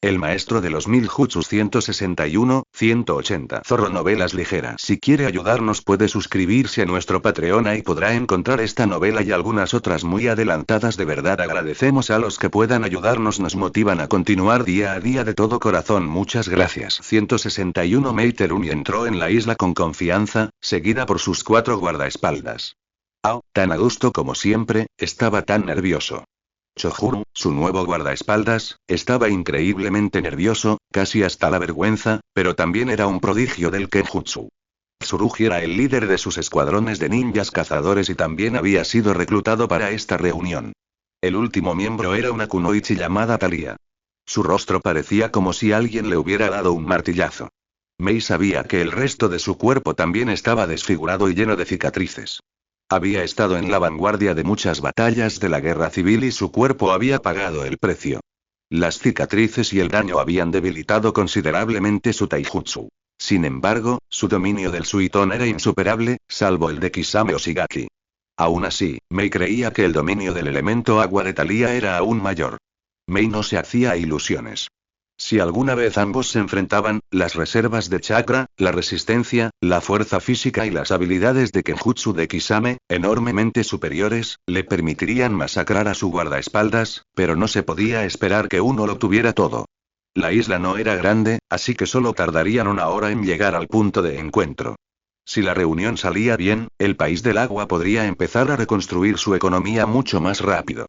El maestro de los 1000 jutsus 161, 180. Zorro Novelas Ligeras. Si quiere ayudarnos puede suscribirse a nuestro Patreon y podrá encontrar esta novela y algunas otras muy adelantadas. De verdad agradecemos a los que puedan ayudarnos, nos motivan a continuar día a día de todo corazón. Muchas gracias. 161. Mei Terumi entró en la isla con confianza, seguida por sus 4 guardaespaldas. Tan a gusto como siempre, estaba tan nervioso. Chojuru, su nuevo guardaespaldas, estaba increíblemente nervioso, casi hasta la vergüenza, pero también era un prodigio del Kenjutsu. Tsurugi era el líder de sus escuadrones de ninjas cazadores y también había sido reclutado para esta reunión. El último miembro era una kunoichi llamada Talia. Su rostro parecía como si alguien le hubiera dado un martillazo. Mei sabía que el resto de su cuerpo también estaba desfigurado y lleno de cicatrices. Había estado en la vanguardia de muchas batallas de la guerra civil y su cuerpo había pagado el precio. Las cicatrices y el daño habían debilitado considerablemente su taijutsu. Sin embargo, su dominio del suiton era insuperable, salvo el de Kisame Oshigaki. Aún así, Mei creía que el dominio del elemento agua de Talia era aún mayor. Mei no se hacía ilusiones. Si alguna vez ambos se enfrentaban, las reservas de chakra, la resistencia, la fuerza física y las habilidades de Kenjutsu de Kisame, enormemente superiores, le permitirían masacrar a su guardaespaldas, pero no se podía esperar que uno lo tuviera todo. La isla no era grande, así que solo tardarían 1 hora en llegar al punto de encuentro. Si la reunión salía bien, el país del agua podría empezar a reconstruir su economía mucho más rápido.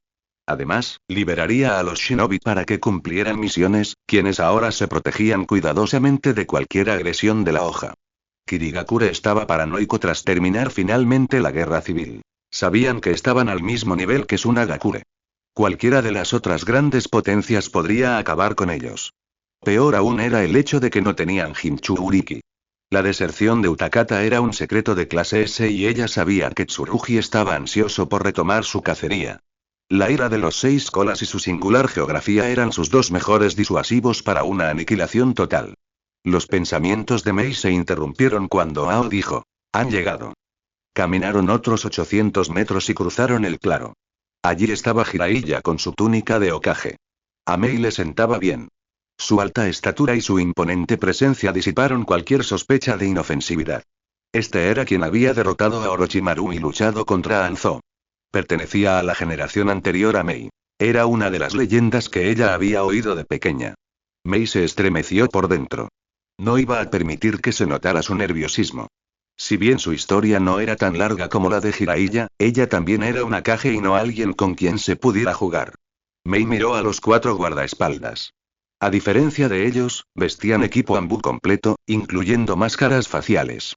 Además, liberaría a los shinobi para que cumplieran misiones, quienes ahora se protegían cuidadosamente de cualquier agresión de la hoja. Kirigakure estaba paranoico tras terminar finalmente la guerra civil. Sabían que estaban al mismo nivel que Tsunagakure. Cualquiera de las otras grandes potencias podría acabar con ellos. Peor aún era el hecho de que no tenían Hinchu-uriki. La deserción de Utakata era un secreto de clase S y ella sabía que Tsurugi estaba ansioso por retomar su cacería. La ira de los 6 colas y su singular geografía eran sus 2 mejores disuasivos para una aniquilación total. Los pensamientos de Mei se interrumpieron cuando Ao dijo: han llegado. Caminaron otros 800 metros y cruzaron el claro. Allí estaba Jiraiya con su túnica de Hokage. A Mei le sentaba bien. Su alta estatura y su imponente presencia disiparon cualquier sospecha de inofensividad. Este era quien había derrotado a Orochimaru y luchado contra Hanzo. Pertenecía a la generación anterior a Mei. Era una de las leyendas que ella había oído de pequeña. Mei se estremeció por dentro. No iba a permitir que se notara su nerviosismo. Si bien su historia no era tan larga como la de Jiraiya, ella también era una Kage y no alguien con quien se pudiera jugar. Mei miró a los 4 guardaespaldas. A diferencia de ellos, vestían equipo Anbu completo, incluyendo máscaras faciales.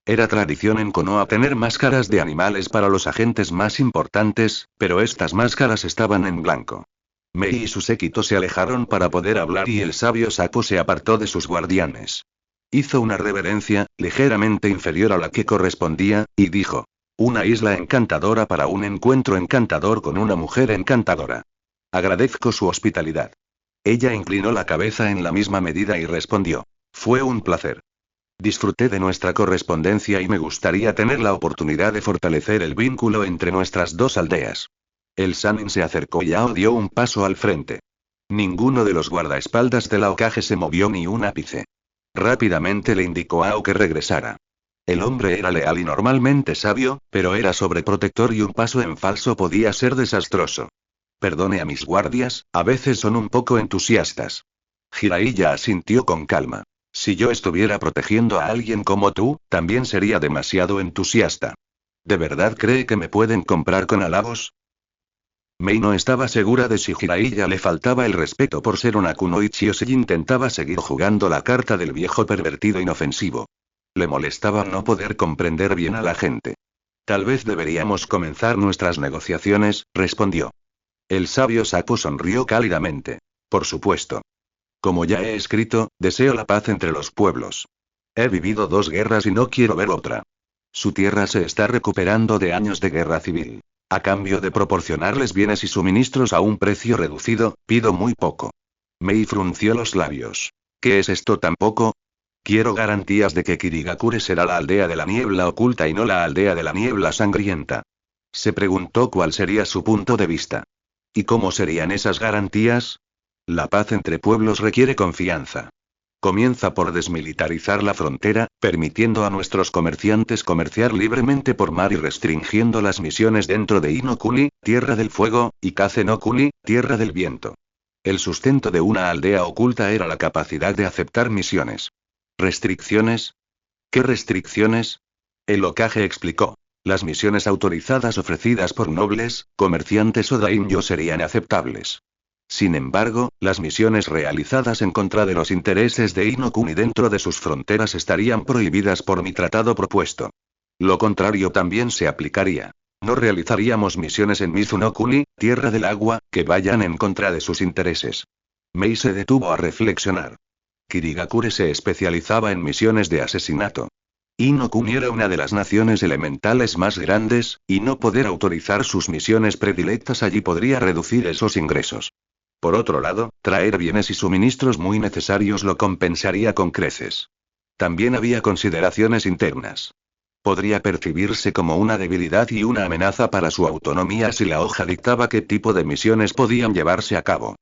Era tradición en Konoha tener máscaras de animales para los agentes más importantes, pero estas máscaras estaban en blanco. Mei y su séquito se alejaron para poder hablar y el sabio Sapo se apartó de sus guardianes. Hizo una reverencia, ligeramente inferior a la que correspondía, y dijo: una isla encantadora para un encuentro encantador con una mujer encantadora. Agradezco su hospitalidad. Ella inclinó la cabeza en la misma medida y respondió: fue un placer. Disfruté de nuestra correspondencia y me gustaría tener la oportunidad de fortalecer el vínculo entre nuestras 2 aldeas. El Sannin se acercó y Ao dio un paso al frente. Ninguno de los guardaespaldas de la Hokage se movió ni un ápice. Rápidamente le indicó a Ao que regresara. El hombre era leal y normalmente sabio, pero era sobreprotector y un paso en falso podía ser desastroso. Perdone a mis guardias, a veces son un poco entusiastas. Jiraiya asintió con calma. Si yo estuviera protegiendo a alguien como tú, también sería demasiado entusiasta. ¿De verdad cree que me pueden comprar con halagos? Mei no estaba segura de si Jiraiya le faltaba el respeto por ser una kunoichi o si intentaba seguir jugando la carta del viejo pervertido inofensivo. Le molestaba no poder comprender bien a la gente. Tal vez deberíamos comenzar nuestras negociaciones, respondió. El sabio Sapo sonrió cálidamente. Por supuesto. Como ya he escrito, deseo la paz entre los pueblos. He vivido 2 guerras y no quiero ver otra. Su tierra se está recuperando de años de guerra civil. A cambio de proporcionarles bienes y suministros a un precio reducido, pido muy poco. Mei frunció los labios. ¿Qué es esto tan poco? Quiero garantías de que Kirigakure será la aldea de la niebla oculta y no la aldea de la niebla sangrienta. Se preguntó cuál sería su punto de vista. ¿Y cómo serían esas garantías? La paz entre pueblos requiere confianza. Comienza por desmilitarizar la frontera, permitiendo a nuestros comerciantes comerciar libremente por mar y restringiendo las misiones dentro de Ino Kuni, Tierra del Fuego, y Kaze no Kuni, Tierra del Viento. El sustento de una aldea oculta era la capacidad de aceptar misiones. ¿Restricciones? ¿Qué restricciones? El Hokage explicó. Las misiones autorizadas ofrecidas por nobles, comerciantes o daimyo serían aceptables. Sin embargo, las misiones realizadas en contra de los intereses de Ino Kuni dentro de sus fronteras estarían prohibidas por mi tratado propuesto. Lo contrario también se aplicaría. No realizaríamos misiones en Mizuno Kuni, Tierra del Agua, que vayan en contra de sus intereses. Mei se detuvo a reflexionar. Kirigakure se especializaba en misiones de asesinato. Ino Kuni era una de las naciones elementales más grandes, y no poder autorizar sus misiones predilectas allí podría reducir esos ingresos. Por otro lado, traer bienes y suministros muy necesarios lo compensaría con creces. También había consideraciones internas. Podría percibirse como una debilidad y una amenaza para su autonomía si la hoja dictaba qué tipo de misiones podían llevarse a cabo.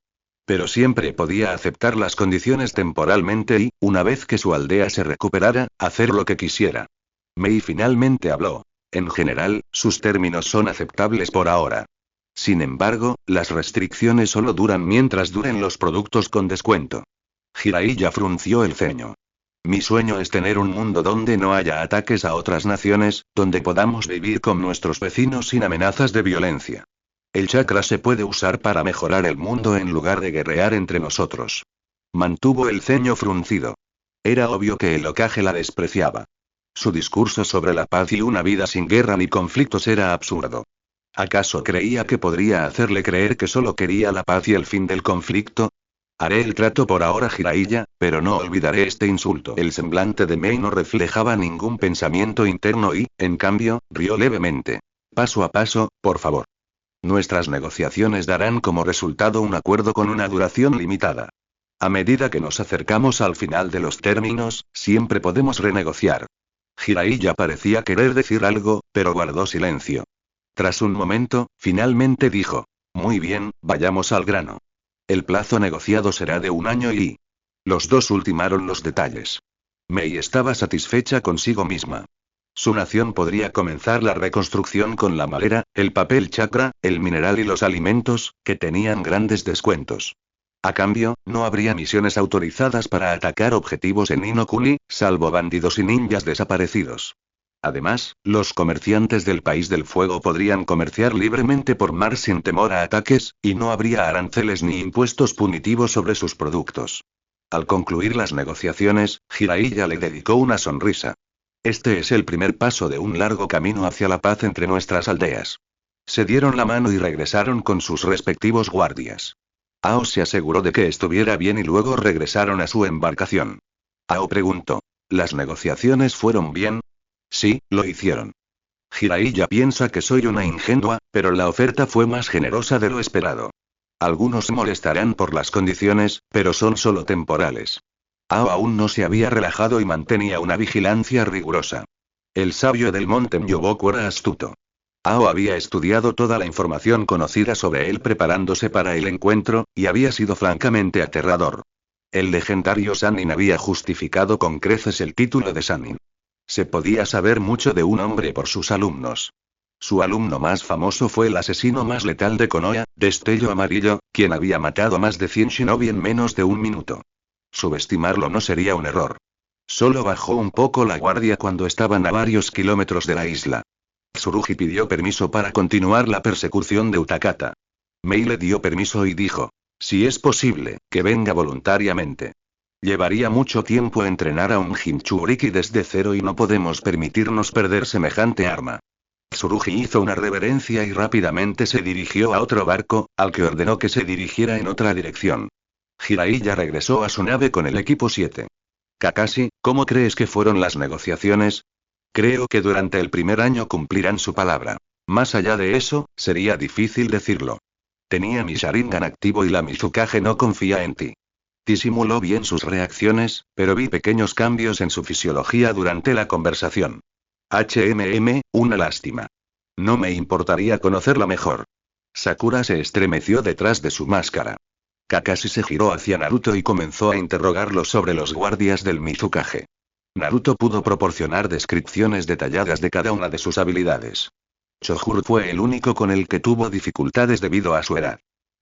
Pero siempre podía aceptar las condiciones temporalmente y, una vez que su aldea se recuperara, hacer lo que quisiera. Mei finalmente habló. En general, sus términos son aceptables por ahora. Sin embargo, las restricciones solo duran mientras duren los productos con descuento. Jiraiya frunció el ceño. Mi sueño es tener un mundo donde no haya ataques a otras naciones, donde podamos vivir con nuestros vecinos sin amenazas de violencia. El chakra se puede usar para mejorar el mundo en lugar de guerrear entre nosotros. Mantuvo el ceño fruncido. Era obvio que el Hokage la despreciaba. Su discurso sobre la paz y una vida sin guerra ni conflictos era absurdo. ¿Acaso creía que podría hacerle creer que solo quería la paz y el fin del conflicto? Haré el trato por ahora, Jiraiya, pero no olvidaré este insulto. El semblante de Mei no reflejaba ningún pensamiento interno y, en cambio, rió levemente. Paso a paso, por favor. Nuestras negociaciones darán como resultado un acuerdo con una duración limitada. A medida que nos acercamos al final de los términos, siempre podemos renegociar. Jiraiya parecía querer decir algo, pero guardó silencio. Tras un momento, finalmente dijo: muy bien, vayamos al grano. El plazo negociado será de 1 año y... Los dos ultimaron los detalles. Mei estaba satisfecha consigo misma. Su nación podría comenzar la reconstrucción con la madera, el papel chakra, el mineral y los alimentos, que tenían grandes descuentos. A cambio, no habría misiones autorizadas para atacar objetivos en Ino Kuni, salvo bandidos y ninjas desaparecidos. Además, los comerciantes del País del Fuego podrían comerciar libremente por mar sin temor a ataques, y no habría aranceles ni impuestos punitivos sobre sus productos. Al concluir las negociaciones, Jiraiya le dedicó una sonrisa. Este es el primer paso de un largo camino hacia la paz entre nuestras aldeas. Se dieron la mano y regresaron con sus respectivos guardias. Ao se aseguró de que estuviera bien y luego regresaron a su embarcación. Ao preguntó: ¿las negociaciones fueron bien? Sí, lo hicieron. Jiraiya piensa que soy una ingenua, pero la oferta fue más generosa de lo esperado. Algunos se molestarán por las condiciones, pero son solo temporales. Ao aún no se había relajado y mantenía una vigilancia rigurosa. El sabio del monte Myoboku era astuto. Ao había estudiado toda la información conocida sobre él preparándose para el encuentro, y había sido francamente aterrador. El legendario Sannin había justificado con creces el título de Sannin. Se podía saber mucho de un hombre por sus alumnos. Su alumno más famoso fue el asesino más letal de Konoha, Destello Amarillo, quien había matado a más de 100 shinobi en menos de 1 minuto. Subestimarlo no sería un error. Solo bajó un poco la guardia cuando estaban a varios kilómetros de la isla. Tsurugi pidió permiso para continuar la persecución de Utakata. Mei le dio permiso y dijo: si es posible, que venga voluntariamente. Llevaría mucho tiempo entrenar a un Jinchuriki desde cero y no podemos permitirnos perder semejante arma. Tsurugi hizo una reverencia y rápidamente se dirigió a otro barco, al que ordenó que se dirigiera en otra dirección. Jiraiya regresó a su nave con el equipo 7. Kakashi, ¿cómo crees que fueron las negociaciones? Creo que durante el primer año cumplirán su palabra. Más allá de eso, sería difícil decirlo. Tenía mi Sharingan activo y la Mizukage no confía en ti. Disimuló bien sus reacciones, pero vi pequeños cambios en su fisiología durante la conversación. Una lástima. No me importaría conocerla mejor. Sakura se estremeció detrás de su máscara. Kakashi se giró hacia Naruto y comenzó a interrogarlo sobre los guardias del Mizukage. Naruto pudo proporcionar descripciones detalladas de cada una de sus habilidades. Chojuro fue el único con el que tuvo dificultades debido a su edad.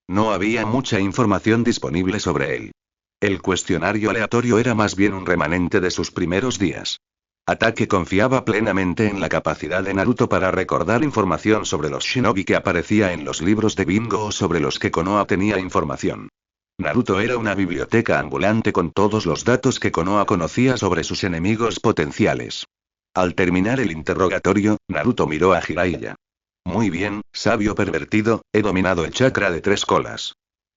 No había mucha información disponible sobre él. El cuestionario aleatorio era más bien un remanente de sus primeros días. Ataque confiaba plenamente en la capacidad de Naruto para recordar información sobre los shinobi que aparecía en los libros de bingo o sobre los que Konoha tenía información. Naruto era una biblioteca ambulante con todos los datos que Konoha conocía sobre sus enemigos potenciales. Al terminar el interrogatorio, Naruto miró a Jiraiya. Muy bien, sabio pervertido, he dominado el chakra de 3 colas.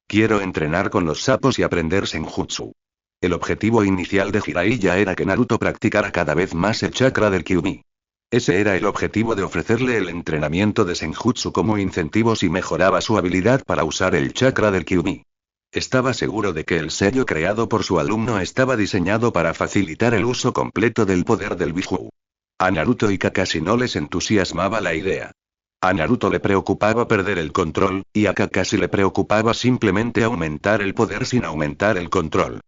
Quiero entrenar con los sapos y aprender Senjutsu. El objetivo inicial de Jiraiya era que Naruto practicara cada vez más el chakra del Kyuubi. Ese era el objetivo de ofrecerle el entrenamiento de Senjutsu como incentivo si mejoraba su habilidad para usar el chakra del Kyuubi. Estaba seguro de que el sello creado por su alumno estaba diseñado para facilitar el uso completo del poder del Bijuu. A Naruto y Kakashi no les entusiasmaba la idea. A Naruto le preocupaba perder el control, y a Kakashi le preocupaba simplemente aumentar el poder sin aumentar el control.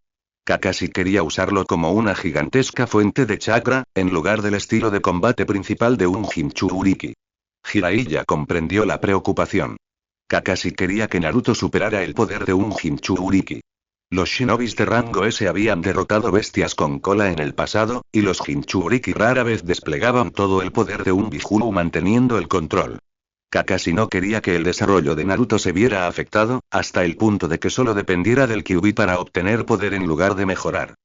Kakashi quería usarlo como una gigantesca fuente de chakra, en lugar del estilo de combate principal de un Jinchuriki. Jiraiya comprendió la preocupación. Kakashi quería que Naruto superara el poder de un Jinchuriki. Los shinobis de rango S habían derrotado bestias con cola en el pasado, y los Jinchuriki rara vez desplegaban todo el poder de un Bijuu manteniendo el control. Kakashi no quería que el desarrollo de Naruto se viera afectado, hasta el punto de que solo dependiera del Kyuubi para obtener poder en lugar de mejorar.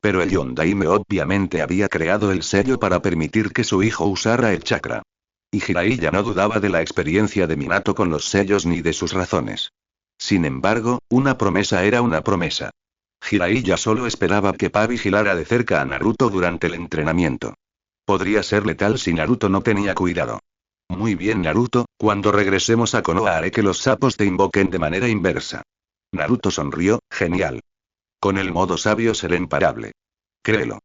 Pero el Yondaime obviamente había creado el sello para permitir que su hijo usara el chakra. Y Jiraiya no dudaba de la experiencia de Minato con los sellos ni de sus razones. Sin embargo, una promesa era una promesa. Jiraiya solo esperaba que Pa vigilara de cerca a Naruto durante el entrenamiento. Podría ser letal si Naruto no tenía cuidado. Muy bien Naruto, cuando regresemos a Konoha haré que los sapos te invoquen de manera inversa. Naruto sonrió, genial. Con el modo sabio seré imparable. Créelo.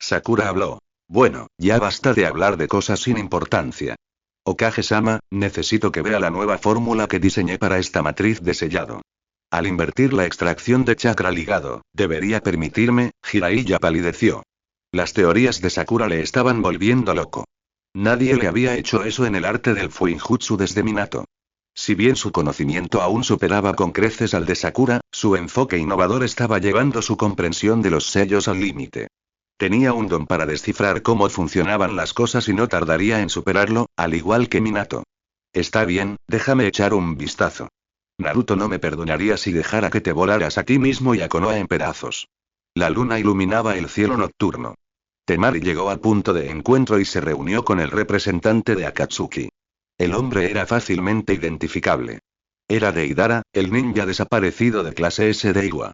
Sakura habló. Bueno, ya basta de hablar de cosas sin importancia. Okage-sama, necesito que vea la nueva fórmula que diseñé para esta matriz de sellado. Al invertir la extracción de chakra ligado, debería permitirme, Jiraiya palideció. Las teorías de Sakura le estaban volviendo loco. Nadie le había hecho eso en el arte del Fuinjutsu desde Minato. Si bien su conocimiento aún superaba con creces al de Sakura, su enfoque innovador estaba llevando su comprensión de los sellos al límite. Tenía un don para descifrar cómo funcionaban las cosas y no tardaría en superarlo, al igual que Minato. Está bien, déjame echar un vistazo. Naruto no me perdonaría si dejara que te volaras a ti mismo y a Konoha en pedazos. La luna iluminaba el cielo nocturno. Temari llegó al punto de encuentro y se reunió con el representante de Akatsuki. El hombre era fácilmente identificable. Era Deidara, el ninja desaparecido de clase S de Iwa.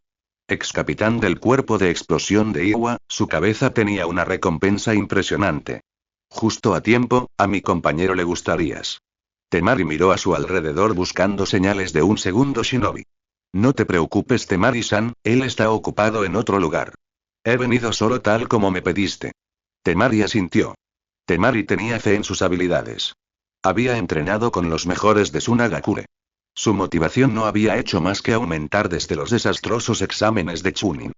Ex capitán del cuerpo de explosión de Iwa, su cabeza tenía una recompensa impresionante. Justo a tiempo, a mi compañero le gustarías. Temari miró a su alrededor buscando señales de un segundo shinobi. No te preocupes Temari-san, él está ocupado en otro lugar. He venido solo tal como me pediste. Temari asintió. Temari tenía fe en sus habilidades. Había entrenado con los mejores de Sunagakure. Su motivación no había hecho más que aumentar desde los desastrosos exámenes de Chunin.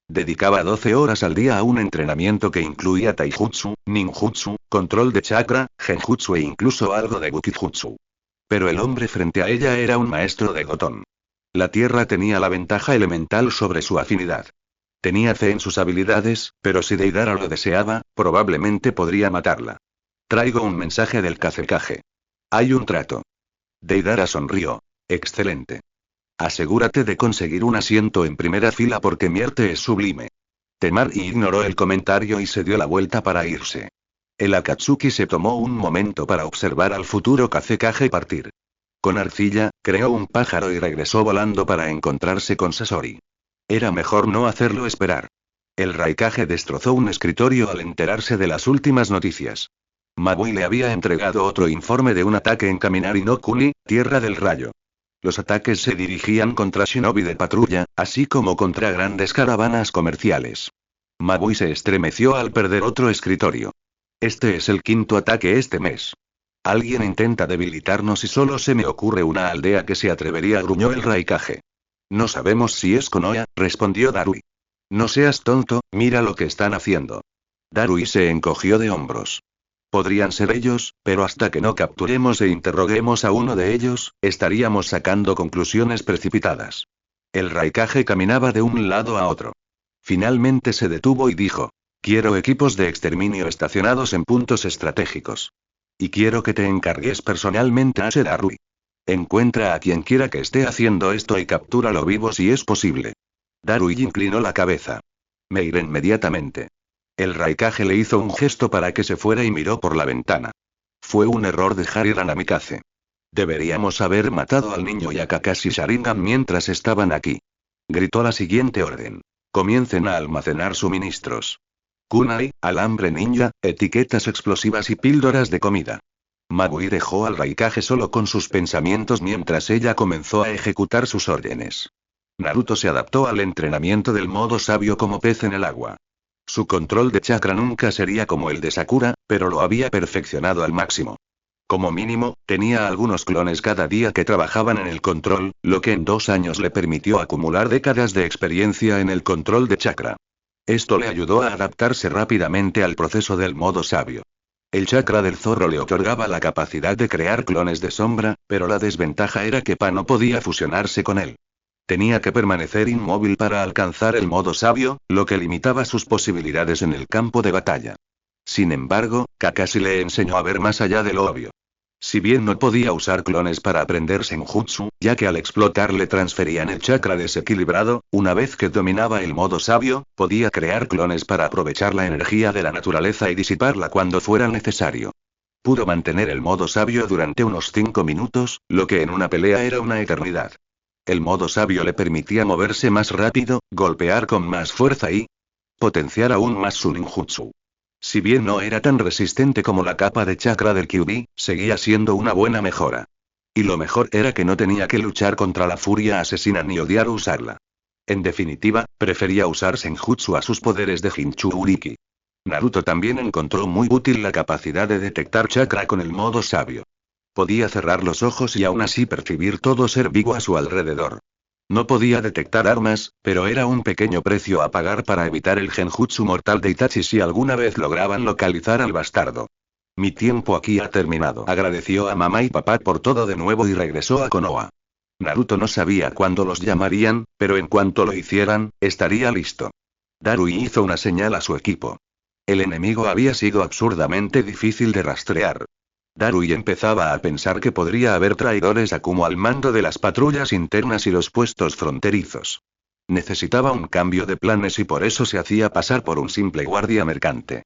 Dedicaba 12 horas al día a un entrenamiento que incluía taijutsu, ninjutsu, control de chakra, genjutsu e incluso algo de bukijutsu. Pero el hombre frente a ella era un maestro de Goton. La tierra tenía la ventaja elemental sobre su afinidad. Tenía fe en sus habilidades, pero si Deidara lo deseaba, probablemente podría matarla. Traigo un mensaje del Kazekage. Hay un trato. Deidara sonrió. Excelente. Asegúrate de conseguir un asiento en primera fila porque mi arte es sublime. Temari ignoró el comentario y se dio la vuelta para irse. El Akatsuki se tomó un momento para observar al futuro Kazekage partir. Con arcilla, creó un pájaro y regresó volando para encontrarse con Sasori. Era mejor no hacerlo esperar. El Raikage destrozó un escritorio al enterarse de las últimas noticias. Mabui le había entregado otro informe de un ataque en Kaminari no Kuni, Tierra del Rayo. Los ataques se dirigían contra shinobi de patrulla, así como contra grandes caravanas comerciales. Mabui se estremeció al perder otro escritorio. Este es el 5º ataque este mes. Alguien intenta debilitarnos y solo se me ocurre una aldea que se atrevería, gruñó el Raikage. No sabemos si es Konoha, respondió Darui. No seas tonto, mira lo que están haciendo. Darui se encogió de hombros. Podrían ser ellos, pero hasta que no capturemos e interroguemos a uno de ellos, estaríamos sacando conclusiones precipitadas. El Raikage caminaba de un lado a otro. Finalmente se detuvo y dijo: quiero equipos de exterminio estacionados en puntos estratégicos. Y quiero que te encargues personalmente a Darui. Encuentra a quien quiera que esté haciendo esto y captúralo vivo si es posible. Darui inclinó la cabeza. Me iré inmediatamente. El Raikage le hizo un gesto para que se fuera y miró por la ventana. Fue un error dejar ir a Namikaze. Deberíamos haber matado al niño y a Kakashi Sharingan mientras estaban aquí. Gritó la siguiente orden. Comiencen a almacenar suministros. Kunai, alambre ninja, etiquetas explosivas y píldoras de comida. Magui dejó al Raikage solo con sus pensamientos mientras ella comenzó a ejecutar sus órdenes. Naruto se adaptó al entrenamiento del modo sabio como pez en el agua. Su control de chakra nunca sería como el de Sakura, pero lo había perfeccionado al máximo. Como mínimo, tenía algunos clones cada día que trabajaban en el control, lo que en 2 años le permitió acumular décadas de experiencia en el control de chakra. Esto le ayudó a adaptarse rápidamente al proceso del modo sabio. El chakra del zorro le otorgaba la capacidad de crear clones de sombra, pero la desventaja era que Pa no podía fusionarse con él. Tenía que permanecer inmóvil para alcanzar el modo sabio, lo que limitaba sus posibilidades en el campo de batalla. Sin embargo, Kakashi le enseñó a ver más allá de lo obvio. Si bien no podía usar clones para aprender Senjutsu, ya que al explotar le transferían el chakra desequilibrado, una vez que dominaba el modo sabio, podía crear clones para aprovechar la energía de la naturaleza y disiparla cuando fuera necesario. Pudo mantener el modo sabio durante unos 5 minutos, lo que en una pelea era una eternidad. El modo sabio le permitía moverse más rápido, golpear con más fuerza y potenciar aún más su ninjutsu. Si bien no era tan resistente como la capa de chakra del Kyuubi, seguía siendo una buena mejora. Y lo mejor era que no tenía que luchar contra la furia asesina ni odiar usarla. En definitiva, prefería usar Senjutsu a sus poderes de Jinchuriki. Naruto también encontró muy útil la capacidad de detectar chakra con el modo sabio. Podía cerrar los ojos y aún así percibir todo ser vivo a su alrededor. No podía detectar armas, pero era un pequeño precio a pagar para evitar el genjutsu mortal de Itachi si alguna vez lograban localizar al bastardo. Mi tiempo aquí ha terminado. Agradeció a mamá y papá por todo de nuevo y regresó a Konoha. Naruto no sabía cuándo los llamarían, pero en cuanto lo hicieran, estaría listo. Darui hizo una señal a su equipo. El enemigo había sido absurdamente difícil de rastrear. Darui empezaba a pensar que podría haber traidores Akumo al mando de las patrullas internas y los puestos fronterizos. Necesitaba un cambio de planes y por eso se hacía pasar por un simple guardia mercante.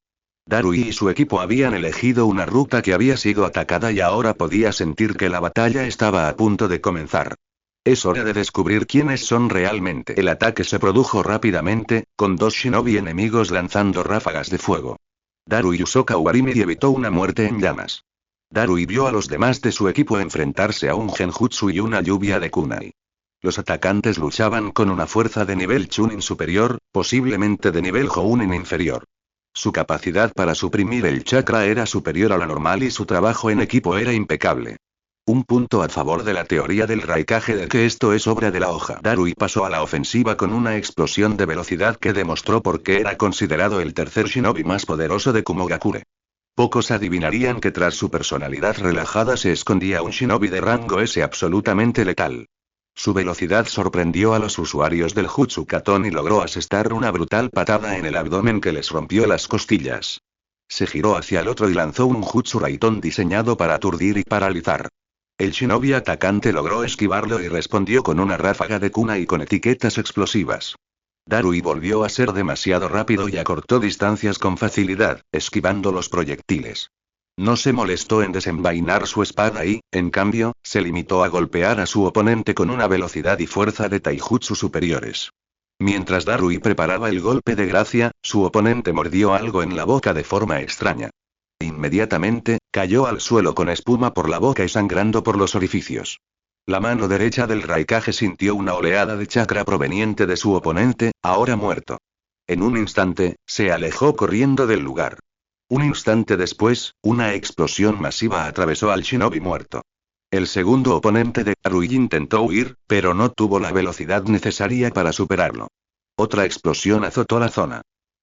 Darui y su equipo habían elegido una ruta que había sido atacada y ahora podía sentir que la batalla estaba a punto de comenzar. Es hora de descubrir quiénes son realmente. El ataque se produjo rápidamente, con 2 shinobi enemigos lanzando ráfagas de fuego. Darui usó Kawarimi y evitó una muerte en llamas. Darui vio a los demás de su equipo enfrentarse a un genjutsu y una lluvia de kunai. Los atacantes luchaban con una fuerza de nivel Chunin superior, posiblemente de nivel Jounin inferior. Su capacidad para suprimir el chakra era superior a la normal y su trabajo en equipo era impecable. Un punto a favor de la teoría del Raikage de que esto es obra de la hoja. Darui pasó a la ofensiva con una explosión de velocidad que demostró por qué era considerado el tercer shinobi más poderoso de Kumogakure. Pocos adivinarían que tras su personalidad relajada se escondía un shinobi de rango S absolutamente letal. Su velocidad sorprendió a los usuarios del Jutsu Katon y logró asestar una brutal patada en el abdomen que les rompió las costillas. Se giró hacia el otro y lanzó un Jutsu Raitón diseñado para aturdir y paralizar. El shinobi atacante logró esquivarlo y respondió con una ráfaga de kunai con etiquetas explosivas. Darui volvió a ser demasiado rápido y acortó distancias con facilidad, esquivando los proyectiles. No se molestó en desenvainar su espada y, en cambio, se limitó a golpear a su oponente con una velocidad y fuerza de taijutsu superiores. Mientras Darui preparaba el golpe de gracia, su oponente mordió algo en la boca de forma extraña. Inmediatamente, cayó al suelo con espuma por la boca y sangrando por los orificios. La mano derecha del Raikage sintió una oleada de chakra proveniente de su oponente, ahora muerto. En un instante, se alejó corriendo del lugar. Un instante después, una explosión masiva atravesó al shinobi muerto. El segundo oponente de Darui intentó huir, pero no tuvo la velocidad necesaria para superarlo. Otra explosión azotó la zona.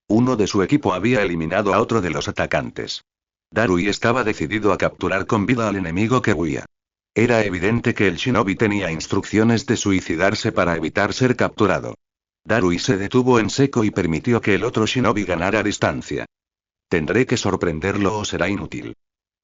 Uno de su equipo había eliminado a otro de los atacantes. Darui estaba decidido a capturar con vida al enemigo que huía. Era evidente que el shinobi tenía instrucciones de suicidarse para evitar ser capturado. Darui se detuvo en seco y permitió que el otro shinobi ganara distancia. Tendré que sorprenderlo o será inútil.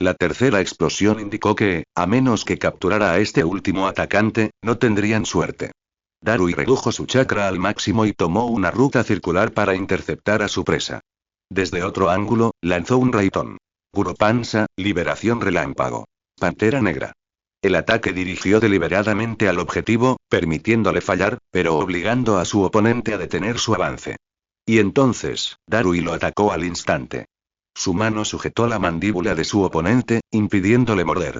La tercera explosión indicó que, a menos que capturara a este último atacante, no tendrían suerte. Darui redujo su chakra al máximo y tomó una ruta circular para interceptar a su presa. Desde otro ángulo, lanzó un raitón. Guropansa, liberación relámpago. Pantera negra. El ataque dirigió deliberadamente al objetivo, permitiéndole fallar, pero obligando a su oponente a detener su avance. Y entonces, Darui lo atacó al instante. Su mano sujetó la mandíbula de su oponente, impidiéndole morder.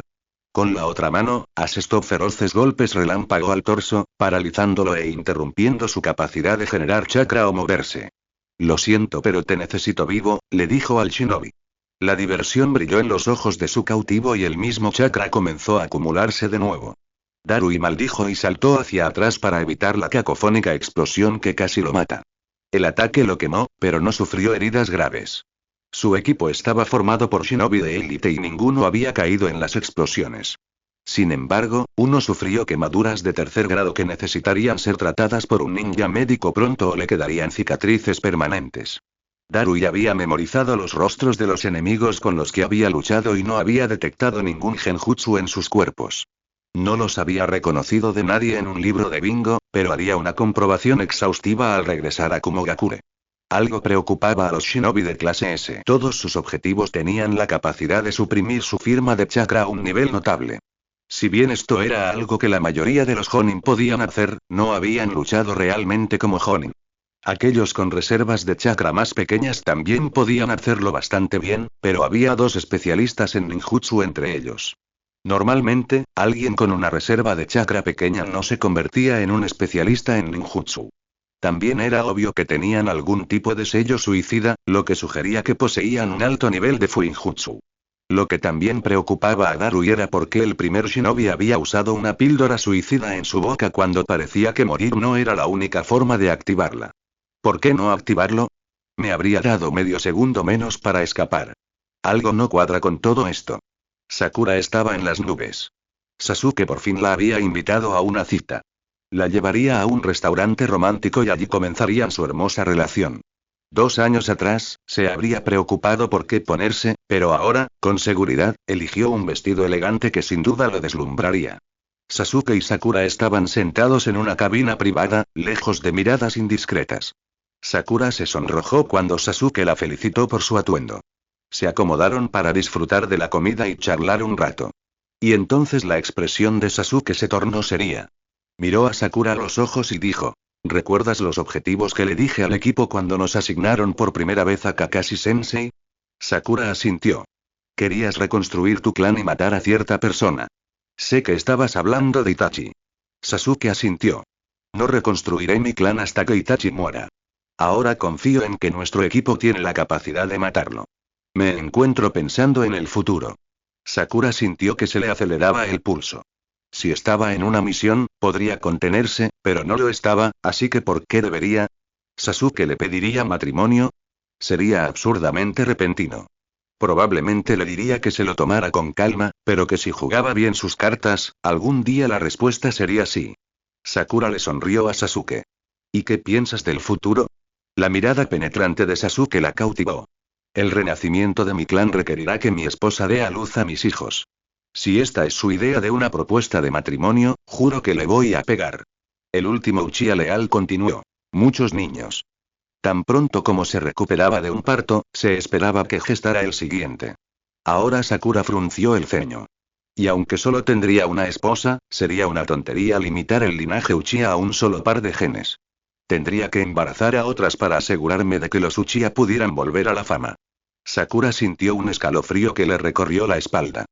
Con la otra mano, asestó feroces golpes relámpago al torso, paralizándolo e interrumpiendo su capacidad de generar chakra o moverse. Lo siento, pero te necesito vivo, le dijo al shinobi. La diversión brilló en los ojos de su cautivo y el mismo chakra comenzó a acumularse de nuevo. Darui maldijo y saltó hacia atrás para evitar la cacofónica explosión que casi lo mata. El ataque lo quemó, pero no sufrió heridas graves. Su equipo estaba formado por shinobi de élite y ninguno había caído en las explosiones. Sin embargo, uno sufrió quemaduras de tercer grado que necesitarían ser tratadas por un ninja médico pronto o le quedarían cicatrices permanentes. Darui había memorizado los rostros de los enemigos con los que había luchado y no había detectado ningún genjutsu en sus cuerpos. No los había reconocido de nadie en un libro de bingo, pero haría una comprobación exhaustiva al regresar a Kumogakure. Algo preocupaba a los shinobi de clase S. Todos sus objetivos tenían la capacidad de suprimir su firma de chakra a un nivel notable. Si bien esto era algo que la mayoría de los Jonin podían hacer, no habían luchado realmente como Jonin. Aquellos con reservas de chakra más pequeñas también podían hacerlo bastante bien, pero había dos especialistas en ninjutsu entre ellos. Normalmente, alguien con una reserva de chakra pequeña no se convertía en un especialista en ninjutsu. También era obvio que tenían algún tipo de sello suicida, lo que sugería que poseían un alto nivel de fuinjutsu. Lo que también preocupaba a Darui era por qué el primer shinobi había usado una píldora suicida en su boca cuando parecía que morir no era la única forma de activarla. ¿Por qué no activarlo? Me habría dado medio segundo menos para escapar. Algo no cuadra con todo esto. Sakura estaba en las nubes. Sasuke por fin la había invitado a una cita. La llevaría a un restaurante romántico y allí comenzarían su hermosa relación. 2 años atrás, se habría preocupado por qué ponerse, pero ahora, con seguridad, eligió un vestido elegante que sin duda lo deslumbraría. Sasuke y Sakura estaban sentados en una cabina privada, lejos de miradas indiscretas. Sakura se sonrojó cuando Sasuke la felicitó por su atuendo. Se acomodaron para disfrutar de la comida y charlar un rato. Y entonces la expresión de Sasuke se tornó seria. Miró a Sakura a los ojos y dijo: ¿recuerdas los objetivos que le dije al equipo cuando nos asignaron por primera vez a Kakashi-sensei? Sakura asintió. Querías reconstruir tu clan y matar a cierta persona. Sé que estabas hablando de Itachi. Sasuke asintió. No reconstruiré mi clan hasta que Itachi muera. Ahora confío en que nuestro equipo tiene la capacidad de matarlo. Me encuentro pensando en el futuro. Sakura sintió que se le aceleraba el pulso. Si estaba en una misión, podría contenerse, pero no lo estaba, así que ¿por qué debería? ¿Sasuke le pediría matrimonio? Sería absurdamente repentino. Probablemente le diría que se lo tomara con calma, pero que si jugaba bien sus cartas, algún día la respuesta sería sí. Sakura le sonrió a Sasuke. ¿Y qué piensas del futuro? La mirada penetrante de Sasuke la cautivó. El renacimiento de mi clan requerirá que mi esposa dé a luz a mis hijos. Si esta es su idea de una propuesta de matrimonio, juro que le voy a pegar. El último Uchiha leal continuó. Muchos niños. Tan pronto como se recuperaba de un parto, se esperaba que gestara el siguiente. Ahora Sakura frunció el ceño. Y aunque solo tendría una esposa, sería una tontería limitar el linaje Uchiha a un solo par de genes. Tendría que embarazar a otras para asegurarme de que los Uchiha pudieran volver a la fama. Sakura sintió un escalofrío que le recorrió la espalda.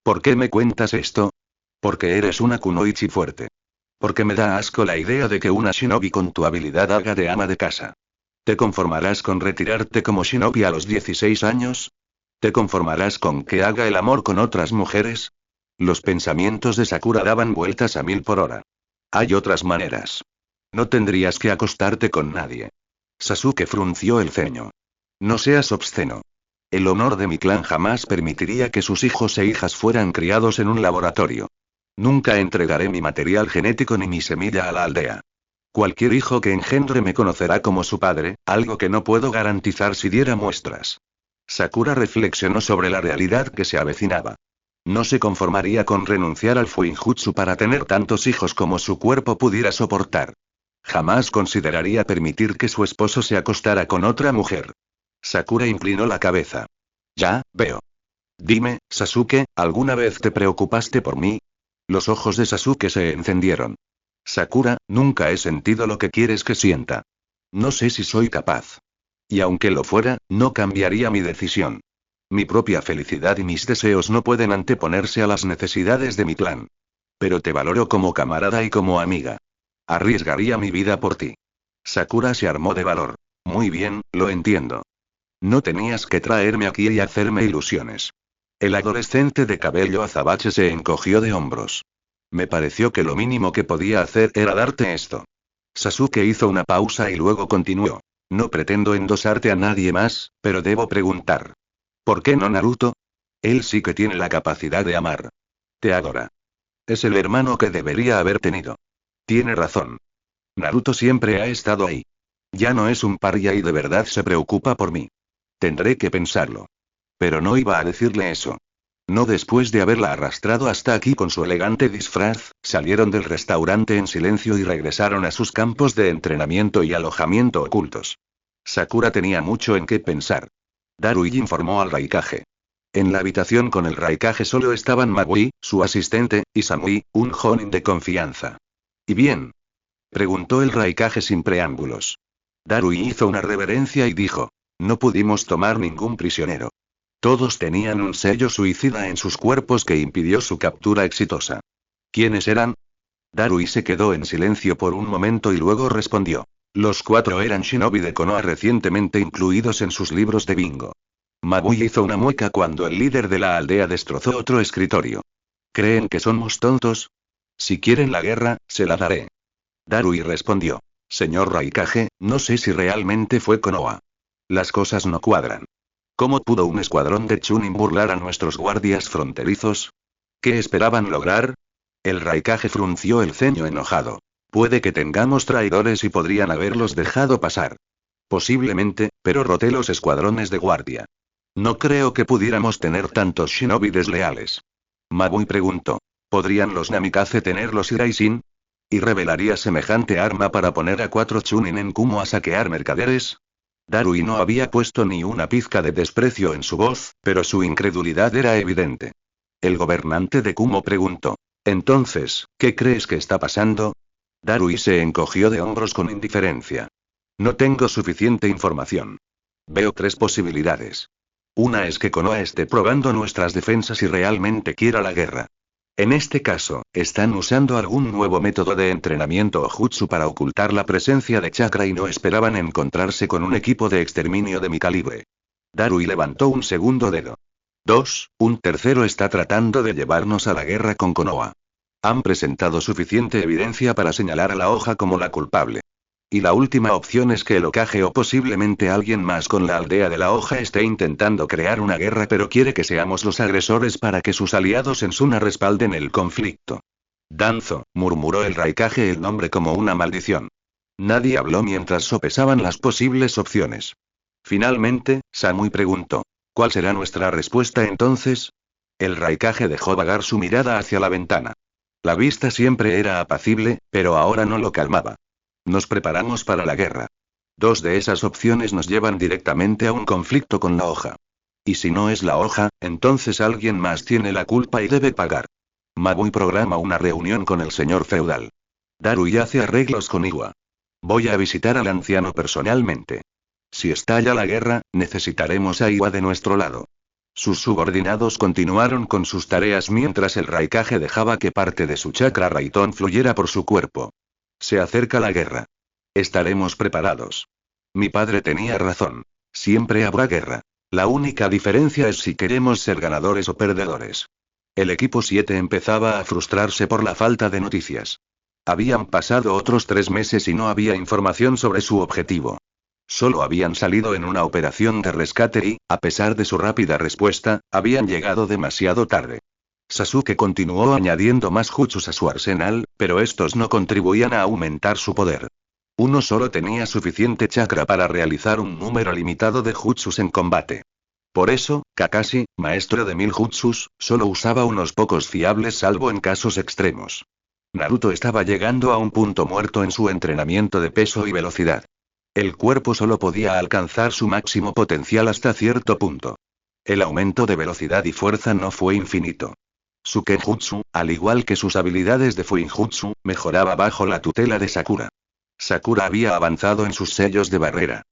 ¿Por qué me cuentas esto? Porque eres una kunoichi fuerte. Porque me da asco la idea de que una shinobi con tu habilidad haga de ama de casa. ¿Te conformarás con retirarte como shinobi a los 16 años? ¿Te conformarás con que haga el amor con otras mujeres? Los pensamientos de Sakura daban vueltas a 1000 por hora. Hay otras maneras. No tendrías que acostarte con nadie. Sasuke frunció el ceño. No seas obsceno. El honor de mi clan jamás permitiría que sus hijos e hijas fueran criados en un laboratorio. Nunca entregaré mi material genético ni mi semilla a la aldea. Cualquier hijo que engendre me conocerá como su padre, algo que no puedo garantizar si diera muestras. Sakura reflexionó sobre la realidad que se avecinaba. No se conformaría con renunciar al Fuinjutsu para tener tantos hijos como su cuerpo pudiera soportar. Jamás consideraría permitir que su esposo se acostara con otra mujer. Sakura inclinó la cabeza. Ya, veo. Dime, Sasuke, ¿alguna vez te preocupaste por mí? Los ojos de Sasuke se encendieron. Sakura, nunca he sentido lo que quieres que sienta. No sé si soy capaz. Y aunque lo fuera, no cambiaría mi decisión. Mi propia felicidad y mis deseos no pueden anteponerse a las necesidades de mi clan. Pero te valoro como camarada y como amiga. Arriesgaría mi vida por ti. Sakura se armó de valor. Muy bien, lo entiendo. No tenías que traerme aquí y hacerme ilusiones. El adolescente de cabello azabache se encogió de hombros. Me pareció que lo mínimo que podía hacer era darte esto. Sasuke hizo una pausa y luego continuó. No pretendo endosarte a nadie más, pero debo preguntar. ¿Por qué no Naruto? Él sí que tiene la capacidad de amar. Te adora. Es el hermano que debería haber tenido. Tiene razón. Naruto siempre ha estado ahí. Ya no es un paria y de verdad se preocupa por mí. Tendré que pensarlo. Pero no iba a decirle eso. No después de haberla arrastrado hasta aquí con su elegante disfraz, salieron del restaurante en silencio y regresaron a sus campos de entrenamiento y alojamiento ocultos. Sakura tenía mucho en qué pensar. Darui informó al Raikage. En la habitación con el Raikage solo estaban Magui, su asistente, y Samui, un jonin de confianza. ¿Y bien? Preguntó el Raikage sin preámbulos. Darui hizo una reverencia y dijo. No pudimos tomar ningún prisionero. Todos tenían un sello suicida en sus cuerpos que impidió su captura exitosa. ¿Quiénes eran? Darui se quedó en silencio por un momento y luego respondió. Los 4 eran shinobi de Konoha recientemente incluidos en sus libros de bingo. Magui hizo una mueca cuando el líder de la aldea destrozó otro escritorio. ¿Creen que somos tontos? Si quieren la guerra, se la daré. Darui respondió. Señor Raikage, no sé si realmente fue Konoha. Las cosas no cuadran. ¿Cómo pudo un escuadrón de Chunin burlar a nuestros guardias fronterizos? ¿Qué esperaban lograr? El Raikage frunció el ceño enojado. Puede que tengamos traidores y podrían haberlos dejado pasar. Posiblemente, pero roté los escuadrones de guardia. No creo que pudiéramos tener tantos shinobi desleales. Magui preguntó. ¿Podrían los Namikaze tener los Iraishin? ¿Y revelaría semejante arma para poner a 4 Chunin en Kumo a saquear mercaderes? Darui no había puesto ni una pizca de desprecio en su voz, pero su incredulidad era evidente. El gobernante de Kumo preguntó. Entonces, ¿qué crees que está pasando? Darui se encogió de hombros con indiferencia. No tengo suficiente información. Veo 3 posibilidades. Una es que Konoha esté probando nuestras defensas y realmente quiera la guerra. En este caso, están usando algún nuevo método de entrenamiento o jutsu para ocultar la presencia de chakra y no esperaban encontrarse con un equipo de exterminio de mi calibre. Darui levantó un segundo dedo. 2. Un tercero está tratando de llevarnos a la guerra con Konoha. Han presentado suficiente evidencia para señalar a la hoja como la culpable. Y la última opción es que el Hokage o posiblemente alguien más con la aldea de la hoja esté intentando crear una guerra pero quiere que seamos los agresores para que sus aliados en Suna respalden el conflicto. Danzo, murmuró el Raikage el nombre como una maldición. Nadie habló mientras sopesaban las posibles opciones. Finalmente, Samui preguntó. ¿Cuál será nuestra respuesta entonces? El Raikage dejó vagar su mirada hacia la ventana. La vista siempre era apacible, pero ahora no lo calmaba. Nos preparamos para la guerra. 2 de esas opciones nos llevan directamente a un conflicto con la hoja. Y si no es la hoja, entonces alguien más tiene la culpa y debe pagar. Magui programa una reunión con el señor feudal. Darui hace arreglos con Iwa. Voy a visitar al anciano personalmente. Si estalla la guerra, necesitaremos a Iwa de nuestro lado. Sus subordinados continuaron con sus tareas mientras el Raikage dejaba que parte de su chakra Raitón fluyera por su cuerpo. Se acerca la guerra. Estaremos preparados. Mi padre tenía razón. Siempre habrá guerra. La única diferencia es si queremos ser ganadores o perdedores. El equipo 7 empezaba a frustrarse por la falta de noticias. Habían pasado otros 3 meses y no había información sobre su objetivo. Solo habían salido en una operación de rescate y, a pesar de su rápida respuesta, habían llegado demasiado tarde. Sasuke continuó añadiendo más jutsus a su arsenal, pero estos no contribuían a aumentar su poder. Uno solo tenía suficiente chakra para realizar un número limitado de jutsus en combate. Por eso, Kakashi, maestro de 1000 jutsus, solo usaba unos pocos fiables salvo en casos extremos. Naruto estaba llegando a un punto muerto en su entrenamiento de peso y velocidad. El cuerpo solo podía alcanzar su máximo potencial hasta cierto punto. El aumento de velocidad y fuerza no fue infinito. Su Kenjutsu, al igual que sus habilidades de Fuinjutsu, mejoraba bajo la tutela de Sakura. Sakura había avanzado en sus sellos de barrera.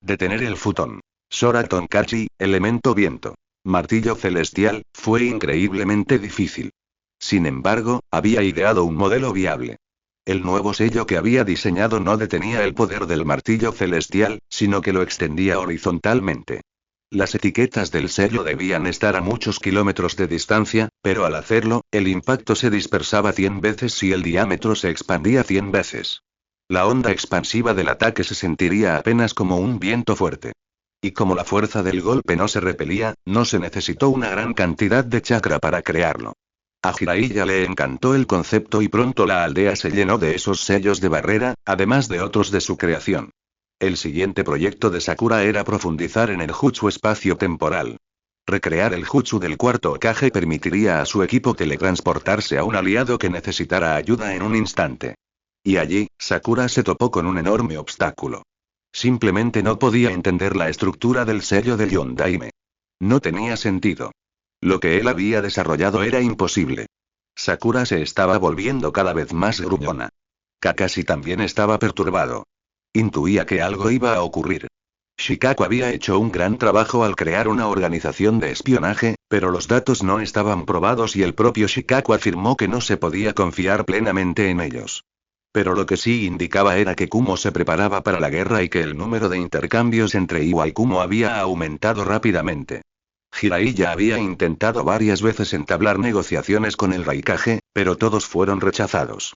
Detener el futón. Sora Tonkachi, elemento viento. Martillo celestial, fue increíblemente difícil. Sin embargo, había ideado un modelo viable. El nuevo sello que había diseñado no detenía el poder del martillo celestial, sino que lo extendía horizontalmente. Las etiquetas del sello debían estar a muchos kilómetros de distancia, pero al hacerlo, el impacto se dispersaba 100 veces y el diámetro se expandía 100 veces. La onda expansiva del ataque se sentiría apenas como un viento fuerte. Y como la fuerza del golpe no se repelía, no se necesitó una gran cantidad de chakra para crearlo. A Jiraiya le encantó el concepto y pronto la aldea se llenó de esos sellos de barrera, además de otros de su creación. El siguiente proyecto de Sakura era profundizar en el jutsu espacio-temporal. Recrear el jutsu del cuarto Hokage permitiría a su equipo teletransportarse a un aliado que necesitara ayuda en un instante. Y allí, Sakura se topó con un enorme obstáculo. Simplemente no podía entender la estructura del sello del Yondaime. No tenía sentido. Lo que él había desarrollado era imposible. Sakura se estaba volviendo cada vez más gruñona. Kakashi también estaba perturbado. Intuía que algo iba a ocurrir. Shikaku había hecho un gran trabajo al crear una organización de espionaje, pero los datos no estaban probados y el propio Shikaku afirmó que no se podía confiar plenamente en ellos. Pero lo que sí indicaba era que Kumo se preparaba para la guerra y que el número de intercambios entre Iwa y Kumo había aumentado rápidamente. Jiraiya había intentado varias veces entablar negociaciones con el Raikage, pero todos fueron rechazados.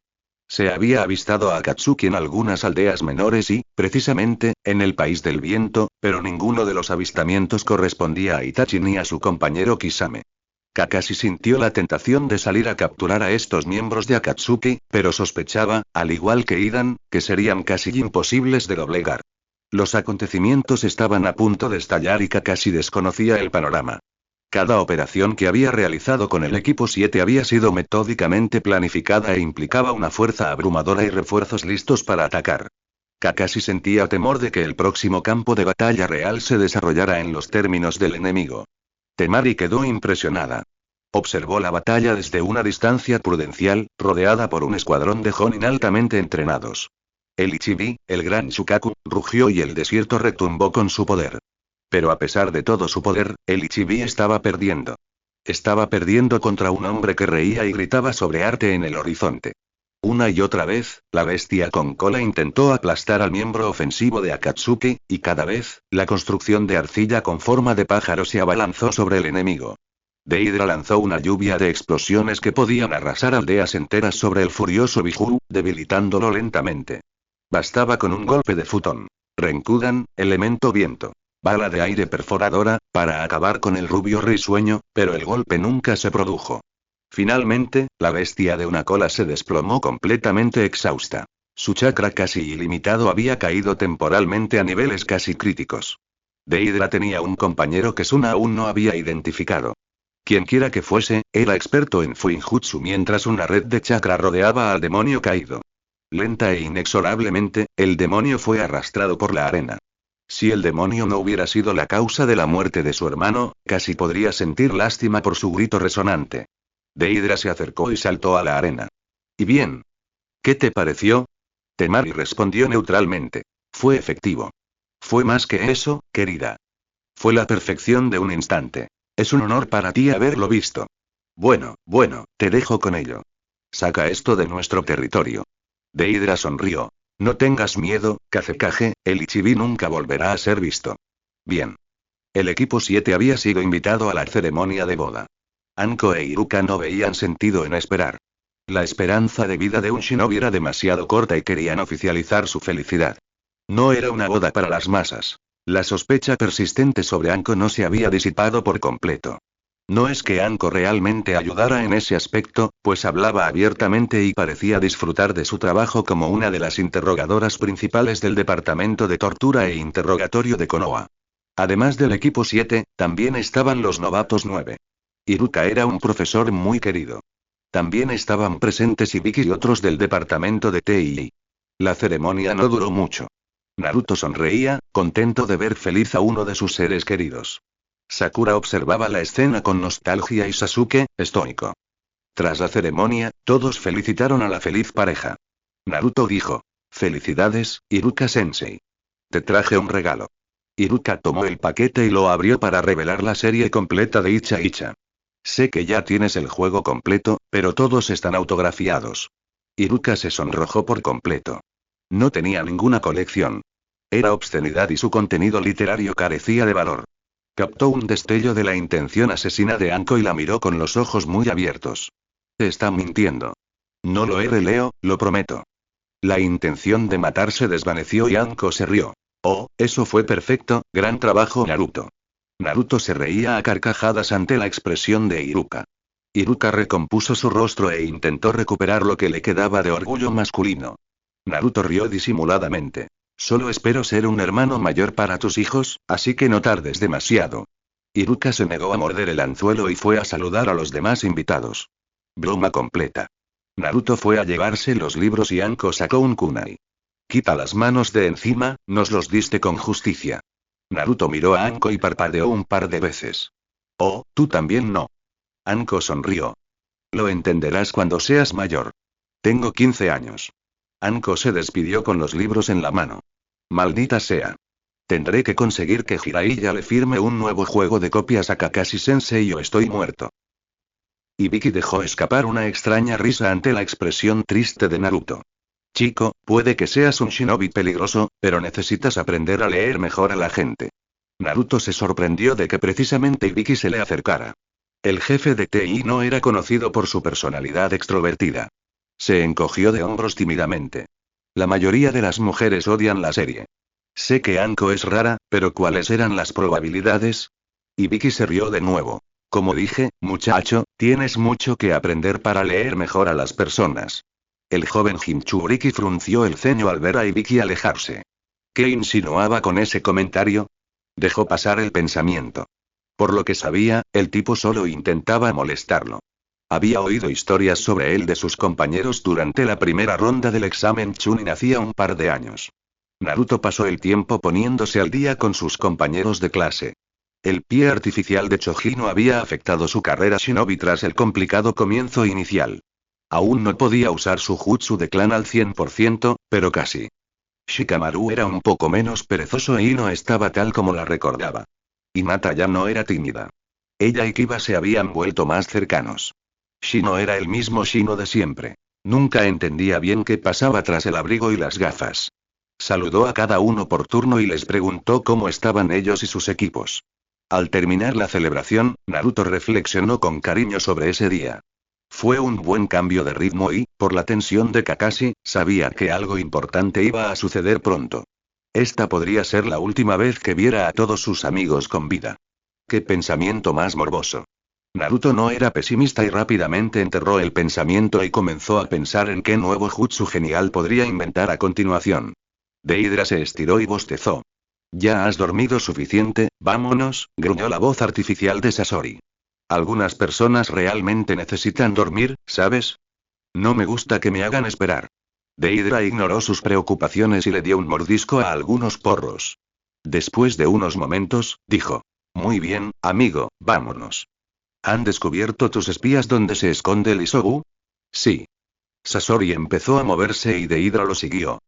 Se había avistado a Akatsuki en algunas aldeas menores y, precisamente, en el País del Viento, pero ninguno de los avistamientos correspondía a Itachi ni a su compañero Kisame. Kakashi sintió la tentación de salir a capturar a estos miembros de Akatsuki, pero sospechaba, al igual que Idan, que serían casi imposibles de doblegar. Los acontecimientos estaban a punto de estallar y Kakashi desconocía el panorama. Cada operación que había realizado con el equipo 7 había sido metódicamente planificada e implicaba una fuerza abrumadora y refuerzos listos para atacar. Kakashi sentía temor de que el próximo campo de batalla real se desarrollara en los términos del enemigo. Temari quedó impresionada. Observó la batalla desde una distancia prudencial, rodeada por un escuadrón de Jonin altamente entrenados. El Ichibi, el gran Shukaku, rugió y el desierto retumbó con su poder. Pero a pesar de todo su poder, el Ichibi estaba perdiendo. Estaba perdiendo contra un hombre que reía y gritaba sobre arte en el horizonte. Una y otra vez, la bestia con cola intentó aplastar al miembro ofensivo de Akatsuki, y cada vez, la construcción de arcilla con forma de pájaro se abalanzó sobre el enemigo. Deidra lanzó una lluvia de explosiones que podían arrasar aldeas enteras sobre el furioso Biju, debilitándolo lentamente. Bastaba con un golpe de futón. Renkudan, elemento viento. Bala de aire perforadora, para acabar con el rubio risueño, pero el golpe nunca se produjo. Finalmente, la bestia de una cola se desplomó completamente exhausta. Su chakra casi ilimitado había caído temporalmente a niveles casi críticos. Deidra tenía un compañero que Suna aún no había identificado. Quienquiera que fuese, era experto en Fuinjutsu mientras una red de chakra rodeaba al demonio caído. Lenta e inexorablemente, el demonio fue arrastrado por la arena. Si el demonio no hubiera sido la causa de la muerte de su hermano, casi podría sentir lástima por su grito resonante. Deidra se acercó y saltó a la arena. ¿Y bien? ¿Qué te pareció? Temari respondió neutralmente. Fue efectivo. Fue más que eso, querida. Fue la perfección de un instante. Es un honor para ti haberlo visto. Bueno, te dejo con ello. Saca esto de nuestro territorio. Deidra sonrió. No tengas miedo, Kazekage, el Ichibi nunca volverá a ser visto. Bien. El equipo 7 había sido invitado a la ceremonia de boda. Anko e Iruka no veían sentido en esperar. La esperanza de vida de un shinobi era demasiado corta y querían oficializar su felicidad. No era una boda para las masas. La sospecha persistente sobre Anko no se había disipado por completo. No es que Anko realmente ayudara en ese aspecto, pues hablaba abiertamente y parecía disfrutar de su trabajo como una de las interrogadoras principales del departamento de tortura e interrogatorio de Konoha. Además del equipo 7, también estaban los novatos 9. Iruka era un profesor muy querido. También estaban presentes Ibiki y otros del departamento de TI. La ceremonia no duró mucho. Naruto sonreía, contento de ver feliz a uno de sus seres queridos. Sakura observaba la escena con nostalgia y Sasuke, estoico. Tras la ceremonia, todos felicitaron a la feliz pareja. Naruto dijo: «Felicidades, Iruka-sensei. Te traje un regalo». Iruka tomó el paquete y lo abrió para revelar la serie completa de Icha Icha. «Sé que ya tienes el juego completo, pero todos están autografiados». Iruka se sonrojó por completo. No tenía ninguna colección. Era obscenidad y su contenido literario carecía de valor. Captó un destello de la intención asesina de Anko y la miró con los ojos muy abiertos. «Te está mintiendo». «No lo haré, Leo, lo prometo». La intención de matar se desvaneció y Anko se rió. «Oh, eso fue perfecto, gran trabajo, Naruto». Naruto se reía a carcajadas ante la expresión de Iruka. Iruka recompuso su rostro e intentó recuperar lo que le quedaba de orgullo masculino. Naruto rió disimuladamente. «Solo espero ser un hermano mayor para tus hijos, así que no tardes demasiado». Iruka se negó a morder el anzuelo y fue a saludar a los demás invitados. Broma completa. Naruto fue a llevarse los libros y Anko sacó un kunai. «Quita las manos de encima, nos los diste con justicia». Naruto miró a Anko y parpadeó un par de veces. «Oh, tú también no». Anko sonrió. «Lo entenderás cuando seas mayor. Tengo 15 años». Anko se despidió con los libros en la mano. «Maldita sea. Tendré que conseguir que Jiraiya le firme un nuevo juego de copias a Kakashi-sensei o estoy muerto». Ibiki dejó escapar una extraña risa ante la expresión triste de Naruto. «Chico, puede que seas un shinobi peligroso, pero necesitas aprender a leer mejor a la gente». Naruto se sorprendió de que precisamente Ibiki se le acercara. El jefe de TI no era conocido por su personalidad extrovertida. Se encogió de hombros tímidamente. «La mayoría de las mujeres odian la serie. Sé que Anko es rara, pero ¿cuáles eran las probabilidades?» Ibiki se rió de nuevo. «Como dije, muchacho, tienes mucho que aprender para leer mejor a las personas». El joven Jinchuriki frunció el ceño al ver a Ibiki alejarse. ¿Qué insinuaba con ese comentario? Dejó pasar el pensamiento. Por lo que sabía, el tipo solo intentaba molestarlo. Había oído historias sobre él de sus compañeros durante la primera ronda del examen Chunin hacía un par de años. Naruto pasó el tiempo poniéndose al día con sus compañeros de clase. El pie artificial de Chojino había afectado su carrera shinobi tras el complicado comienzo inicial. Aún no podía usar su jutsu de clan al 100%, pero casi. Shikamaru era un poco menos perezoso y no estaba tal como la recordaba. Hinata ya no era tímida. Ella y Kiba se habían vuelto más cercanos. Shino era el mismo Shino de siempre. Nunca entendía bien qué pasaba tras el abrigo y las gafas. Saludó a cada uno por turno y les preguntó cómo estaban ellos y sus equipos. Al terminar la celebración, Naruto reflexionó con cariño sobre ese día. Fue un buen cambio de ritmo y, por la tensión de Kakashi, sabía que algo importante iba a suceder pronto. Esta podría ser la última vez que viera a todos sus amigos con vida. ¡Qué pensamiento más morboso! Naruto no era pesimista y rápidamente enterró el pensamiento y comenzó a pensar en qué nuevo jutsu genial podría inventar a continuación. Deidra se estiró y bostezó. «Ya has dormido suficiente, vámonos», gruñó la voz artificial de Sasori. «Algunas personas realmente necesitan dormir, ¿sabes? No me gusta que me hagan esperar». Deidra ignoró sus preocupaciones y le dio un mordisco a algunos porros. Después de unos momentos, dijo: «Muy bien, amigo, vámonos». «¿Han descubierto tus espías dónde se esconde el Isobu?» «Sí». Sasori empezó a moverse y Deidra lo siguió.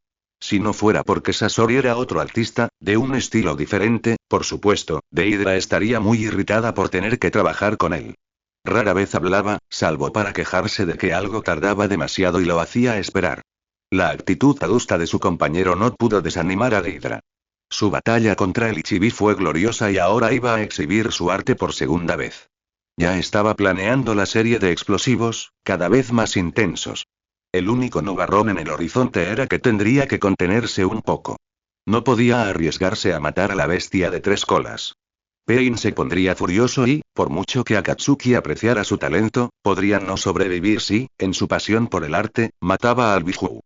Si no fuera porque Sasori era otro artista, de un estilo diferente, por supuesto, Deidra estaría muy irritada por tener que trabajar con él. Rara vez hablaba, salvo para quejarse de que algo tardaba demasiado y lo hacía esperar. La actitud adusta de su compañero no pudo desanimar a Deidra. Su batalla contra el Ichibi fue gloriosa y ahora iba a exhibir su arte por segunda vez. Ya estaba planeando la serie de explosivos, cada vez más intensos. El único nubarrón en el horizonte era que tendría que contenerse un poco. No podía arriesgarse a matar a la bestia de 3 colas. Pain se pondría furioso y, por mucho que Akatsuki apreciara su talento, podría no sobrevivir si, en su pasión por el arte, mataba al Biju.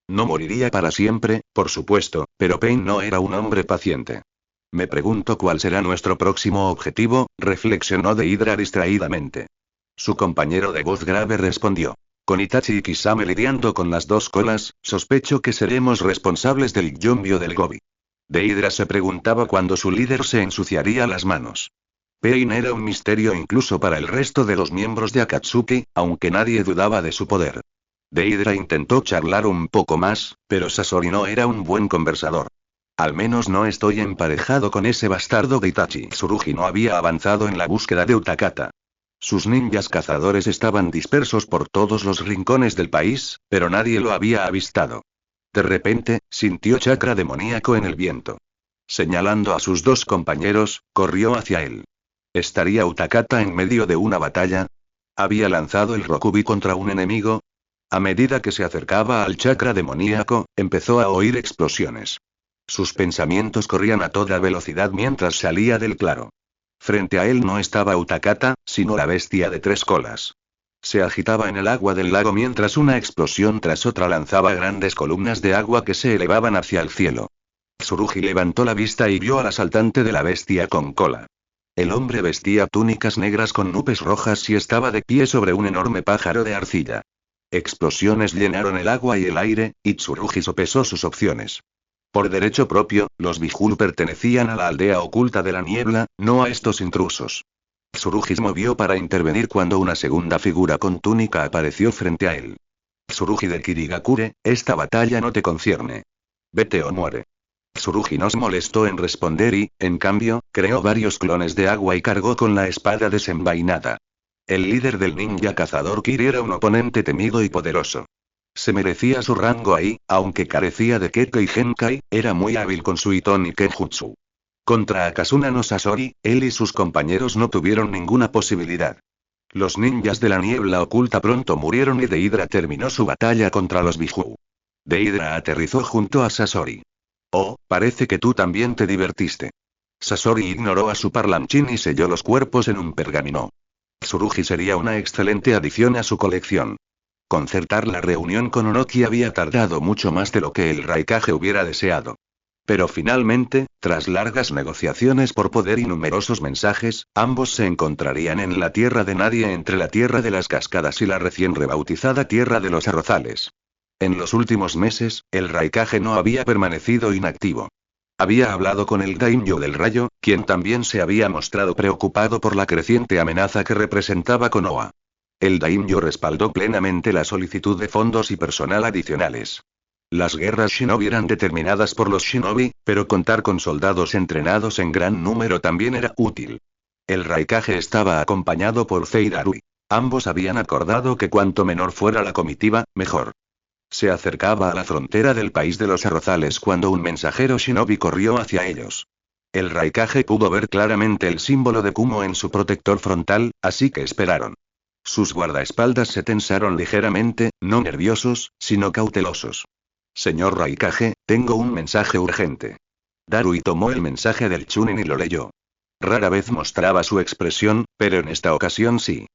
No moriría para siempre, por supuesto, pero Pain no era un hombre paciente. Me pregunto cuál será nuestro próximo objetivo, reflexionó Deidra distraídamente. Su compañero de voz grave respondió. Con Itachi y Kisame lidiando con las 2 colas, sospecho que seremos responsables del Gyonbyo del Gobi. Deidra se preguntaba cuándo su líder se ensuciaría las manos. Pain era un misterio incluso para el resto de los miembros de Akatsuki, aunque nadie dudaba de su poder. Deidra intentó charlar un poco más, pero Sasori no era un buen conversador. Al menos no estoy emparejado con ese bastardo de Itachi. Tsurugi no había avanzado en la búsqueda de Utakata. Sus ninjas cazadores estaban dispersos por todos los rincones del país, pero nadie lo había avistado. De repente, sintió chakra demoníaco en el viento. Señalando a sus 2 compañeros, corrió hacia él. ¿Estaría Utakata en medio de una batalla? ¿Había lanzado el Rokubi contra un enemigo? A medida que se acercaba al chakra demoníaco, empezó a oír explosiones. Sus pensamientos corrían a toda velocidad mientras salía del claro. Frente a él no estaba Utakata, sino la bestia de 3 colas. Se agitaba en el agua del lago mientras una explosión tras otra lanzaba grandes columnas de agua que se elevaban hacia el cielo. Tsurugi levantó la vista y vio al asaltante de la bestia con cola. El hombre vestía túnicas negras con nubes rojas y estaba de pie sobre un enorme pájaro de arcilla. Explosiones llenaron el agua y el aire, y Tsurugi sopesó sus opciones. Por derecho propio, los Bijul pertenecían a la aldea oculta de la niebla, no a estos intrusos. Tsurugi se movió para intervenir cuando una segunda figura con túnica apareció frente a él. Tsurugi de Kirigakure, esta batalla no te concierne. Vete o muere. Tsurugi no se molestó en responder y, en cambio, creó varios clones de agua y cargó con la espada desenvainada. El líder del ninja cazador Kiri era un oponente temido y poderoso. Se merecía su rango ahí, aunque carecía de Keke y Genkai, era muy hábil con su Iton y Kenjutsu. Contra Akasuna no Sasori, él y sus compañeros no tuvieron ninguna posibilidad. Los ninjas de la niebla oculta pronto murieron y Deidra terminó su batalla contra los Biju. Deidra aterrizó junto a Sasori. Oh, parece que tú también te divertiste. Sasori ignoró a su parlanchín y selló los cuerpos en un pergamino. Tsurugi sería una excelente adición a su colección. Concertar la reunión con Orochi había tardado mucho más de lo que el Raikage hubiera deseado. Pero finalmente, tras largas negociaciones por poder y numerosos mensajes, ambos se encontrarían en la Tierra de Nadie entre la Tierra de las Cascadas y la recién rebautizada Tierra de los Arrozales. En los últimos meses, el Raikage no había permanecido inactivo. Había hablado con el Daimyo del Rayo, quien también se había mostrado preocupado por la creciente amenaza que representaba Konoha. El Daimyo respaldó plenamente la solicitud de fondos y personal adicionales. Las guerras shinobi eran determinadas por los shinobi, pero contar con soldados entrenados en gran número también era útil. El Raikage estaba acompañado por Zei Darui. Ambos habían acordado que cuanto menor fuera la comitiva, mejor. Se acercaba a la frontera del país de los arrozales cuando un mensajero shinobi corrió hacia ellos. El Raikage pudo ver claramente el símbolo de Kumo en su protector frontal, así que esperaron. Sus guardaespaldas se tensaron ligeramente, no nerviosos, sino cautelosos. Señor Raikage, tengo un mensaje urgente. Darui tomó el mensaje del Chunin y lo leyó. Rara vez mostraba su expresión, pero en esta ocasión sí.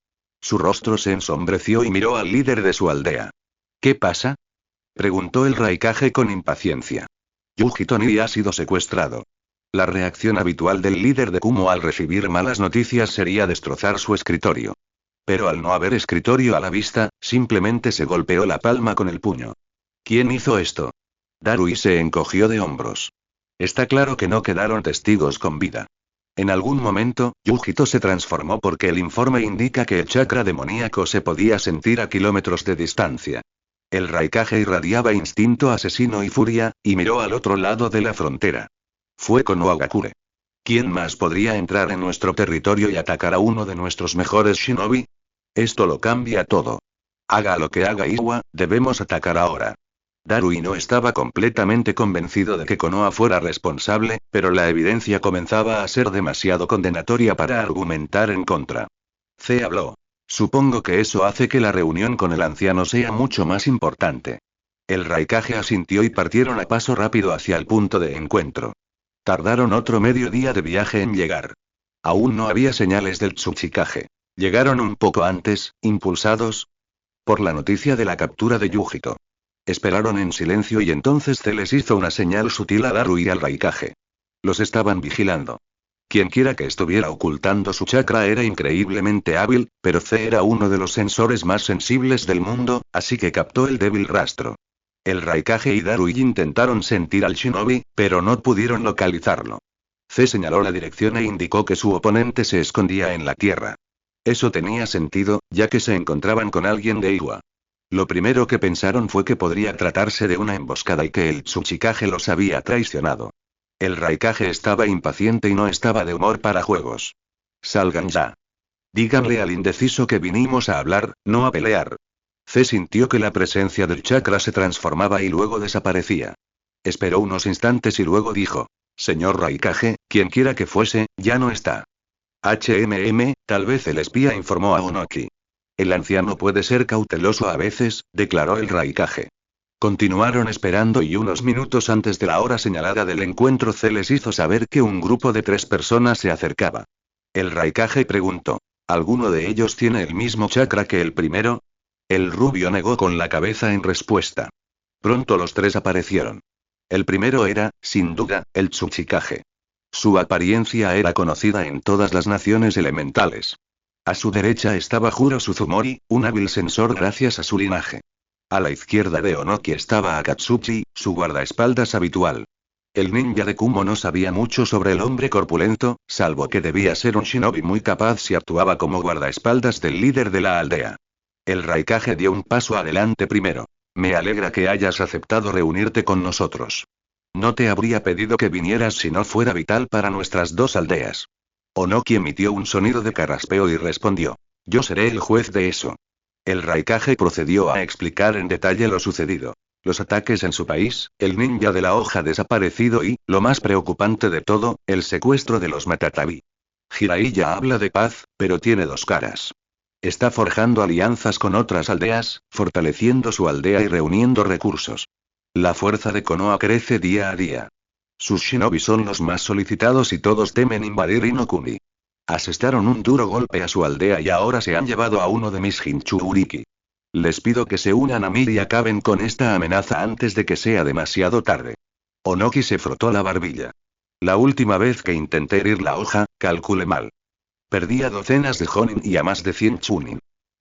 Su rostro se ensombreció y miró al líder de su aldea. ¿Qué pasa?, preguntó el Raikage con impaciencia. Yuji Toni ha sido secuestrado. La reacción habitual del líder de Kumo al recibir malas noticias sería destrozar su escritorio. Pero al no haber escritorio a la vista, simplemente se golpeó la palma con el puño. ¿Quién hizo esto? Darui se encogió de hombros. Está claro que no quedaron testigos con vida. En algún momento, Yujito se transformó porque el informe indica que el chakra demoníaco se podía sentir a kilómetros de distancia. El Raikage irradiaba instinto asesino y furia, y miró al otro lado de la frontera. Fue Konoha Gakure. ¿Quién más podría entrar en nuestro territorio y atacar a uno de nuestros mejores shinobi? Esto lo cambia todo. Haga lo que haga Iwa, debemos atacar ahora. Darui no estaba completamente convencido de que Konoha fuera responsable, pero la evidencia comenzaba a ser demasiado condenatoria para argumentar en contra. C habló. Supongo que eso hace que la reunión con el anciano sea mucho más importante. El Raikage asintió y partieron a paso rápido hacia el punto de encuentro. Tardaron otro medio día de viaje en llegar. Aún no había señales del Tsuchikage. Llegaron un poco antes, impulsados por la noticia de la captura de Yujito. Esperaron en silencio y entonces C les hizo una señal sutil a Daru y al Raikage. Los estaban vigilando. Quienquiera que estuviera ocultando su chakra era increíblemente hábil, pero C era uno de los sensores más sensibles del mundo, así que captó el débil rastro. El Raikage y Darui intentaron sentir al shinobi, pero no pudieron localizarlo. C señaló la dirección e indicó que su oponente se escondía en la tierra. Eso tenía sentido, ya que se encontraban con alguien de Iwa. Lo primero que pensaron fue que podría tratarse de una emboscada y que el Tsuchikage los había traicionado. El Raikage estaba impaciente y no estaba de humor para juegos. Salgan ya. Díganle al indeciso que vinimos a hablar, no a pelear. C sintió que la presencia del chakra se transformaba y luego desaparecía. Esperó unos instantes y luego dijo: Señor Raikage, quienquiera que fuese, ya no está. Tal vez el espía informó a Onoki. El anciano puede ser cauteloso a veces, declaró el Raikage. Continuaron esperando y unos minutos antes de la hora señalada del encuentro C les hizo saber que un grupo de 3 personas se acercaba. El Raikage preguntó: ¿Alguno de ellos tiene el mismo chakra que el primero? El rubio negó con la cabeza en respuesta. Pronto los 3 aparecieron. El primero era, sin duda, el Tsuchikage. Su apariencia era conocida en todas las naciones elementales. A su derecha estaba Juro Suzumori, un hábil sensor gracias a su linaje. A la izquierda de Onoki estaba Akatsuchi, su guardaespaldas habitual. El ninja de Kumo no sabía mucho sobre el hombre corpulento, salvo que debía ser un shinobi muy capaz si actuaba como guardaespaldas del líder de la aldea. El Raikage dio un paso adelante primero. Me alegra que hayas aceptado reunirte con nosotros. No te habría pedido que vinieras si no fuera vital para nuestras 2 aldeas. Onoki emitió un sonido de carraspeo y respondió: Yo seré el juez de eso. El Raikage procedió a explicar en detalle lo sucedido. Los ataques en su país, el ninja de la hoja desaparecido y, lo más preocupante de todo, el secuestro de los Matatabi. Jiraiya habla de paz, pero tiene 2 caras. Está forjando alianzas con otras aldeas, fortaleciendo su aldea y reuniendo recursos. La fuerza de Konoha crece día a día. Sus shinobi son los más solicitados y todos temen invadir Inokuni. Asestaron un duro golpe a su aldea y ahora se han llevado a uno de mis Jinchuriki. Les pido que se unan a mí y acaben con esta amenaza antes de que sea demasiado tarde. Onoki se frotó la barbilla. La última vez que intenté herir la hoja, calculé mal. Perdí a docenas de Jonin y a más de 100 Chunin.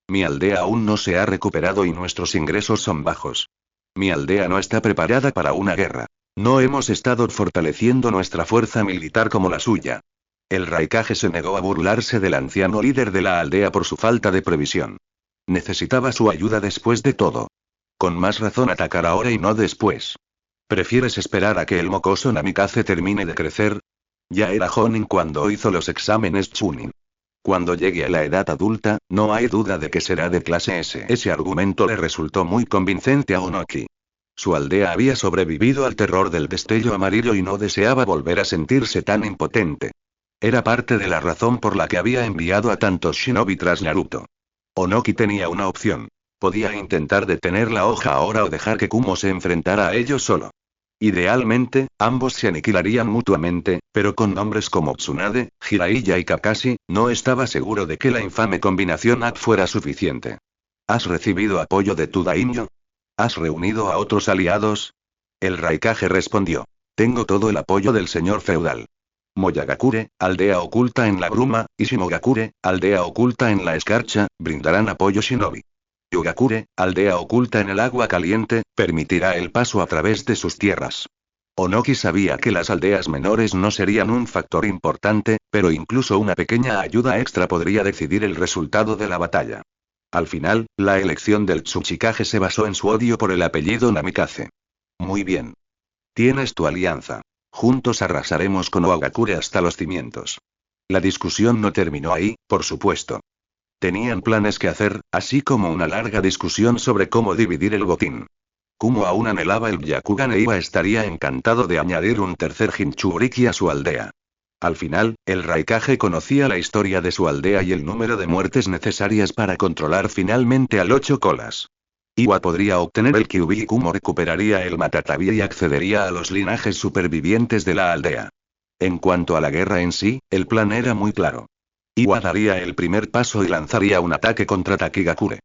Mi aldea aún no se ha recuperado y nuestros ingresos son bajos. Mi aldea no está preparada para una guerra. No hemos estado fortaleciendo nuestra fuerza militar como la suya. El Raikage se negó a burlarse del anciano líder de la aldea por su falta de previsión. Necesitaba su ayuda después de todo. Con más razón atacar ahora y no después. ¿Prefieres esperar a que el mocoso Namikaze termine de crecer? Ya era Jonin cuando hizo los exámenes Chunin. Cuando llegue a la edad adulta, no hay duda de que será de clase S. Ese argumento le resultó muy convincente a Onoki. Su aldea había sobrevivido al terror del destello amarillo y no deseaba volver a sentirse tan impotente. Era parte de la razón por la que había enviado a tantos shinobi tras Naruto. Onoki tenía una opción. Podía intentar detener la hoja ahora o dejar que Kumo se enfrentara a ellos solo. Idealmente, ambos se aniquilarían mutuamente, pero con nombres como Tsunade, Jiraiya y Kakashi, no estaba seguro de que la infame combinación AP fuera suficiente. ¿Has recibido apoyo de tu daimyo? ¿Has reunido a otros aliados? El Raikage respondió: Tengo todo el apoyo del señor feudal. Moyagakure, aldea oculta en la bruma, y Shimogakure, aldea oculta en la escarcha, brindarán apoyo shinobi. Yugakure, aldea oculta en el agua caliente, permitirá el paso a través de sus tierras. Onoki sabía que las aldeas menores no serían un factor importante, pero incluso una pequeña ayuda extra podría decidir el resultado de la batalla. Al final, la elección del Tsuchikage se basó en su odio por el apellido Namikaze. Muy bien. Tienes tu alianza. Juntos arrasaremos con Oagakure hasta los cimientos. La discusión no terminó ahí, por supuesto. Tenían planes que hacer, así como una larga discusión sobre cómo dividir el botín. Kumo aún anhelaba el Byakugan e Iwa estaría encantado de añadir un tercer Jinchuriki a su aldea. Al final, el Raikage conocía la historia de su aldea y el número de muertes necesarias para controlar finalmente al 8 colas. Iwa podría obtener el Kyuubi Kumo, recuperaría el Matatabi y accedería a los linajes supervivientes de la aldea. En cuanto a la guerra en sí, el plan era muy claro. Iwa daría el primer paso y lanzaría un ataque contra Takigakure.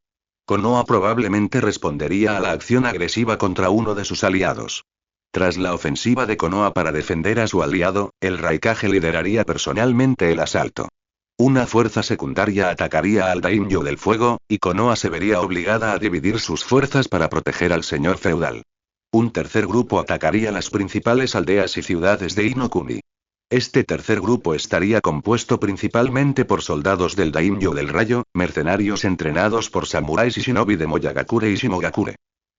Konoha probablemente respondería a la acción agresiva contra uno de sus aliados. Tras la ofensiva de Konoha para defender a su aliado, el Raikage lideraría personalmente el asalto. Una fuerza secundaria atacaría al Daimyo del Fuego, y Konoha se vería obligada a dividir sus fuerzas para proteger al señor feudal. Un tercer grupo atacaría las principales aldeas y ciudades de Inokuni. Este tercer grupo estaría compuesto principalmente por soldados del Daimyo del Rayo, mercenarios entrenados por samuráis y shinobi de Moyagakure y Shimogakure.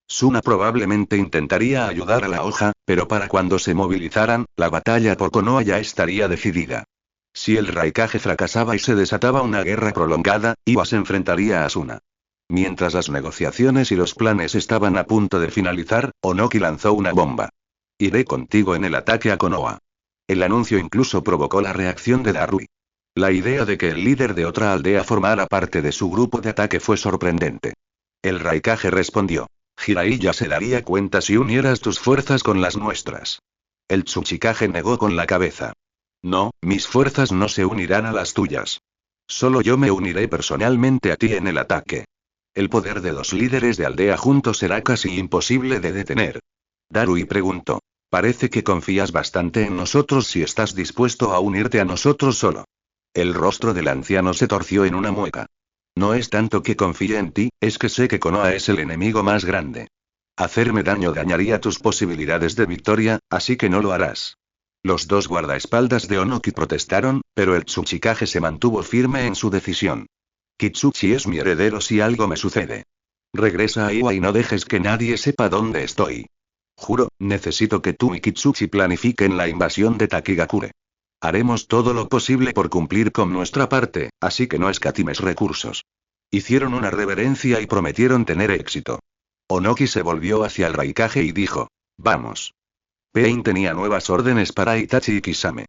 Suna probablemente intentaría ayudar a la hoja, pero para cuando se movilizaran, la batalla por Konoha ya estaría decidida. Si el Raikage fracasaba y se desataba una guerra prolongada, Iwa se enfrentaría a Suna. Mientras las negociaciones y los planes estaban a punto de finalizar, Onoki lanzó una bomba. Iré contigo en el ataque a Konoha. El anuncio incluso provocó la reacción de Darui. La idea de que el líder de otra aldea formara parte de su grupo de ataque fue sorprendente. El Raikage respondió. Jiraiya se daría cuenta si unieras tus fuerzas con las nuestras. El Tsuchikage negó con la cabeza. No, mis fuerzas no se unirán a las tuyas. Solo yo me uniré personalmente a ti en el ataque. El poder de 2 líderes de aldea juntos será casi imposible de detener. Darui preguntó. Parece que confías bastante en nosotros si estás dispuesto a unirte a nosotros solo. El rostro del anciano se torció en una mueca. No es tanto que confíe en ti, es que sé que Konoha es el enemigo más grande. Hacerme daño dañaría tus posibilidades de victoria, así que no lo harás. Los 2 guardaespaldas de Onoki protestaron, pero el Tsuchikage se mantuvo firme en su decisión. Kitsuchi es mi heredero si algo me sucede. Regresa a Iwa y no dejes que nadie sepa dónde estoy. Juro, necesito que tú y Kitsuchi planifiquen la invasión de Takigakure. Haremos todo lo posible por cumplir con nuestra parte, así que no escatimes recursos. Hicieron una reverencia y prometieron tener éxito. Onoki se volvió hacia el Raikage y dijo, vamos. Pain tenía nuevas órdenes para Itachi y Kisame.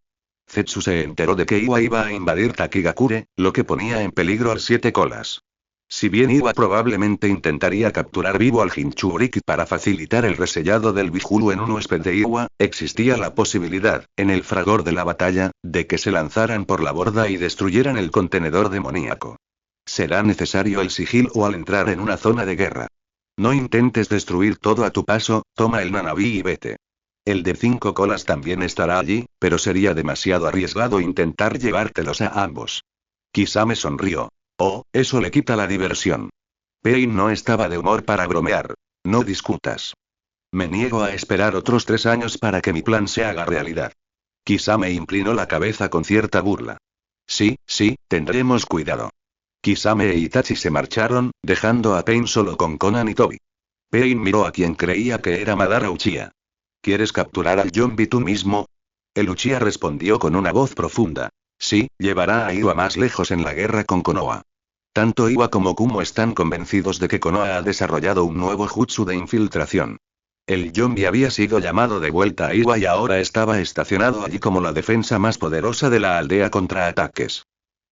Zetsu se enteró de que Iwa iba a invadir Takigakure, lo que ponía en peligro al 7 colas. Si bien Iwa probablemente intentaría capturar vivo al Jinchuriki para facilitar el resellado del Bijulu en un huésped de Iwa, existía la posibilidad, en el fragor de la batalla, de que se lanzaran por la borda y destruyeran el contenedor demoníaco. Será necesario el sigilo al entrar en una zona de guerra. No intentes destruir todo a tu paso, toma el Nanabi y vete. El de 5 colas también estará allí, pero sería demasiado arriesgado intentar llevártelos a ambos. Kisame sonrió. Oh, eso le quita la diversión. Pain no estaba de humor para bromear. No discutas. Me niego a esperar otros 3 años para que mi plan se haga realidad. Kisame inclinó la cabeza con cierta burla. Sí, tendremos cuidado. Kisame e Itachi se marcharon, dejando a Pain solo con Konan y Tobi. Pain miró a quien creía que era Madara Uchiha. ¿Quieres capturar al Yonbi tú mismo? El Uchiha respondió con una voz profunda. Sí, llevará a Iwa más lejos en la guerra con Konoha. Tanto Iwa como Kumo están convencidos de que Konoha ha desarrollado un nuevo jutsu de infiltración. El Yonbi había sido llamado de vuelta a Iwa y ahora estaba estacionado allí como la defensa más poderosa de la aldea contra ataques.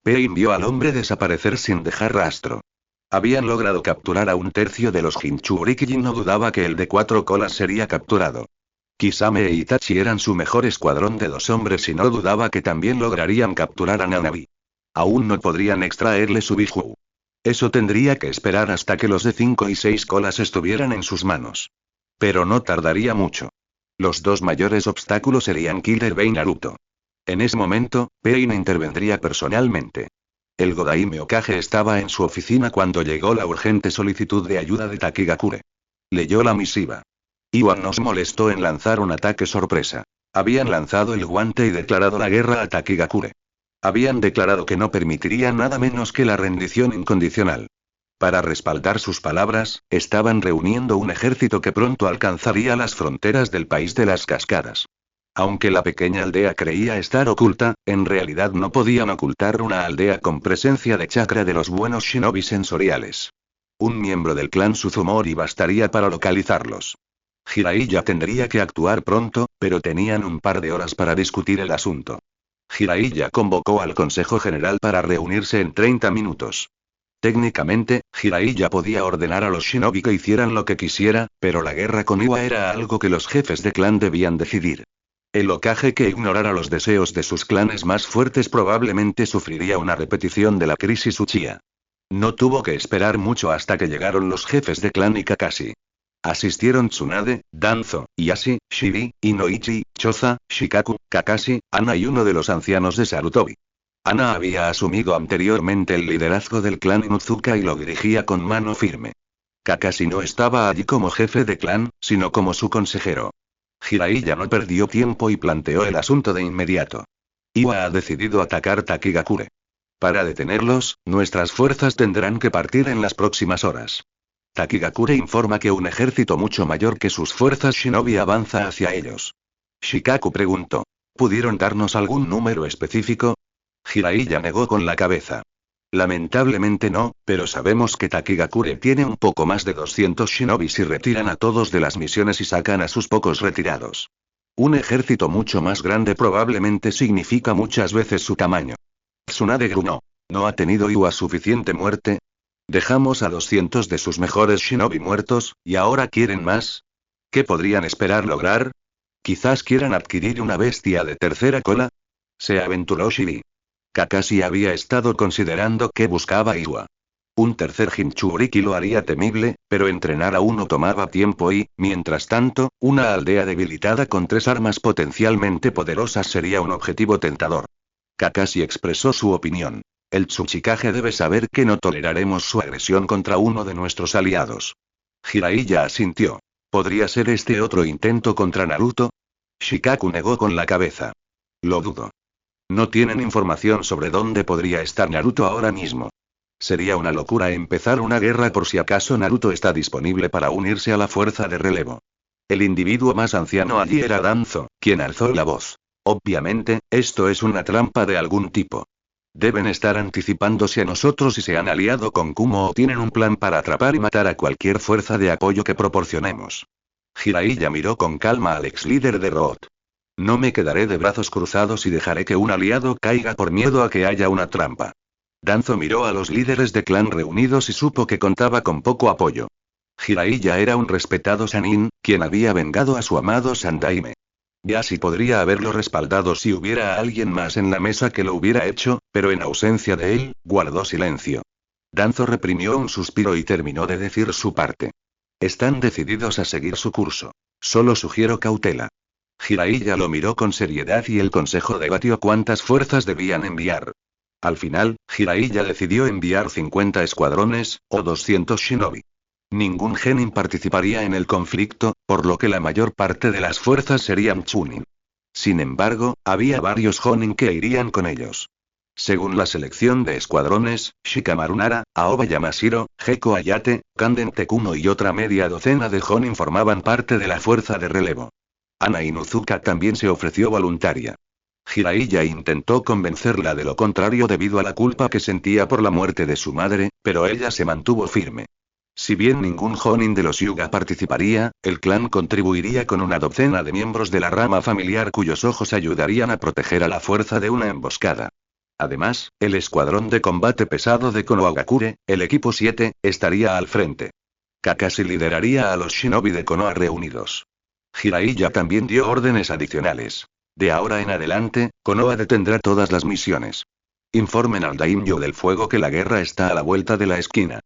Pain vio al hombre desaparecer sin dejar rastro. Habían logrado capturar a 1/3 de los Jinchuriki y no dudaba que el de 4 colas sería capturado. Kisame e Itachi eran su mejor escuadrón de 2 hombres y no dudaba que también lograrían capturar a Nanabi. Aún no podrían extraerle su Bijuu. Eso tendría que esperar hasta que los de 5 y 6 colas estuvieran en sus manos. Pero no tardaría mucho. Los 2 mayores obstáculos serían Killer Bane y Naruto. En ese momento, Pain intervendría personalmente. El Godaime Hokage estaba en su oficina cuando llegó la urgente solicitud de ayuda de Takigakure. Leyó la misiva. Iwa nos molestó en lanzar un ataque sorpresa. Habían lanzado el guante y declarado la guerra a Takigakure. Habían declarado que no permitirían nada menos que la rendición incondicional. Para respaldar sus palabras, estaban reuniendo un ejército que pronto alcanzaría las fronteras del país de las cascadas. Aunque la pequeña aldea creía estar oculta, en realidad no podían ocultar una aldea con presencia de chakra de los buenos shinobi sensoriales. Un miembro del clan Suzumori bastaría para localizarlos. Jiraiya tendría que actuar pronto, pero tenían un par de horas para discutir el asunto. Jiraiya convocó al Consejo General para reunirse en 30 minutos. Técnicamente, Jiraiya podía ordenar a los shinobi que hicieran lo que quisiera, pero la guerra con Iwa era algo que los jefes de clan debían decidir. El Hokage que ignorara los deseos de sus clanes más fuertes probablemente sufriría una repetición de la crisis Uchiha. No tuvo que esperar mucho hasta que llegaron los jefes de clan y Kakashi. Asistieron Tsunade, Danzo, Yashi, Shiri, Inoichi, Choza, Shikaku, Kakashi, Ana y uno de los ancianos de Sarutobi. Ana había asumido anteriormente el liderazgo del clan Inuzuka y lo dirigía con mano firme. Kakashi no estaba allí como jefe de clan, sino como su consejero. Jiraiya no perdió tiempo y planteó el asunto de inmediato. Iwa ha decidido atacar Takigakure. Para detenerlos, nuestras fuerzas tendrán que partir en las próximas horas. Takigakure informa que un ejército mucho mayor que sus fuerzas shinobi avanza hacia ellos. Shikaku preguntó. ¿Pudieron darnos algún número específico? Jiraiya negó con la cabeza. Lamentablemente no, pero sabemos que Takigakure tiene un poco más de 200 shinobi si retiran a todos de las misiones y sacan a sus pocos retirados. Un ejército mucho más grande probablemente significa muchas veces su tamaño. Tsunade gruñó. ¿No ha tenido Iwa suficiente muerte? Dejamos a 200 de sus mejores shinobi muertos, ¿y ahora quieren más? ¿Qué podrían esperar lograr? Quizás quieran adquirir una bestia de tercera cola. Se aventuró Shiri. Kakashi había estado considerando que buscaba Iwa. Un tercer Jinchuriki lo haría temible, pero entrenar a uno tomaba tiempo y, mientras tanto, una aldea debilitada con 3 armas potencialmente poderosas sería un objetivo tentador. Kakashi expresó su opinión. El Tsuchikage debe saber que no toleraremos su agresión contra uno de nuestros aliados. Jiraiya asintió. ¿Podría ser este otro intento contra Naruto? Shikaku negó con la cabeza. Lo dudo. No tienen información sobre dónde podría estar Naruto ahora mismo. Sería una locura empezar una guerra por si acaso Naruto está disponible para unirse a la fuerza de relevo. El individuo más anciano allí era Danzo, quien alzó la voz. Obviamente, esto es una trampa de algún tipo. Deben estar anticipándose a nosotros y se han aliado con Kumo o tienen un plan para atrapar y matar a cualquier fuerza de apoyo que proporcionemos. Jiraiya miró con calma al ex líder de Root. No me quedaré de brazos cruzados y dejaré que un aliado caiga por miedo a que haya una trampa. Danzo miró a los líderes de clan reunidos y supo que contaba con poco apoyo. Jiraiya era un respetado Sannin, quien había vengado a su amado Sandaime. Yashi podría haberlo respaldado si hubiera alguien más en la mesa que lo hubiera hecho, pero en ausencia de él, guardó silencio. Danzo reprimió un suspiro y terminó de decir su parte. Están decididos a seguir su curso. Solo sugiero cautela. Jiraiya lo miró con seriedad y el consejo debatió cuántas fuerzas debían enviar. Al final, Jiraiya decidió enviar 50 escuadrones, o 200 shinobi. Ningún genin participaría en el conflicto, por lo que la mayor parte de las fuerzas serían chunin. Sin embargo, había varios jonin que irían con ellos. Según la selección de escuadrones, Shikamaru Nara, Aoba Yamashiro, Gekko Ayate, Kanden Tekuno y otra media docena de jonin formaban parte de la fuerza de relevo. Ana Inuzuka también se ofreció voluntaria. Jiraiya intentó convencerla de lo contrario debido a la culpa que sentía por la muerte de su madre, pero ella se mantuvo firme. Si bien ningún jonin de los Hyuga participaría, el clan contribuiría con una docena de miembros de la rama familiar cuyos ojos ayudarían a proteger a la fuerza de una emboscada. Además, el escuadrón de combate pesado de Konohagakure, el equipo 7, estaría al frente. Kakashi lideraría a los shinobi de Konoha reunidos. Jiraiya también dio órdenes adicionales. De ahora en adelante, Konoha detendrá todas las misiones. Informen al Daimyo del Fuego que la guerra está a la vuelta de la esquina.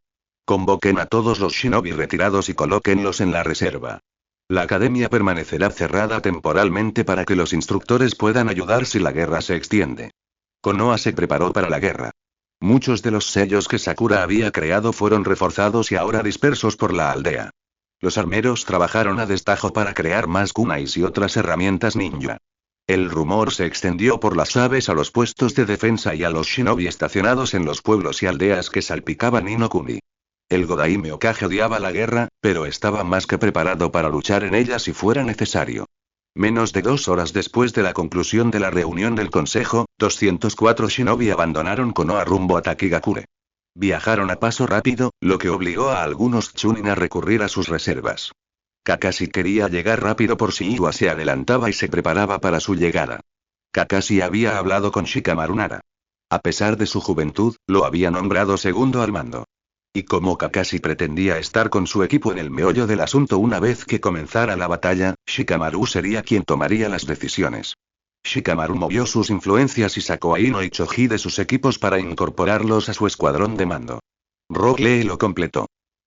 Convoquen a todos los shinobi retirados y colóquenlos en la reserva. La academia permanecerá cerrada temporalmente para que los instructores puedan ayudar si la guerra se extiende. Konoha se preparó para la guerra. Muchos de los sellos que Sakura había creado fueron reforzados y ahora dispersos por la aldea. Los armeros trabajaron a destajo para crear más kunais y otras herramientas ninja. El rumor se extendió por las aves a los puestos de defensa y a los shinobi estacionados en los pueblos y aldeas que salpicaban Inokuni. El Godaime Hokage odiaba la guerra, pero estaba más que preparado para luchar en ella si fuera necesario. Menos de 2 horas después de la conclusión de la reunión del consejo, 204 shinobi abandonaron Konoha rumbo a Takigakure. Viajaron a paso rápido, lo que obligó a algunos chunin a recurrir a sus reservas. Kakashi quería llegar rápido por si Iwa se adelantaba y se preparaba para su llegada. Kakashi había hablado con Shikamaru Nara. A pesar de su juventud, lo había nombrado segundo al mando. Y como Kakashi pretendía estar con su equipo en el meollo del asunto una vez que comenzara la batalla, Shikamaru sería quien tomaría las decisiones. Shikamaru movió sus influencias y sacó a Ino y Choji de sus equipos para incorporarlos a su escuadrón de mando. Rock Lee lo completó.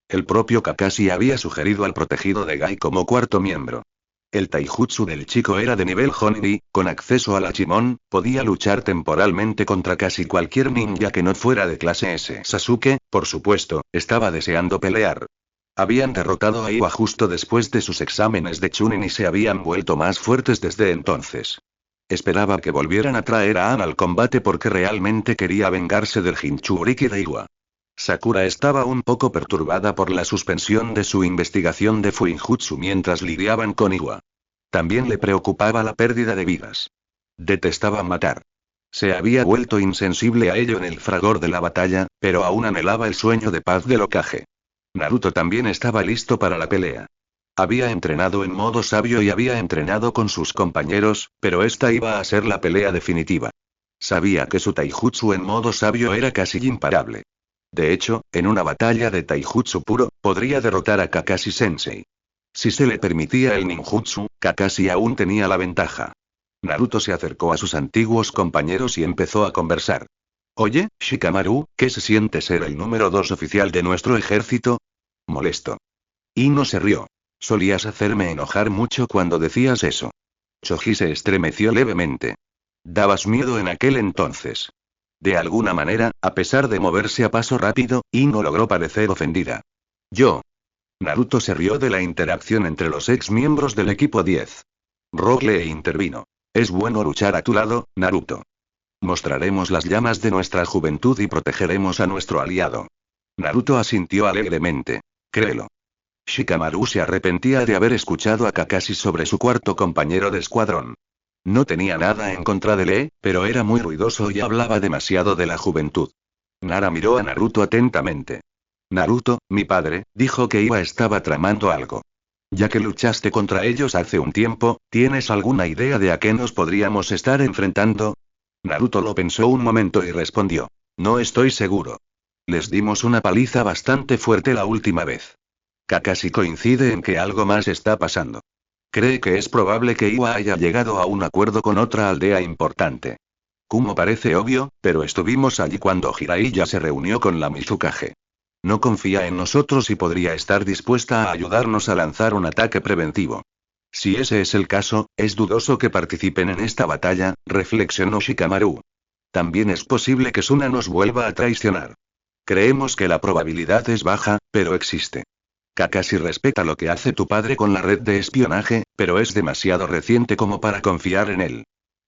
El propio Kakashi había sugerido al protegido de Gai como cuarto miembro. El taijutsu del chico era de nivel Honri, con acceso al Hachimon, podía luchar temporalmente contra casi cualquier ninja que no fuera de clase S. Sasuke, por supuesto, estaba deseando pelear. Habían derrotado a Iwa justo después de sus exámenes de Chunin y se habían vuelto más fuertes desde entonces. Esperaba que volvieran a traer a An al combate porque realmente quería vengarse del Jinchuriki de Iwa. Sakura estaba un poco perturbada por la suspensión de su investigación de Fuinjutsu mientras lidiaban con Iwa. También le preocupaba la pérdida de vidas. Detestaba matar. Se había vuelto insensible a ello en el fragor de la batalla, pero aún anhelaba el sueño de paz del Hokage. Naruto también estaba listo para la pelea. Había entrenado en modo sabio y había entrenado con sus compañeros, pero esta iba a ser la pelea definitiva. Sabía que su taijutsu en modo sabio era casi imparable. De hecho, en una batalla de taijutsu puro, podría derrotar a Kakashi-sensei. Si se le permitía el ninjutsu, Kakashi aún tenía la ventaja. Naruto se acercó a sus antiguos compañeros y empezó a conversar. Oye, Shikamaru, ¿qué se siente ser el número 2 oficial de nuestro ejército? Molesto. Ino se rió. Solías hacerme enojar mucho cuando decías eso. Choji se estremeció levemente. Dabas miedo en aquel entonces. De alguna manera, a pesar de moverse a paso rápido, Ino logró parecer ofendida. Yo. Naruto se rió de la interacción entre los ex miembros del equipo 10. Rock Lee intervino. Es bueno luchar a tu lado, Naruto. Mostraremos las llamas de nuestra juventud y protegeremos a nuestro aliado. Naruto asintió alegremente. Créelo. Shikamaru se arrepentía de haber escuchado a Kakashi sobre su cuarto compañero de escuadrón. No tenía nada en contra de Lee, pero era muy ruidoso y hablaba demasiado de la juventud. Nara miró a Naruto atentamente. Naruto, mi padre, dijo que Iwa estaba tramando algo. Ya que luchaste contra ellos hace un tiempo, ¿tienes alguna idea de a qué nos podríamos estar enfrentando? Naruto lo pensó un momento y respondió. No estoy seguro. Les dimos una paliza bastante fuerte la última vez. Kakashi coincide en que algo más está pasando. Cree que es probable que Iwa haya llegado a un acuerdo con otra aldea importante. Kumo parece obvio, pero estuvimos allí cuando Jiraiya se reunió con la Mizukage. No confía en nosotros y podría estar dispuesta a ayudarnos a lanzar un ataque preventivo. Si ese es el caso, es dudoso que participen en esta batalla, reflexionó Shikamaru. También es posible que Suna nos vuelva a traicionar. Creemos que la probabilidad es baja, pero existe. Kakashi respeta lo que hace tu padre con la red de espionaje, pero es demasiado reciente como para confiar en él.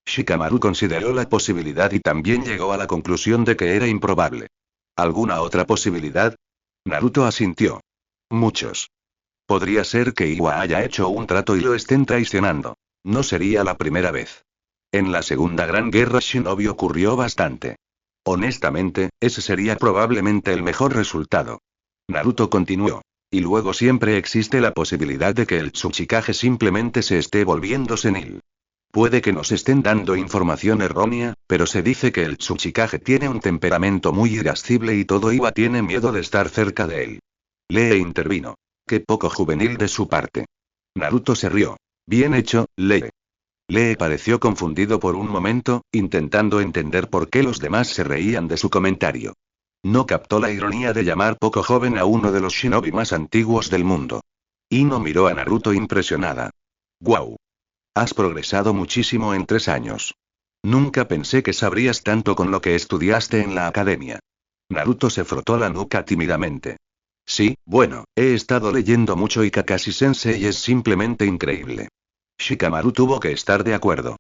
Shikamaru consideró la posibilidad y también llegó a la conclusión de que era improbable. ¿Alguna otra posibilidad? Naruto asintió. Muchos. Podría ser que Iwa haya hecho un trato y lo estén traicionando. No sería la primera vez. En la Segunda Gran Guerra Shinobi ocurrió bastante. Honestamente, ese sería probablemente el mejor resultado. Naruto continuó. Y luego siempre existe la posibilidad de que el Tsuchikage simplemente se esté volviendo senil. Puede que nos estén dando información errónea, pero se dice que el Tsuchikage tiene un temperamento muy irascible y todo Iwa tiene miedo de estar cerca de él. Lee intervino. Qué poco juvenil de su parte. Naruto se rió. Bien hecho, Lee. Lee pareció confundido por un momento, intentando entender por qué los demás se reían de su comentario. No captó la ironía de llamar poco joven a uno de los shinobi más antiguos del mundo. Ino miró a Naruto impresionada. ¡Guau! Has progresado muchísimo en 3 años. Nunca pensé que sabrías tanto con lo que estudiaste en la academia. Naruto se frotó la nuca tímidamente. Sí, bueno, he estado leyendo mucho y Kakashi-sensei es simplemente increíble. Shikamaru tuvo que estar de acuerdo.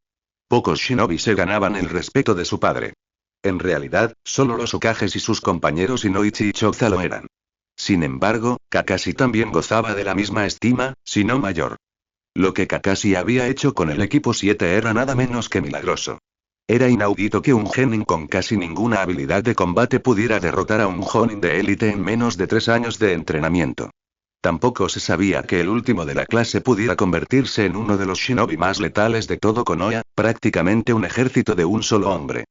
Pocos shinobi se ganaban el respeto de su padre. En realidad, solo los Hokages y sus compañeros Inoichi y Choza lo eran. Sin embargo, Kakashi también gozaba de la misma estima, si no mayor. Lo que Kakashi había hecho con el equipo 7 era nada menos que milagroso. Era inaudito que un genin con casi ninguna habilidad de combate pudiera derrotar a un jonin de élite en menos de 3 años de entrenamiento. Tampoco se sabía que el último de la clase pudiera convertirse en uno de los shinobi más letales de todo Konoha, prácticamente un ejército de un solo hombre.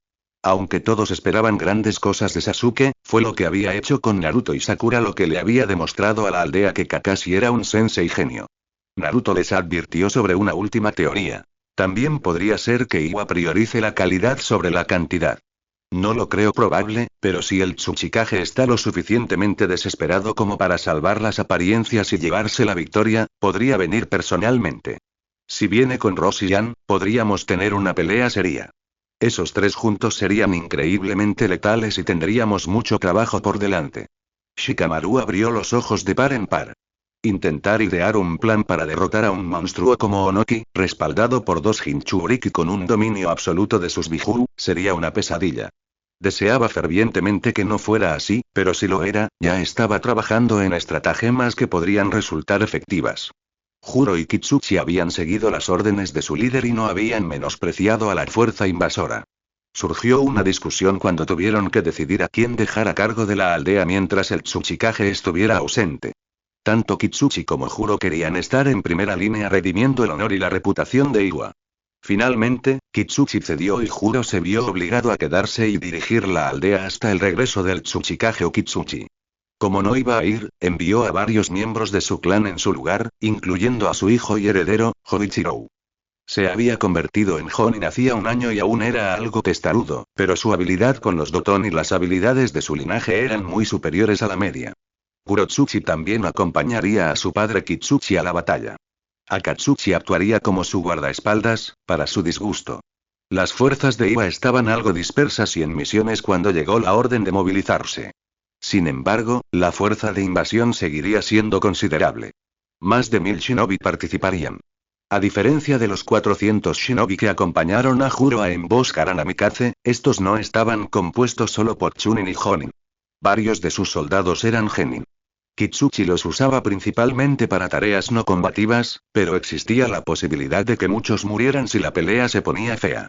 Aunque todos esperaban grandes cosas de Sasuke, fue lo que había hecho con Naruto y Sakura lo que le había demostrado a la aldea que Kakashi era un sensei genio. Naruto les advirtió sobre una última teoría. También podría ser que Iwa priorice la calidad sobre la cantidad. No lo creo probable, pero si el Tsuchikage está lo suficientemente desesperado como para salvar las apariencias y llevarse la victoria, podría venir personalmente. Si viene con Roshiyan, podríamos tener una pelea seria. Esos tres juntos serían increíblemente letales y tendríamos mucho trabajo por delante. Shikamaru abrió los ojos de par en par. Intentar idear un plan para derrotar a un monstruo como Onoki, respaldado por dos Jinchuriki con un dominio absoluto de sus Biju, sería una pesadilla. Deseaba fervientemente que no fuera así, pero si lo era, ya estaba trabajando en estratagemas que podrían resultar efectivas. Juro y Kitsuchi habían seguido las órdenes de su líder y no habían menospreciado a la fuerza invasora. Surgió una discusión cuando tuvieron que decidir a quién dejar a cargo de la aldea mientras el Tsuchikage estuviera ausente. Tanto Kitsuchi como Juro querían estar en primera línea redimiendo el honor y la reputación de Iwa. Finalmente, Kitsuchi cedió y Juro se vio obligado a quedarse y dirigir la aldea hasta el regreso del Tsuchikage Okitsuchi. Como no iba a ir, envió a varios miembros de su clan en su lugar, incluyendo a su hijo y heredero, Horichirou. Se había convertido en Jonin hacía un año y aún era algo testarudo, pero su habilidad con los Doton y las habilidades de su linaje eran muy superiores a la media. Kurotsuchi también acompañaría a su padre Kitsuchi a la batalla. Akatsuchi actuaría como su guardaespaldas, para su disgusto. Las fuerzas de Iwa estaban algo dispersas y en misiones cuando llegó la orden de movilizarse. Sin embargo, la fuerza de invasión seguiría siendo considerable. Más de 1000 shinobi participarían. A diferencia de los 400 shinobi que acompañaron a Juro a emboscar a Namikaze, estos no estaban compuestos solo por Chunin y Jonin. Varios de sus soldados eran genin. Kitsuchi los usaba principalmente para tareas no combativas, pero existía la posibilidad de que muchos murieran si la pelea se ponía fea.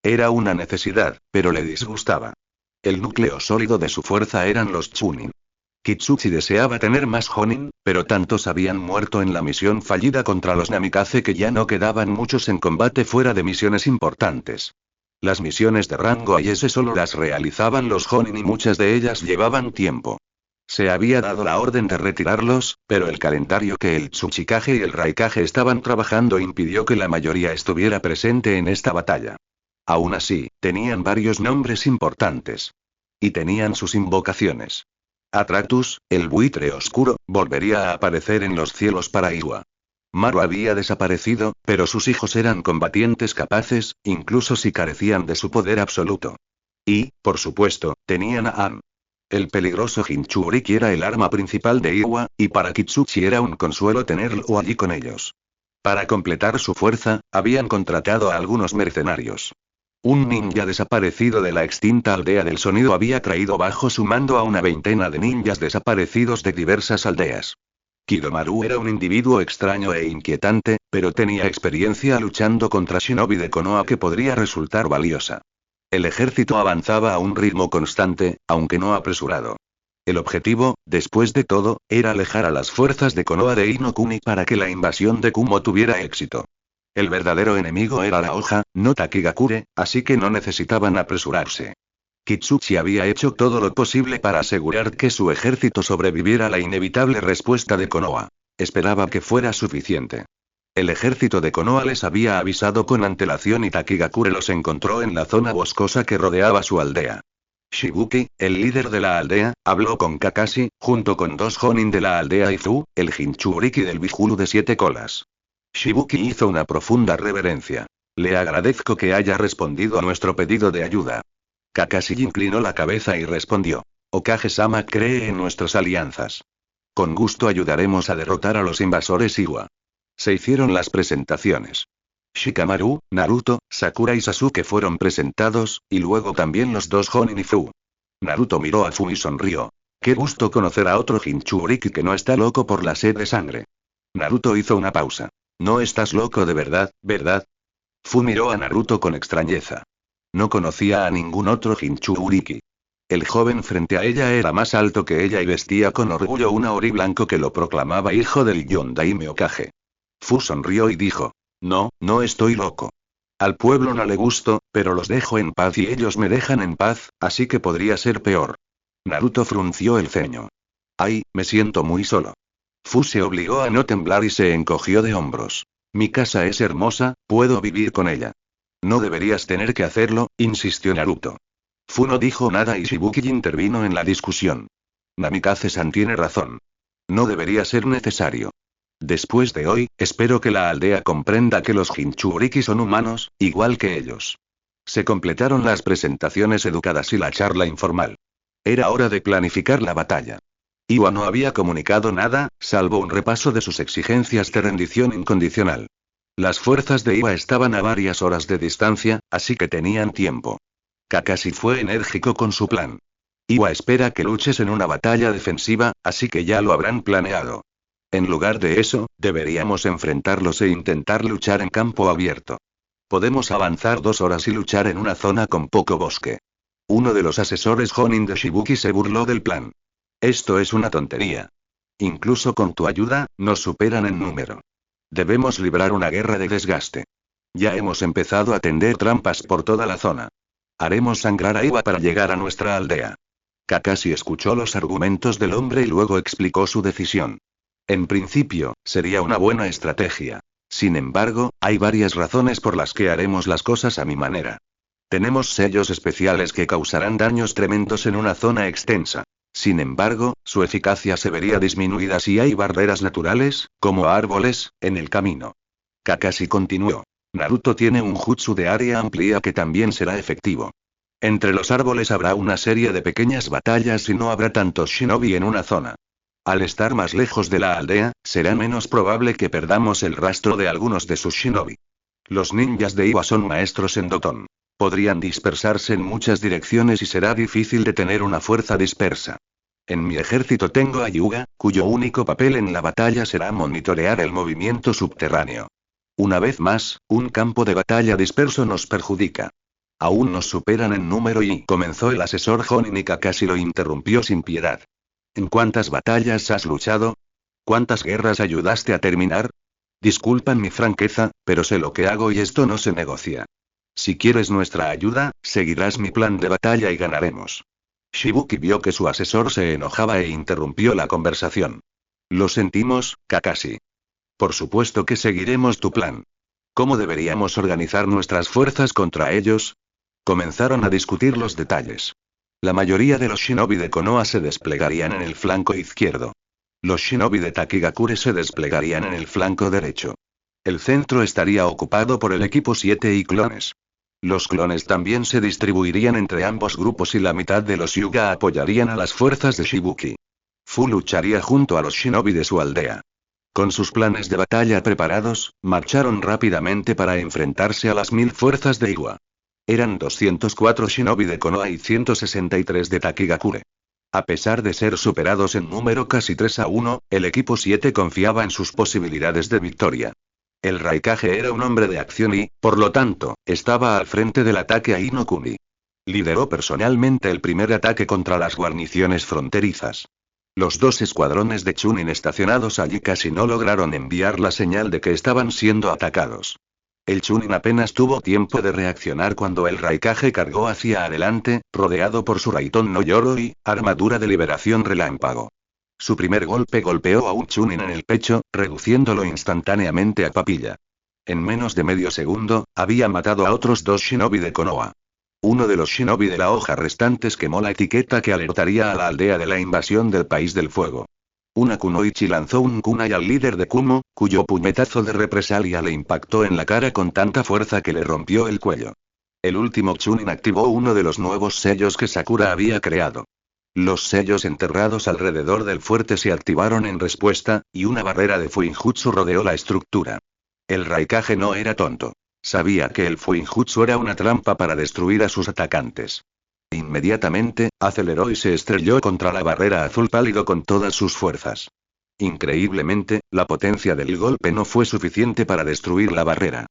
Era una necesidad, pero le disgustaba. El núcleo sólido de su fuerza eran los Chunin. Kitsuchi deseaba tener más Jonin, pero tantos habían muerto en la misión fallida contra los Namikaze que ya no quedaban muchos en combate fuera de misiones importantes. Las misiones de rango IS solo las realizaban los Jonin y muchas de ellas llevaban tiempo. Se había dado la orden de retirarlos, pero el calendario que el Tsuchikage y el Raikage estaban trabajando impidió que la mayoría estuviera presente en esta batalla. Aún así, tenían varios nombres importantes. Y tenían sus invocaciones. Atratus, el buitre oscuro, volvería a aparecer en los cielos para Iwa. Maru había desaparecido, pero sus hijos eran combatientes capaces, incluso si carecían de su poder absoluto. Y, por supuesto, tenían a An. El peligroso Jinchuriki era el arma principal de Iwa, y para Kitsuchi era un consuelo tenerlo allí con ellos. Para completar su fuerza, habían contratado a algunos mercenarios. Un ninja desaparecido de la extinta aldea del sonido había traído bajo su mando a una veintena de ninjas desaparecidos de diversas aldeas. Kidomaru era un individuo extraño e inquietante, pero tenía experiencia luchando contra shinobi de Konoha que podría resultar valiosa. El ejército avanzaba a un ritmo constante, aunque no apresurado. El objetivo, después de todo, era alejar a las fuerzas de Konoha de Inokuni para que la invasión de Kumo tuviera éxito. El verdadero enemigo era la hoja, no Takigakure, así que no necesitaban apresurarse. Kitsuchi había hecho todo lo posible para asegurar que su ejército sobreviviera a la inevitable respuesta de Konoha. Esperaba que fuera suficiente. El ejército de Konoha les había avisado con antelación y Takigakure los encontró en la zona boscosa que rodeaba su aldea. Shibuki, el líder de la aldea, habló con Kakashi, junto con dos Jonin de la aldea Izu, el Jinchuriki del Bijulu de 7 colas. Shibuki hizo una profunda reverencia. Le agradezco que haya respondido a nuestro pedido de ayuda. Kakashi inclinó la cabeza y respondió. Okage-sama cree en nuestras alianzas. Con gusto ayudaremos a derrotar a los invasores Iwa. Se hicieron las presentaciones. Shikamaru, Naruto, Sakura y Sasuke fueron presentados, y luego también los dos Jonin y Fu. Naruto miró a Fu y sonrió. Qué gusto conocer a otro Jinchuriki que no está loco por la sed de sangre. Naruto hizo una pausa. No estás loco de verdad, ¿verdad? Fu miró a Naruto con extrañeza. No conocía a ningún otro Jinchuriki. El joven frente a ella era más alto que ella y vestía con orgullo un ori blanco que lo proclamaba hijo del Yondaime Hokage. Fu sonrió y dijo: No, no estoy loco. Al pueblo no le gusto, pero los dejo en paz y ellos me dejan en paz, así que podría ser peor. Naruto frunció el ceño. Ay, me siento muy solo. Fu se obligó a no temblar y se encogió de hombros. Mi casa es hermosa, puedo vivir con ella. No deberías tener que hacerlo, insistió Naruto. Fu no dijo nada y Shibuki intervino en la discusión. Namikaze-san tiene razón. No debería ser necesario. Después de hoy, espero que la aldea comprenda que los Jinchuriki son humanos, igual que ellos. Se completaron las presentaciones educadas y la charla informal. Era hora de planificar la batalla. Iwa no había comunicado nada, salvo un repaso de sus exigencias de rendición incondicional. Las fuerzas de Iwa estaban a varias horas de distancia, así que tenían tiempo. Kakashi fue enérgico con su plan. Iwa espera que luches en una batalla defensiva, así que ya lo habrán planeado. En lugar de eso, deberíamos enfrentarlos e intentar luchar en campo abierto. Podemos avanzar 2 horas y luchar en una zona con poco bosque. Uno de los asesores Jonin de Shibuki se burló del plan. Esto es una tontería. Incluso con tu ayuda, nos superan en número. Debemos librar una guerra de desgaste. Ya hemos empezado a tender trampas por toda la zona. Haremos sangrar a Iwa para llegar a nuestra aldea. Kakashi escuchó los argumentos del hombre y luego explicó su decisión. En principio, sería una buena estrategia. Sin embargo, hay varias razones por las que haremos las cosas a mi manera. Tenemos sellos especiales que causarán daños tremendos en una zona extensa. Sin embargo, su eficacia se vería disminuida si hay barreras naturales, como árboles, en el camino. Kakashi continuó. Naruto tiene un jutsu de área amplia que también será efectivo. Entre los árboles habrá una serie de pequeñas batallas y no habrá tantos shinobi en una zona. Al estar más lejos de la aldea, será menos probable que perdamos el rastro de algunos de sus shinobi. Los ninjas de Iwa son maestros en Doton. Podrían dispersarse en muchas direcciones y será difícil detener una fuerza dispersa. En mi ejército tengo a Hyuga, cuyo único papel en la batalla será monitorear el movimiento subterráneo. Una vez más, un campo de batalla disperso nos perjudica. Aún nos superan en número y comenzó el asesor Jonin y Kakashi lo interrumpió sin piedad. ¿En cuántas batallas has luchado? ¿Cuántas guerras ayudaste a terminar? Disculpan mi franqueza, pero sé lo que hago y esto no se negocia. Si quieres nuestra ayuda, seguirás mi plan de batalla y ganaremos. Shibuki vio que su asesor se enojaba e interrumpió la conversación. Lo sentimos, Kakashi. Por supuesto que seguiremos tu plan. ¿Cómo deberíamos organizar nuestras fuerzas contra ellos? Comenzaron a discutir los detalles. La mayoría de los shinobi de Konoha se desplegarían en el flanco izquierdo. Los shinobi de Takigakure se desplegarían en el flanco derecho. El centro estaría ocupado por el equipo 7 y clones. Los clones también se distribuirían entre ambos grupos y la mitad de los Hyuga apoyarían a las fuerzas de Shibuki. Fu lucharía junto a los shinobi de su aldea. Con sus planes de batalla preparados, marcharon rápidamente para enfrentarse a las 1000 fuerzas de Iwa. Eran 204 shinobi de Konoha y 163 de Takigakure. A pesar de ser superados en número casi 3-1, el equipo 7 confiaba en sus posibilidades de victoria. El Raikage era un hombre de acción y, por lo tanto, estaba al frente del ataque a Inokuni. Lideró personalmente el primer ataque contra las guarniciones fronterizas. Los 2 escuadrones de Chunin estacionados allí casi no lograron enviar la señal de que estaban siendo atacados. El Chunin apenas tuvo tiempo de reaccionar cuando el Raikage cargó hacia adelante, rodeado por su Raitón no Yoroi, armadura de liberación relámpago. Su primer golpe golpeó a un Chunin en el pecho, reduciéndolo instantáneamente a papilla. En menos de medio segundo, había matado a otros 2 shinobi de Konoha. Uno de los shinobi de la hoja restantes quemó la etiqueta que alertaría a la aldea de la invasión del País del Fuego. Una kunoichi lanzó un kunai al líder de Kumo, cuyo puñetazo de represalia le impactó en la cara con tanta fuerza que le rompió el cuello. El último Chunin activó uno de los nuevos sellos que Sakura había creado. Los sellos enterrados alrededor del fuerte se activaron en respuesta, y una barrera de Fuinjutsu rodeó la estructura. El Raikage no era tonto. Sabía que el Fuinjutsu era una trampa para destruir a sus atacantes. Inmediatamente, aceleró y se estrelló contra la barrera azul pálido con todas sus fuerzas. Increíblemente, la potencia del golpe no fue suficiente para destruir la barrera.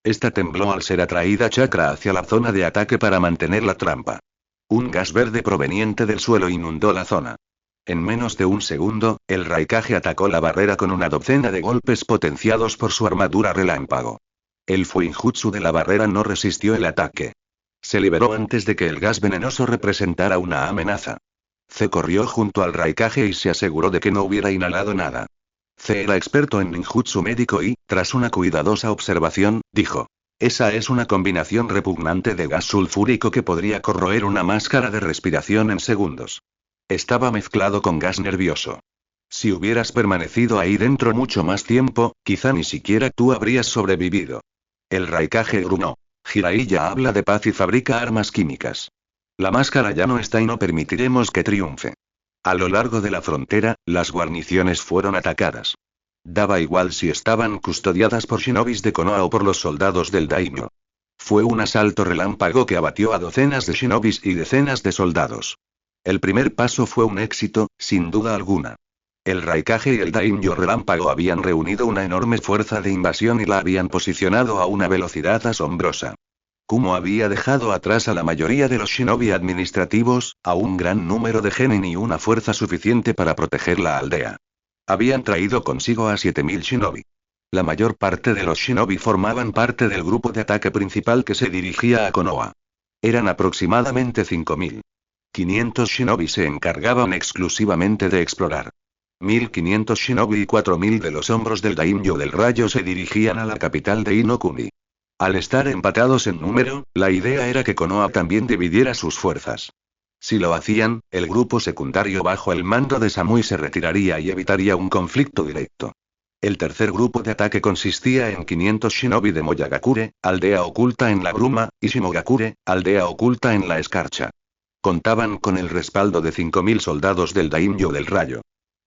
Esta tembló al ser atraída chakra hacia la zona de ataque para mantener la trampa. Un gas verde proveniente del suelo inundó la zona. En menos de un segundo, el Raikage atacó la barrera con una docena de golpes potenciados por su armadura relámpago. El Fuinjutsu de la barrera no resistió el ataque. Se liberó antes de que el gas venenoso representara una amenaza. C corrió junto al Raikage y se aseguró de que no hubiera inhalado nada. C era experto en ninjutsu médico y, tras una cuidadosa observación, dijo: esa es una combinación repugnante de gas sulfúrico que podría corroer una máscara de respiración en segundos. Estaba mezclado con gas nervioso. Si hubieras permanecido ahí dentro mucho más tiempo, quizá ni siquiera tú habrías sobrevivido. El Raikage gruñó. Jiraiya habla de paz y fabrica armas químicas. La máscara ya no está y no permitiremos que triunfe. A lo largo de la frontera, las guarniciones fueron atacadas. Daba igual si estaban custodiadas por shinobis de Konoha o por los soldados del daimyo. Fue un asalto relámpago que abatió a docenas de shinobis y decenas de soldados. El primer paso fue un éxito, sin duda alguna. El Raikage y el daimyo relámpago habían reunido una enorme fuerza de invasión y la habían posicionado a una velocidad asombrosa. Kumo había dejado atrás a la mayoría de los shinobi administrativos, a un gran número de genin y una fuerza suficiente para proteger la aldea. Habían traído consigo a 7000 shinobi. La mayor parte de los shinobi formaban parte del grupo de ataque principal que se dirigía a Konoha. Eran aproximadamente 5000. 500 shinobi se encargaban exclusivamente de explorar. 1500 shinobi y 4000 de los hombros del daimyo del rayo se dirigían a la capital de Inokuni. Al estar empatados en número, la idea era que Konoha también dividiera sus fuerzas. Si lo hacían, el grupo secundario bajo el mando de Samui se retiraría y evitaría un conflicto directo. El tercer grupo de ataque consistía en 500 shinobi de Moyagakure, aldea oculta en la bruma, y Shimogakure, aldea oculta en la escarcha. Contaban con el respaldo de 5000 soldados del daimyo del rayo.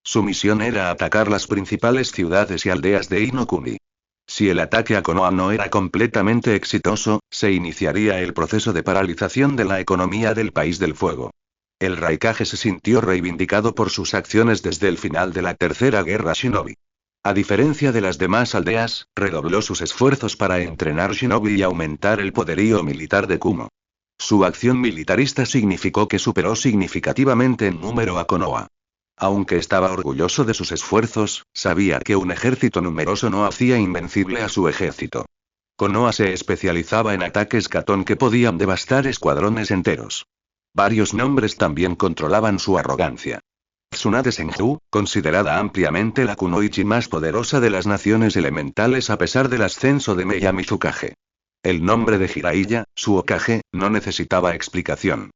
Su misión era atacar las principales ciudades y aldeas de Inokuni. Si el ataque a Konoha no era completamente exitoso, se iniciaría el proceso de paralización de la economía del País del Fuego. El Raikage se sintió reivindicado por sus acciones desde el final de la Tercera Guerra Shinobi. A diferencia de las demás aldeas, redobló sus esfuerzos para entrenar shinobi y aumentar el poderío militar de Kumo. Su acción militarista significó que superó significativamente en número a Konoha. Aunque estaba orgulloso de sus esfuerzos, sabía que un ejército numeroso no hacía invencible a su ejército. Konoha se especializaba en ataques Katon que podían devastar escuadrones enteros. Varios nombres también controlaban su arrogancia. Tsunade Senju, considerada ampliamente la kunoichi más poderosa de las naciones elementales a pesar del ascenso de Meiya Mizukage. El nombre de Jiraiya, su Hokage, no necesitaba explicación.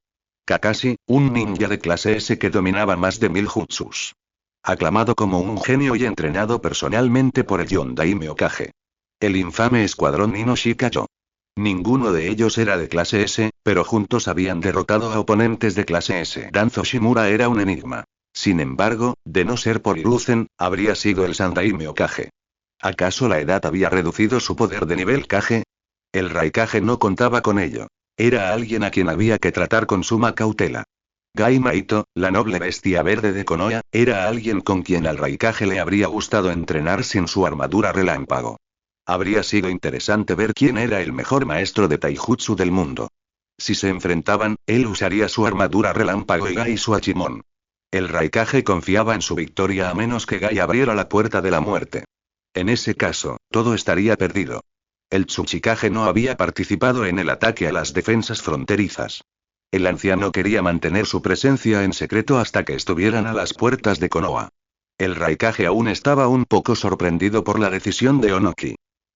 Kakashi, un ninja de clase S que dominaba más de 1000 jutsus. Aclamado como un genio y entrenado personalmente por el Yondaime Hokage. El infame escuadrón Inoshikacho. Ninguno de ellos era de clase S, pero juntos habían derrotado a oponentes de clase S. Danzo Shimura era un enigma. Sin embargo, de no ser por Hiruzen, habría sido el Sandaime Hokage. ¿Acaso la edad había reducido su poder de nivel Kage? El Raikage no contaba con ello. Era alguien a quien había que tratar con suma cautela. Gai Maito, la noble bestia verde de Konoha, era alguien con quien al Raikage le habría gustado entrenar sin su armadura relámpago. Habría sido interesante ver quién era el mejor maestro de taijutsu del mundo. Si se enfrentaban, él usaría su armadura relámpago y Gai su hachimon. El Raikage confiaba en su victoria a menos que Gai abriera la puerta de la muerte. En ese caso, todo estaría perdido. El Tsuchikage no había participado en el ataque a las defensas fronterizas. El anciano quería mantener su presencia en secreto hasta que estuvieran a las puertas de Konoha. El Raikage aún estaba un poco sorprendido por la decisión de Onoki.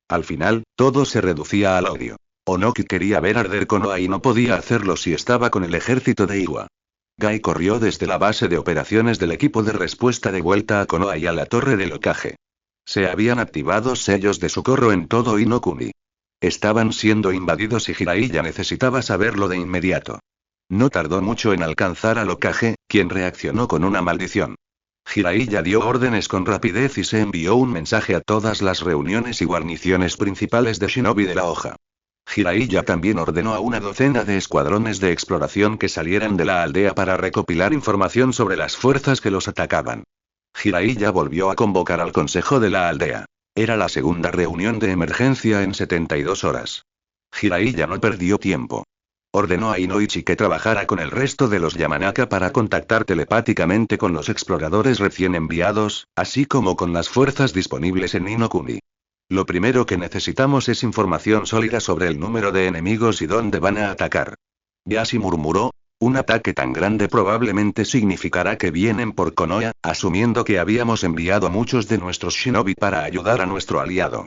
Al final, todo se reducía al odio. Onoki quería ver arder Konoha y no podía hacerlo si estaba con el ejército de Iwa. Gai corrió desde la base de operaciones del equipo de respuesta de vuelta a Konoha y a la torre del Hokage. Se habían activado sellos de socorro en todo Inokuni. Estaban siendo invadidos y Jiraiya necesitaba saberlo de inmediato. No tardó mucho en alcanzar al Hokage, quien reaccionó con una maldición. Jiraiya dio órdenes con rapidez y se envió un mensaje a todas las reuniones y guarniciones principales de Shinobi de la hoja. Jiraiya también ordenó a una docena de escuadrones de exploración que salieran de la aldea para recopilar información sobre las fuerzas que los atacaban. Jiraiya volvió a convocar al consejo de la aldea. Era la segunda reunión de emergencia en 72 horas. Jiraiya no perdió tiempo. Ordenó a Inoichi que trabajara con el resto de los Yamanaka para contactar telepáticamente con los exploradores recién enviados, así como con las fuerzas disponibles en Ni no Kuni. Lo primero que necesitamos es información sólida sobre el número de enemigos y dónde van a atacar. Yashi murmuró. Un ataque tan grande probablemente significará que vienen por Konoha, asumiendo que habíamos enviado muchos de nuestros shinobi para ayudar a nuestro aliado.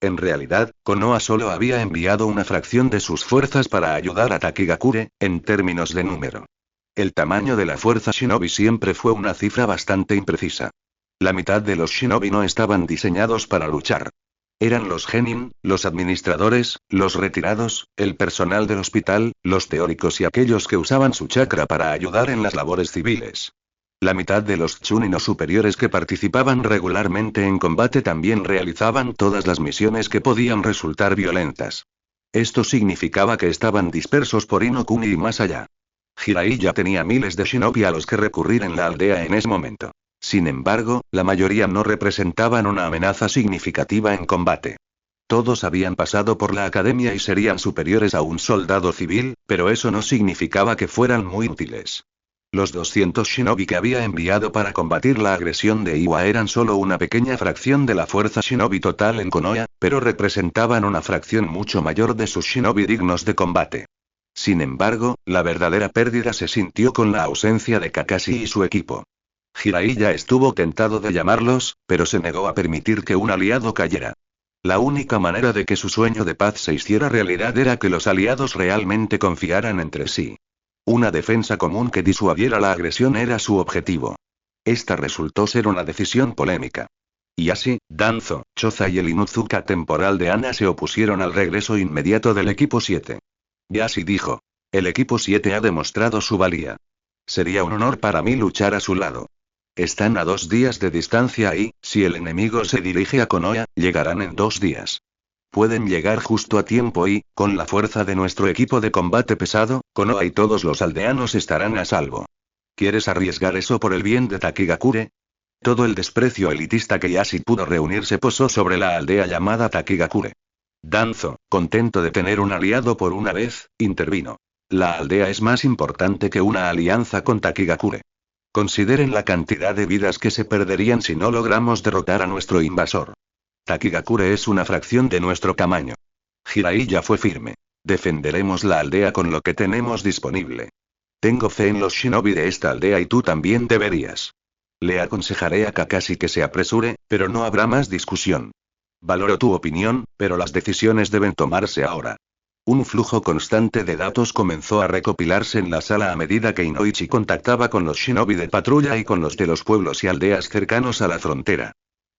En realidad, Konoha solo había enviado una fracción de sus fuerzas para ayudar a Takigakure, en términos de número. El tamaño de la fuerza shinobi siempre fue una cifra bastante imprecisa. La mitad de los shinobi no estaban diseñados para luchar. Eran los genin, los administradores, los retirados, el personal del hospital, los teóricos y aquellos que usaban su chakra para ayudar en las labores civiles. La mitad de los chunin o superiores que participaban regularmente en combate también realizaban todas las misiones que podían resultar violentas. Esto significaba que estaban dispersos por Inokuni y más allá. Jiraiya tenía miles de shinobi a los que recurrir en la aldea en ese momento. Sin embargo, la mayoría no representaban una amenaza significativa en combate. Todos habían pasado por la academia y serían superiores a un soldado civil, pero eso no significaba que fueran muy útiles. Los 200 shinobi que había enviado para combatir la agresión de Iwa eran solo una pequeña fracción de la fuerza shinobi total en Konoha, pero representaban una fracción mucho mayor de sus shinobi dignos de combate. Sin embargo, la verdadera pérdida se sintió con la ausencia de Kakashi y su equipo. Jiraiya estuvo tentado de llamarlos, pero se negó a permitir que un aliado cayera. La única manera de que su sueño de paz se hiciera realidad era que los aliados realmente confiaran entre sí. Una defensa común que disuadiera la agresión era su objetivo. Esta resultó ser una decisión polémica. Yashi, Danzo, Choza y el Inuzuka temporal de Ana se opusieron al regreso inmediato del equipo 7. Yashi dijo: el equipo 7 ha demostrado su valía. Sería un honor para mí luchar a su lado. Están a 2 días de distancia y, si el enemigo se dirige a Konoha, llegarán en 2 días. Pueden llegar justo a tiempo y, con la fuerza de nuestro equipo de combate pesado, Konoha y todos los aldeanos estarán a salvo. ¿Quieres arriesgar eso por el bien de Takigakure? Todo el desprecio elitista que Yashi pudo reunir se posó sobre la aldea llamada Takigakure. Danzo, contento de tener un aliado por una vez, intervino. La aldea es más importante que una alianza con Takigakure. Consideren la cantidad de vidas que se perderían si no logramos derrotar a nuestro invasor. Takigakure es una fracción de nuestro tamaño. Jiraiya fue firme. Defenderemos la aldea con lo que tenemos disponible. Tengo fe en los shinobi de esta aldea y tú también deberías. Le aconsejaré a Kakashi que se apresure, pero no habrá más discusión. Valoro tu opinión, pero las decisiones deben tomarse ahora. Un flujo constante de datos comenzó a recopilarse en la sala a medida que Inoichi contactaba con los shinobi de patrulla y con los de los pueblos y aldeas cercanos a la frontera.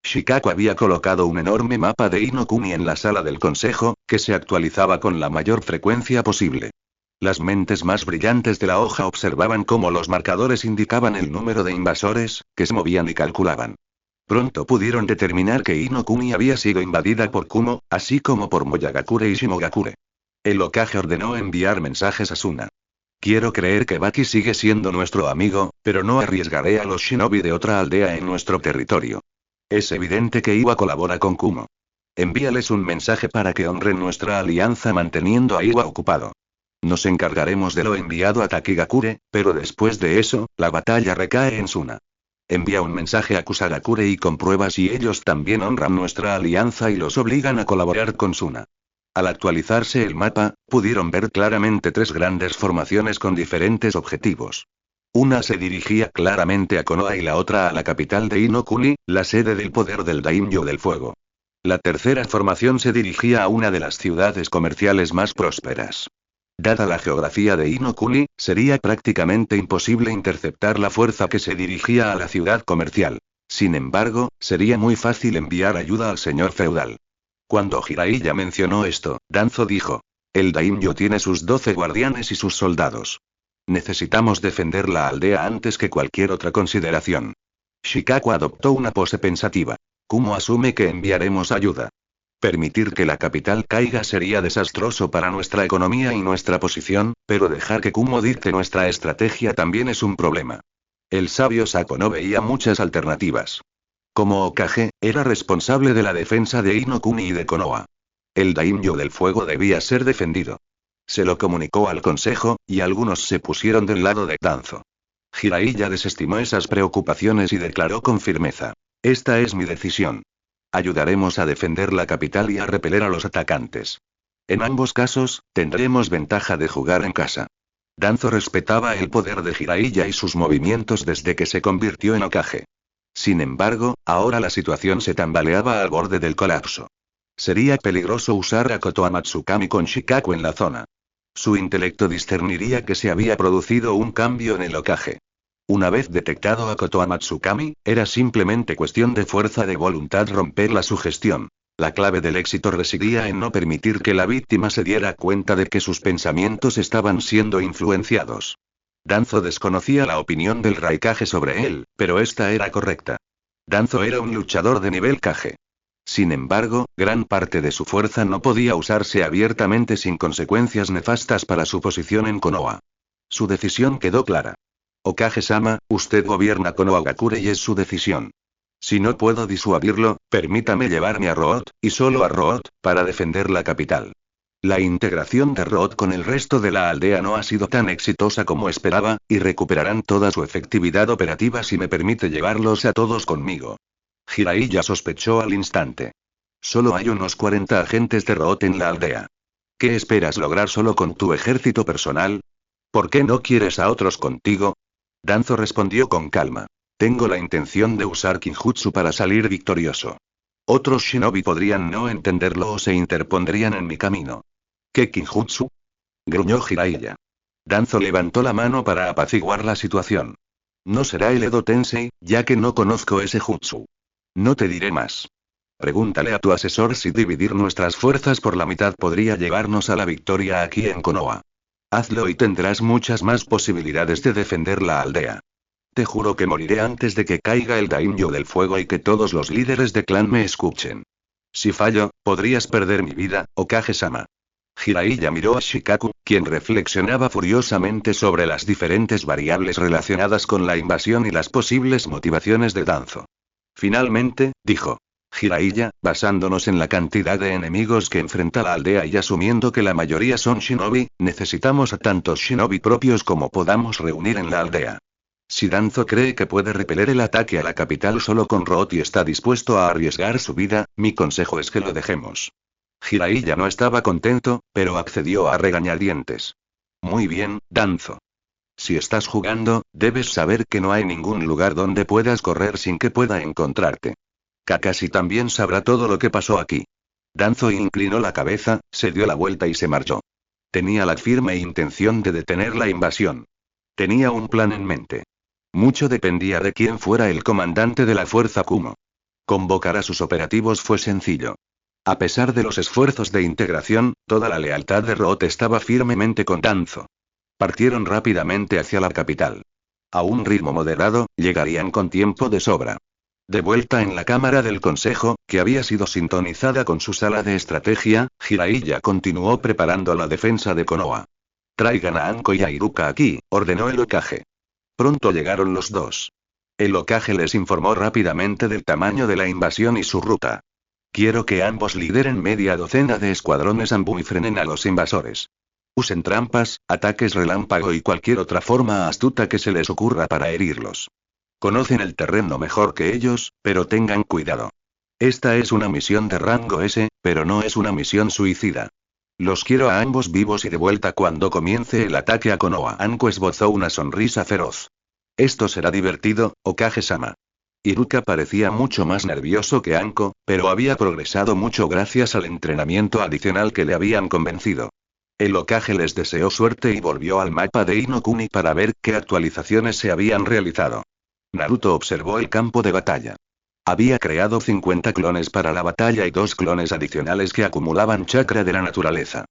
Shikaku había colocado un enorme mapa de Inokuni en la sala del consejo, que se actualizaba con la mayor frecuencia posible. Las mentes más brillantes de la hoja observaban cómo los marcadores indicaban el número de invasores, que se movían y calculaban. Pronto pudieron determinar que Inokuni había sido invadida por Kumo, así como por Moyagakure y Shimogakure. El Hokage ordenó enviar mensajes a Suna. Quiero creer que Baki sigue siendo nuestro amigo, pero no arriesgaré a los shinobi de otra aldea en nuestro territorio. Es evidente que Iwa colabora con Kumo. Envíales un mensaje para que honren nuestra alianza manteniendo a Iwa ocupado. Nos encargaremos de lo enviado a Takigakure, pero después de eso, la batalla recae en Suna. Envía un mensaje a Kusagakure y comprueba si ellos también honran nuestra alianza y los obligan a colaborar con Suna. Al actualizarse el mapa, pudieron ver claramente 3 grandes formaciones con diferentes objetivos. Una se dirigía claramente a Konoha y la otra a la capital de Inokuni, la sede del poder del Daimyo del Fuego. La tercera formación se dirigía a una de las ciudades comerciales más prósperas. Dada la geografía de Inokuni, sería prácticamente imposible interceptar la fuerza que se dirigía a la ciudad comercial. Sin embargo, sería muy fácil enviar ayuda al señor feudal. Cuando Jiraiya mencionó esto, Danzo dijo: el Daimyo tiene sus 12 guardianes y sus soldados. Necesitamos defender la aldea antes que cualquier otra consideración. Shikaku adoptó una pose pensativa. Kumo asume que enviaremos ayuda. Permitir que la capital caiga sería desastroso para nuestra economía y nuestra posición, pero dejar que Kumo dicte nuestra estrategia también es un problema. El sabio Sako no veía muchas alternativas. Como Hokage, era responsable de la defensa de Inokuni y de Konoha. El Daimyo del Fuego debía ser defendido. Se lo comunicó al consejo, y algunos se pusieron del lado de Danzo. Jiraiya desestimó esas preocupaciones y declaró con firmeza: esta es mi decisión. Ayudaremos a defender la capital y a repeler a los atacantes. En ambos casos, tendremos ventaja de jugar en casa. Danzo respetaba el poder de Jiraiya y sus movimientos desde que se convirtió en Hokage. Sin embargo, ahora la situación se tambaleaba al borde del colapso. Sería peligroso usar a Kotoa Matsukami con Shikaku en la zona. Su intelecto discerniría que se había producido un cambio en el Hokage. Una vez detectado a Kotoa Matsukami, era simplemente cuestión de fuerza de voluntad romper la sugestión. La clave del éxito residía en no permitir que la víctima se diera cuenta de que sus pensamientos estaban siendo influenciados. Danzo desconocía la opinión del Raikage sobre él, pero esta era correcta. Danzo era un luchador de nivel Kage. Sin embargo, gran parte de su fuerza no podía usarse abiertamente sin consecuencias nefastas para su posición en Konoha. Su decisión quedó clara. Hokage-sama, usted gobierna Konohagakure y es su decisión. Si no puedo disuadirlo, permítame llevarme a Root, y solo a Root, para defender la capital. La integración de Root con el resto de la aldea no ha sido tan exitosa como esperaba, y recuperarán toda su efectividad operativa si me permite llevarlos a todos conmigo. Jiraiya sospechó al instante. Solo hay unos 40 agentes de Root en la aldea. ¿Qué esperas lograr solo con tu ejército personal? ¿Por qué no quieres a otros contigo? Danzo respondió con calma. Tengo la intención de usar Kinjutsu para salir victorioso. Otros shinobi podrían no entenderlo o se interpondrían en mi camino. ¿Qué Kinjutsu? Gruñó Jiraiya. Danzo levantó la mano para apaciguar la situación. No será el Edo Tensei, ya que no conozco ese jutsu. No te diré más. Pregúntale a tu asesor si dividir nuestras fuerzas por la mitad podría llevarnos a la victoria aquí en Konoha. Hazlo y tendrás muchas más posibilidades de defender la aldea. Te juro que moriré antes de que caiga el daimyo del fuego y que todos los líderes de clan me escuchen. Si fallo, podrías perder mi vida, Hokage-sama. Jiraiya miró a Shikaku, quien reflexionaba furiosamente sobre las diferentes variables relacionadas con la invasión y las posibles motivaciones de Danzo. Finalmente, dijo. Jiraiya, basándonos en la cantidad de enemigos que enfrenta la aldea y asumiendo que la mayoría son shinobi, necesitamos a tantos shinobi propios como podamos reunir en la aldea. Si Danzo cree que puede repeler el ataque a la capital solo con Root y está dispuesto a arriesgar su vida, mi consejo es que lo dejemos. Jiraiya no estaba contento, pero accedió a regañadientes. Muy bien, Danzo. Si estás jugando, debes saber que no hay ningún lugar donde puedas correr sin que pueda encontrarte. Kakashi también sabrá todo lo que pasó aquí. Danzo inclinó la cabeza, se dio la vuelta y se marchó. Tenía la firme intención de detener la invasión. Tenía un plan en mente. Mucho dependía de quién fuera el comandante de la fuerza Kumo. Convocar a sus operativos fue sencillo. A pesar de los esfuerzos de integración, toda la lealtad de Root estaba firmemente con Danzo. Partieron rápidamente hacia la capital. A un ritmo moderado, llegarían con tiempo de sobra. De vuelta en la cámara del consejo, que había sido sintonizada con su sala de estrategia, Jiraiya continuó preparando la defensa de Konoha. Traigan a Anko y a Iruka aquí, ordenó el Hokage. Pronto llegaron los dos. El Hokage les informó rápidamente del tamaño de la invasión y su ruta. Quiero que ambos lideren media docena de escuadrones Anbu y frenen a los invasores. Usen trampas, ataques relámpago y cualquier otra forma astuta que se les ocurra para herirlos. Conocen el terreno mejor que ellos, pero tengan cuidado. Esta es una misión de rango S, pero no es una misión suicida. Los quiero a ambos vivos y de vuelta cuando comience el ataque a Konoha. Anko esbozó una sonrisa feroz. Esto será divertido, Hokage-sama. Iruka parecía mucho más nervioso que Anko, pero había progresado mucho gracias al entrenamiento adicional que le habían convencido. El Hokage les deseó suerte y volvió al mapa de Inokuni para ver qué actualizaciones se habían realizado. Naruto observó el campo de batalla. Había creado 50 clones para la batalla y 2 clones adicionales que acumulaban chakra de la naturaleza.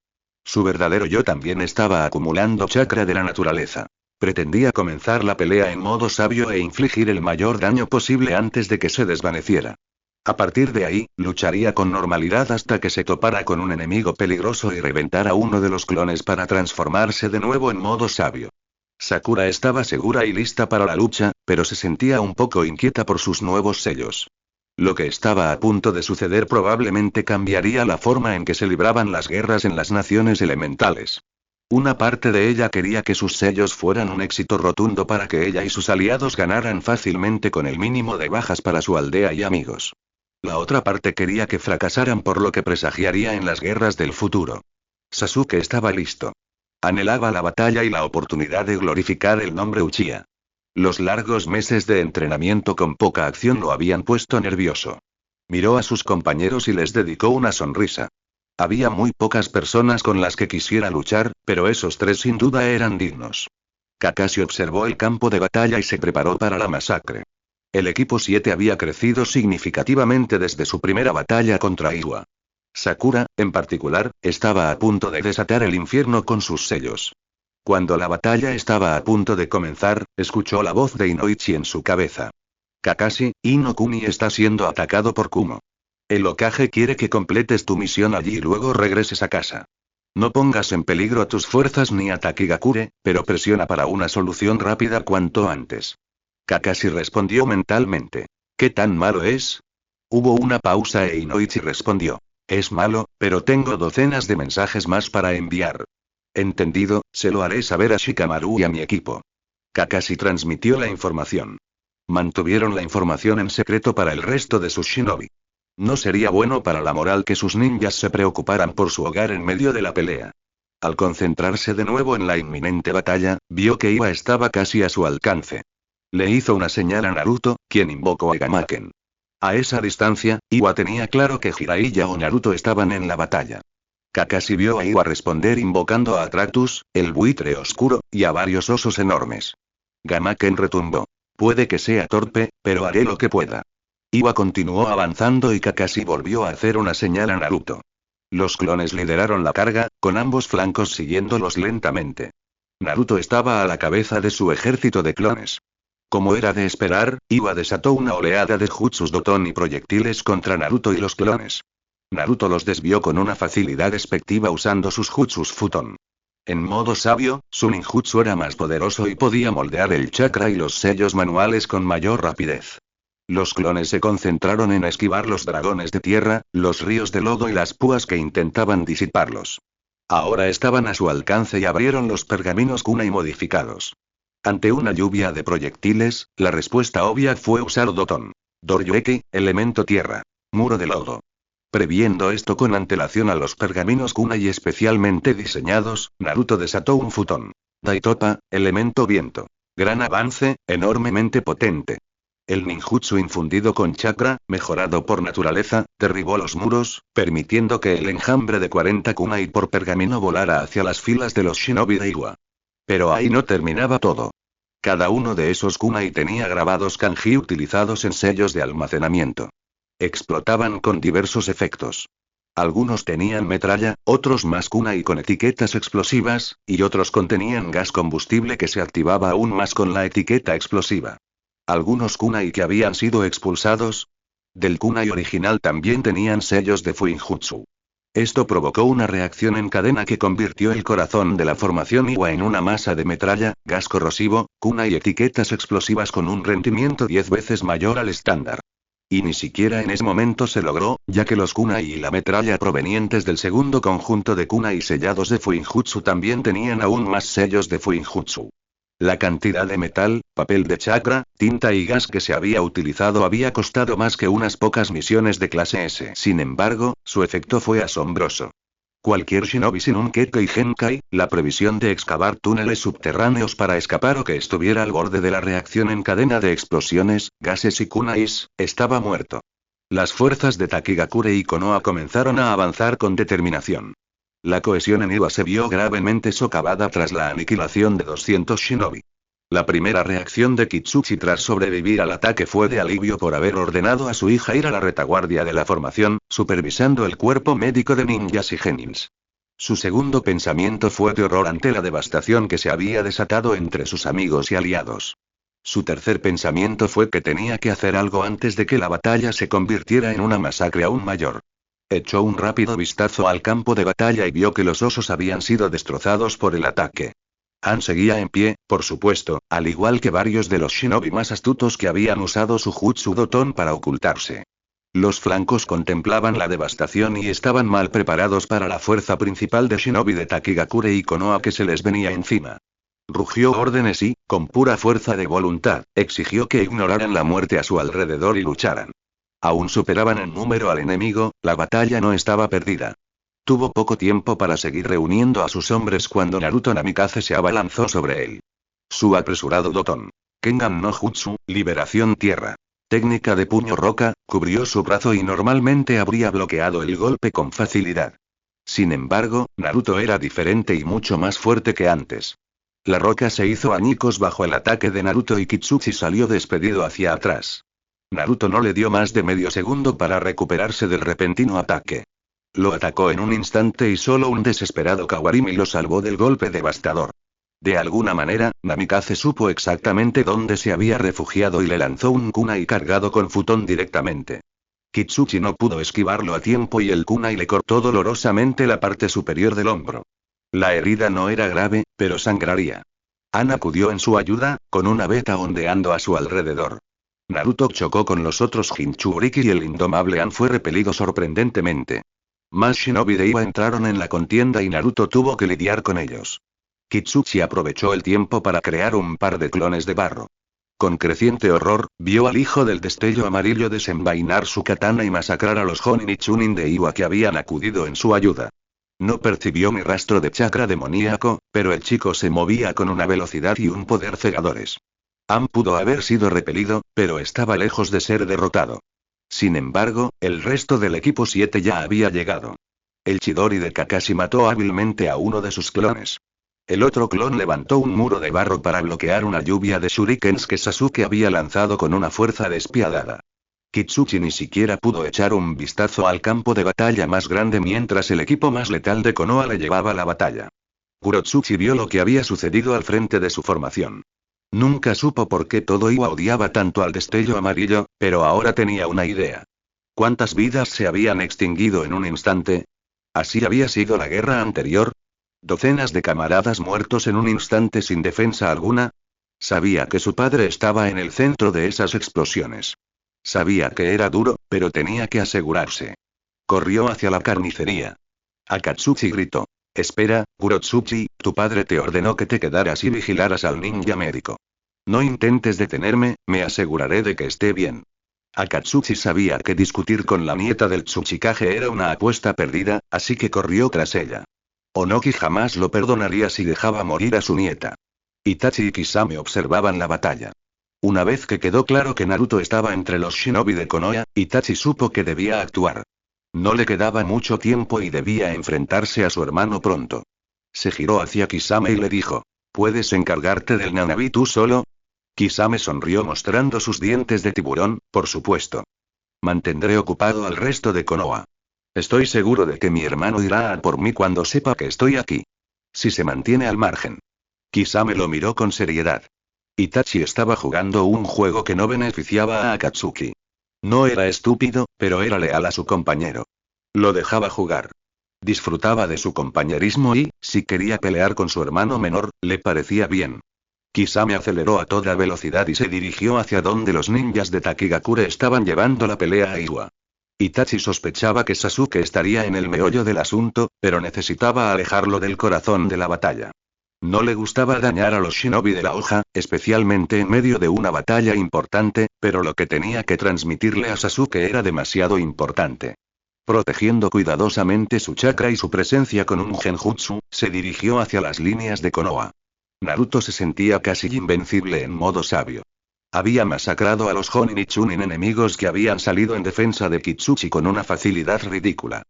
Su verdadero yo también estaba acumulando chakra de la naturaleza. Pretendía comenzar la pelea en modo sabio e infligir el mayor daño posible antes de que se desvaneciera. A partir de ahí, lucharía con normalidad hasta que se topara con un enemigo peligroso y reventara uno de los clones para transformarse de nuevo en modo sabio. Sakura estaba segura y lista para la lucha, pero se sentía un poco inquieta por sus nuevos sellos. Lo que estaba a punto de suceder probablemente cambiaría la forma en que se libraban las guerras en las naciones elementales. Una parte de ella quería que sus sellos fueran un éxito rotundo para que ella y sus aliados ganaran fácilmente con el mínimo de bajas para su aldea y amigos. La otra parte quería que fracasaran por lo que presagiaría en las guerras del futuro. Sasuke estaba listo. Anhelaba la batalla y la oportunidad de glorificar el nombre Uchiha. Los largos meses de entrenamiento con poca acción lo habían puesto nervioso. Miró a sus compañeros y les dedicó una sonrisa. Había muy pocas personas con las que quisiera luchar, pero esos tres sin duda eran dignos. Kakashi observó el campo de batalla y se preparó para la masacre. El equipo 7 había crecido significativamente desde su primera batalla contra Iwa. Sakura, en particular, estaba a punto de desatar el infierno con sus sellos. Cuando la batalla estaba a punto de comenzar, escuchó la voz de Inoichi en su cabeza. Kakashi, Ino-kuni está siendo atacado por Kumo. El Hokage quiere que completes tu misión allí y luego regreses a casa. No pongas en peligro a tus fuerzas ni a Takigakure, pero presiona para una solución rápida cuanto antes. Kakashi respondió mentalmente. ¿Qué tan malo es? Hubo una pausa e Inoichi respondió. Es malo, pero tengo docenas de mensajes más para enviar. Entendido, se lo haré saber a Shikamaru y a mi equipo. Kakashi transmitió la información. Mantuvieron la información en secreto para el resto de sus shinobi. No sería bueno para la moral que sus ninjas se preocuparan por su hogar en medio de la pelea. Al concentrarse de nuevo en la inminente batalla, vio que Iwa estaba casi a su alcance. Le hizo una señal a Naruto, quien invocó a Gamaken. A esa distancia, Iwa tenía claro que Jiraiya o Naruto estaban en la batalla. Kakashi vio a Iwa responder invocando a Atratus, el buitre oscuro, y a varios osos enormes. Gamaken retumbó. Puede que sea torpe, pero haré lo que pueda. Iwa continuó avanzando y Kakashi volvió a hacer una señal a Naruto. Los clones lideraron la carga, con ambos flancos siguiéndolos lentamente. Naruto estaba a la cabeza de su ejército de clones. Como era de esperar, Iwa desató una oleada de jutsus Doton y proyectiles contra Naruto y los clones. Naruto los desvió con una facilidad despectiva usando sus jutsus Futon. En modo sabio, su ninjutsu era más poderoso y podía moldear el chakra y los sellos manuales con mayor rapidez. Los clones se concentraron en esquivar los dragones de tierra, los ríos de lodo y las púas que intentaban disiparlos. Ahora estaban a su alcance y abrieron los pergaminos kunai modificados. Ante una lluvia de proyectiles, la respuesta obvia fue usar Doton. Doryueki, elemento tierra. Muro de lodo. Previendo esto con antelación a los pergaminos kunai especialmente diseñados, Naruto desató un Futon. Daitopa, elemento viento. Gran avance, enormemente potente. El ninjutsu infundido con chakra, mejorado por naturaleza, derribó los muros, permitiendo que el enjambre de 40 kunai por pergamino volara hacia las filas de los shinobi de Iwa. Pero ahí no terminaba todo. Cada uno de esos kunai tenía grabados kanji utilizados en sellos de almacenamiento. Explotaban con diversos efectos. Algunos tenían metralla, otros más kunai con etiquetas explosivas, y otros contenían gas combustible que se activaba aún más con la etiqueta explosiva. Algunos kunai que habían sido expulsados del kunai original también tenían sellos de Fuinjutsu. Esto provocó una reacción en cadena que convirtió el corazón de la formación Iwa en una masa de metralla, gas corrosivo, kunai y etiquetas explosivas con un rendimiento 10 veces mayor al estándar. Y ni siquiera en ese momento se logró, ya que los kunai y la metralla provenientes del segundo conjunto de kunai sellados de Fuinjutsu también tenían aún más sellos de Fuinjutsu. La cantidad de metal, papel de chakra, tinta y gas que se había utilizado había costado más que unas pocas misiones de clase S. Sin embargo, su efecto fue asombroso. Cualquier shinobi sin un Kekkei Genkai, la previsión de excavar túneles subterráneos para escapar o que estuviera al borde de la reacción en cadena de explosiones, gases y kunais, estaba muerto. Las fuerzas de Takigakure y Konoha comenzaron a avanzar con determinación. La cohesión en Iwa se vio gravemente socavada tras la aniquilación de 200 shinobi. La primera reacción de Kitsuchi tras sobrevivir al ataque fue de alivio por haber ordenado a su hija ir a la retaguardia de la formación, supervisando el cuerpo médico de ninjas y genins. Su segundo pensamiento fue de horror ante la devastación que se había desatado entre sus amigos y aliados. Su tercer pensamiento fue que tenía que hacer algo antes de que la batalla se convirtiera en una masacre aún mayor. Echó un rápido vistazo al campo de batalla y vio que los osos habían sido destrozados por el ataque. Han seguía en pie, por supuesto, al igual que varios de los shinobi más astutos que habían usado su jutsu Doton para ocultarse. Los flancos contemplaban la devastación y estaban mal preparados para la fuerza principal de shinobi de Takigakure y Konoha que se les venía encima. Rugió órdenes y, con pura fuerza de voluntad, exigió que ignoraran la muerte a su alrededor y lucharan. Aún superaban en número al enemigo, la batalla no estaba perdida. Tuvo poco tiempo para seguir reuniendo a sus hombres cuando Naruto Namikaze se abalanzó sobre él. Su apresurado Doton Kengan no Jutsu, liberación tierra. Técnica de puño roca, cubrió su brazo y normalmente habría bloqueado el golpe con facilidad. Sin embargo, Naruto era diferente y mucho más fuerte que antes. La roca se hizo añicos bajo el ataque de Naruto y Kitsuchi salió despedido hacia atrás. Naruto no le dio más de medio segundo para recuperarse del repentino ataque. Lo atacó en un instante y solo un desesperado Kawarimi lo salvó del golpe devastador. De alguna manera, Namikaze supo exactamente dónde se había refugiado y le lanzó un kunai cargado con futón directamente. Kitsuchi no pudo esquivarlo a tiempo y el kunai le cortó dolorosamente la parte superior del hombro. La herida no era grave, pero sangraría. An acudió en su ayuda, con una beta ondeando a su alrededor. Naruto chocó con los otros Jinchuriki y el indomable An fue repelido sorprendentemente. Más shinobi de Iwa entraron en la contienda y Naruto tuvo que lidiar con ellos. Kitsuchi aprovechó el tiempo para crear un par de clones de barro. Con creciente horror, vio al hijo del destello amarillo desenvainar su katana y masacrar a los Jonin y Chunin de Iwa que habían acudido en su ayuda. No percibió ni rastro de chakra demoníaco, pero el chico se movía con una velocidad y un poder cegadores. An pudo haber sido repelido, pero estaba lejos de ser derrotado. Sin embargo, el resto del equipo 7 ya había llegado. El Chidori de Kakashi mató hábilmente a uno de sus clones. El otro clon levantó un muro de barro para bloquear una lluvia de shurikens que Sasuke había lanzado con una fuerza despiadada. Kitsuchi ni siquiera pudo echar un vistazo al campo de batalla más grande mientras el equipo más letal de Konoha le llevaba la batalla. Kurotsuchi vio lo que había sucedido al frente de su formación. Nunca supo por qué todo Iwa odiaba tanto al destello amarillo, pero ahora tenía una idea. ¿Cuántas vidas se habían extinguido en un instante? ¿Así había sido la guerra anterior? ¿Docenas de camaradas muertos en un instante sin defensa alguna? Sabía que su padre estaba en el centro de esas explosiones. Sabía que era duro, pero tenía que asegurarse. Corrió hacia la carnicería. Akatsuki gritó. Espera, Kurotsuchi, tu padre te ordenó que te quedaras y vigilaras al ninja médico. No intentes detenerme, me aseguraré de que esté bien. Akatsuki sabía que discutir con la nieta del Tsuchikage era una apuesta perdida, así que corrió tras ella. Onoki jamás lo perdonaría si dejaba morir a su nieta. Itachi y Kisame observaban la batalla. Una vez que quedó claro que Naruto estaba entre los shinobi de Konoha, Itachi supo que debía actuar. No le quedaba mucho tiempo y debía enfrentarse a su hermano pronto. Se giró hacia Kisame y le dijo, ¿puedes encargarte del Nanabi tú solo? Kisame sonrió mostrando sus dientes de tiburón, por supuesto. Mantendré ocupado al resto de Konoha. Estoy seguro de que mi hermano irá a por mí cuando sepa que estoy aquí. Si se mantiene al margen. Kisame lo miró con seriedad. Itachi estaba jugando un juego que no beneficiaba a Akatsuki. No era estúpido, pero era leal a su compañero. Lo dejaba jugar. Disfrutaba de su compañerismo y, si quería pelear con su hermano menor, le parecía bien. Kisame aceleró a toda velocidad y se dirigió hacia donde los ninjas de Takigakure estaban llevando la pelea a Iwa. Itachi sospechaba que Sasuke estaría en el meollo del asunto, pero necesitaba alejarlo del corazón de la batalla. No le gustaba dañar a los shinobi de la hoja, especialmente en medio de una batalla importante, pero lo que tenía que transmitirle a Sasuke era demasiado importante. Protegiendo cuidadosamente su chakra y su presencia con un genjutsu, se dirigió hacia las líneas de Konoha. Naruto se sentía casi invencible en modo sabio. Había masacrado a los Jonin y Chunin enemigos que habían salido en defensa de Kitsuchi con una facilidad ridícula.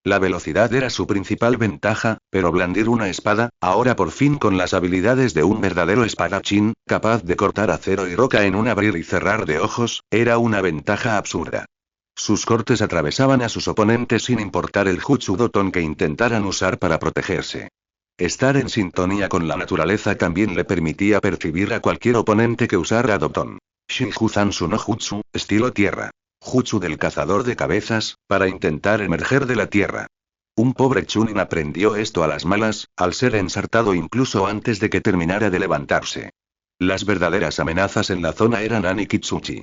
La velocidad era su principal ventaja, pero blandir una espada, ahora por fin con las habilidades de un verdadero espadachín, capaz de cortar acero y roca en un abrir y cerrar de ojos, era una ventaja absurda. Sus cortes atravesaban a sus oponentes sin importar el jutsu doton que intentaran usar para protegerse. Estar en sintonía con la naturaleza también le permitía percibir a cualquier oponente que usara doton. Shinju Zansu no Jutsu, estilo tierra. Jutsu del cazador de cabezas, para intentar emerger de la tierra. Un pobre Chunin aprendió esto a las malas, al ser ensartado incluso antes de que terminara de levantarse. Las verdaderas amenazas en la zona eran An y Kitsuchi.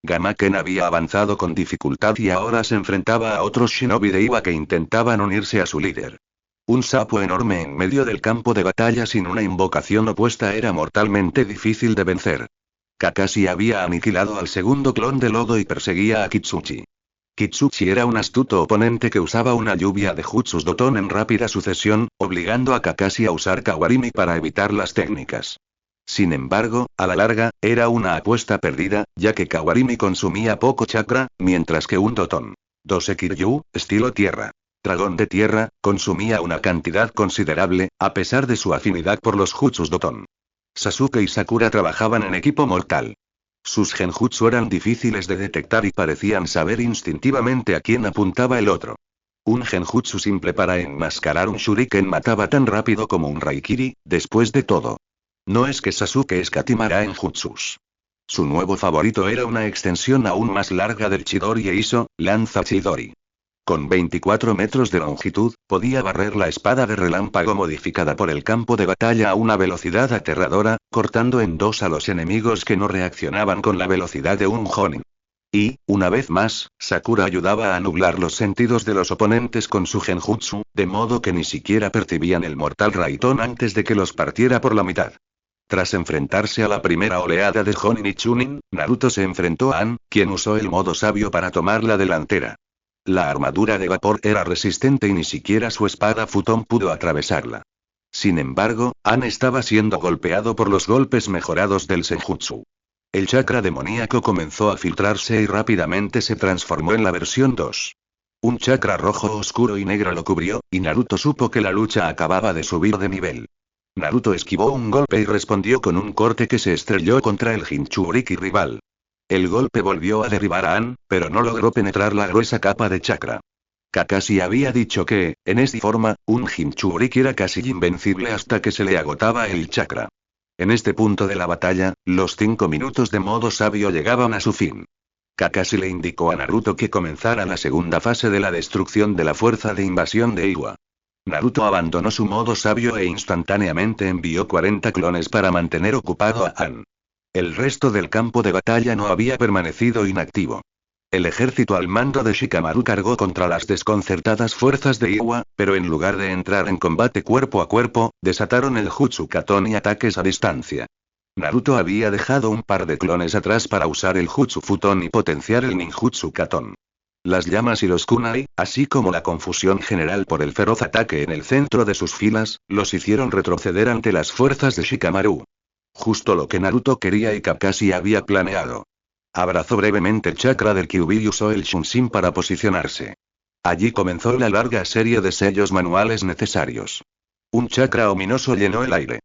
Gamaken había avanzado con dificultad y ahora se enfrentaba a otros shinobi de Iwa que intentaban unirse a su líder. Un sapo enorme en medio del campo de batalla sin una invocación opuesta era mortalmente difícil de vencer. Kakashi había aniquilado al segundo clon de lodo y perseguía a Kitsuchi. Kitsuchi era un astuto oponente que usaba una lluvia de jutsus Doton en rápida sucesión, obligando a Kakashi a usar Kawarimi para evitar las técnicas. Sin embargo, a la larga, era una apuesta perdida, ya que Kawarimi consumía poco chakra, mientras que un Doton, Doseki-ryu, estilo tierra, dragón de tierra, consumía una cantidad considerable, a pesar de su afinidad por los jutsus Doton. Sasuke y Sakura trabajaban en equipo mortal. Sus genjutsu eran difíciles de detectar y parecían saber instintivamente a quién apuntaba el otro. Un genjutsu simple para enmascarar un shuriken mataba tan rápido como un raikiri, después de todo. No es que Sasuke escatimara en jutsus. Su nuevo favorito era una extensión aún más larga del Chidori Eiso, lanza Chidori. Con 24 metros de longitud, podía barrer la espada de relámpago modificada por el campo de batalla a una velocidad aterradora, cortando en dos a los enemigos que no reaccionaban con la velocidad de un Jonin. Y, una vez más, Sakura ayudaba a nublar los sentidos de los oponentes con su genjutsu, de modo que ni siquiera percibían el mortal Raiton antes de que los partiera por la mitad. Tras enfrentarse a la primera oleada de Jonin y Chunin, Naruto se enfrentó a An, quien usó el modo sabio para tomar la delantera. La armadura de vapor era resistente y ni siquiera su espada Futon pudo atravesarla. Sin embargo, An estaba siendo golpeado por los golpes mejorados del Senjutsu. El chakra demoníaco comenzó a filtrarse y rápidamente se transformó en la versión 2. Un chakra rojo oscuro y negro lo cubrió, y Naruto supo que la lucha acababa de subir de nivel. Naruto esquivó un golpe y respondió con un corte que se estrelló contra el Jinchuriki rival. El golpe volvió a derribar a An, pero no logró penetrar la gruesa capa de chakra. Kakashi había dicho que, en esta forma, un Jinchuriki era casi invencible hasta que se le agotaba el chakra. En este punto de la batalla, los 5 minutos de modo sabio llegaban a su fin. Kakashi le indicó a Naruto que comenzara la segunda fase de la destrucción de la fuerza de invasión de Iwa. Naruto abandonó su modo sabio e instantáneamente envió 40 clones para mantener ocupado a An. El resto del campo de batalla no había permanecido inactivo. El ejército al mando de Shikamaru cargó contra las desconcertadas fuerzas de Iwa, pero en lugar de entrar en combate cuerpo a cuerpo, desataron el Jutsu Katon y ataques a distancia. Naruto había dejado un par de clones atrás para usar el Jutsu Futon y potenciar el Ninjutsu Katon. Las llamas y los kunai, así como la confusión general por el feroz ataque en el centro de sus filas, los hicieron retroceder ante las fuerzas de Shikamaru. Justo lo que Naruto quería y Kakashi había planeado. Abrazó brevemente el chakra del Kyuubi y usó el Shunshin para posicionarse. Allí comenzó la larga serie de sellos manuales necesarios. Un chakra ominoso llenó el aire.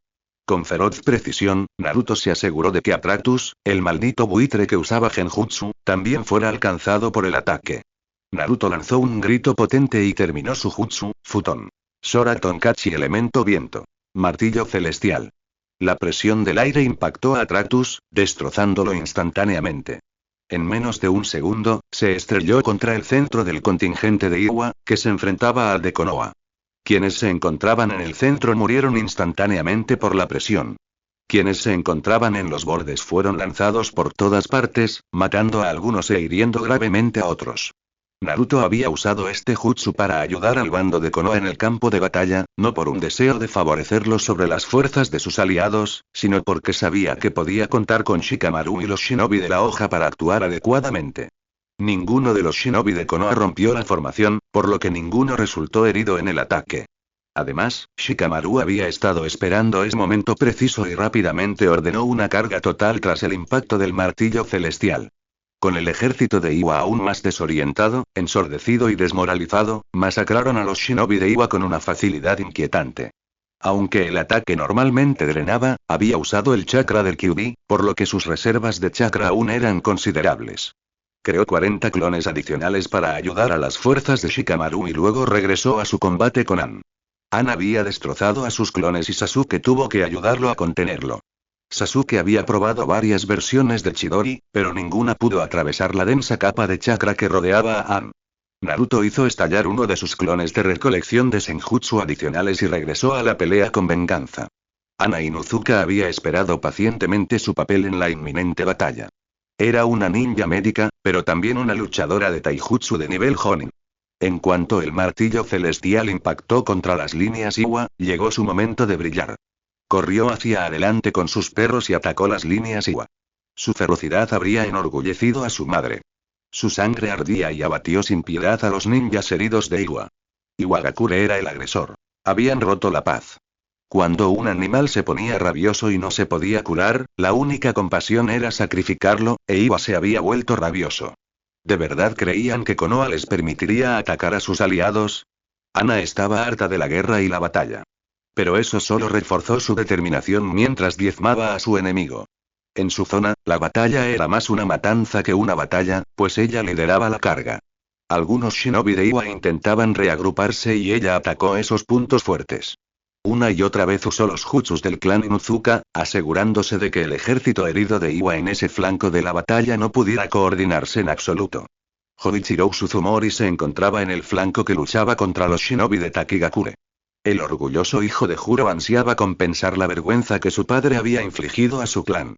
Con feroz precisión, Naruto se aseguró de que Atratus, el maldito buitre que usaba Genjutsu, también fuera alcanzado por el ataque. Naruto lanzó un grito potente y terminó su jutsu, Futon. Sora Tonkachi elemento viento. Martillo celestial. La presión del aire impactó a Atratus, destrozándolo instantáneamente. En menos de un segundo, se estrelló contra el centro del contingente de Iwa, que se enfrentaba al de Konoha. Quienes se encontraban en el centro murieron instantáneamente por la presión. Quienes se encontraban en los bordes fueron lanzados por todas partes, matando a algunos e hiriendo gravemente a otros. Naruto había usado este jutsu para ayudar al bando de Konoha en el campo de batalla, no por un deseo de favorecerlos sobre las fuerzas de sus aliados, sino porque sabía que podía contar con Shikamaru y los shinobi de la hoja para actuar adecuadamente. Ninguno de los shinobi de Konoha rompió la formación, por lo que ninguno resultó herido en el ataque. Además, Shikamaru había estado esperando ese momento preciso y rápidamente ordenó una carga total tras el impacto del martillo celestial. Con el ejército de Iwa aún más desorientado, ensordecido y desmoralizado, masacraron a los shinobi de Iwa con una facilidad inquietante. Aunque el ataque normalmente drenaba, había usado el chakra del Kyuubi, por lo que sus reservas de chakra aún eran considerables. Creó 40 clones adicionales para ayudar a las fuerzas de Shikamaru y luego regresó a su combate con An. An había destrozado a sus clones y Sasuke tuvo que ayudarlo a contenerlo. Sasuke había probado varias versiones de Chidori, pero ninguna pudo atravesar la densa capa de chakra que rodeaba a An. Naruto hizo estallar uno de sus clones de recolección de senjutsu adicionales y regresó a la pelea con venganza. Ana Inuzuka había esperado pacientemente su papel en la inminente batalla. Era una ninja médica, pero también una luchadora de taijutsu de nivel Jonin. En cuanto el martillo celestial impactó contra las líneas Iwa, llegó su momento de brillar. Corrió hacia adelante con sus perros y atacó las líneas Iwa. Su ferocidad habría enorgullecido a su madre. Su sangre ardía y abatió sin piedad a los ninjas heridos de Iwa. Iwagakure era el agresor. Habían roto la paz. Cuando un animal se ponía rabioso y no se podía curar, la única compasión era sacrificarlo, e Iwa se había vuelto rabioso. ¿De verdad creían que Konoha les permitiría atacar a sus aliados? Ana estaba harta de la guerra y la batalla. Pero eso solo reforzó su determinación mientras diezmaba a su enemigo. En su zona, la batalla era más una matanza que una batalla, pues ella lideraba la carga. Algunos shinobi de Iwa intentaban reagruparse y ella atacó esos puntos fuertes. Una y otra vez usó los jutsus del clan Inuzuka, asegurándose de que el ejército herido de Iwa en ese flanco de la batalla no pudiera coordinarse en absoluto. Hoichiro Suzumori se encontraba en el flanco que luchaba contra los shinobi de Takigakure. El orgulloso hijo de Juro ansiaba compensar la vergüenza que su padre había infligido a su clan.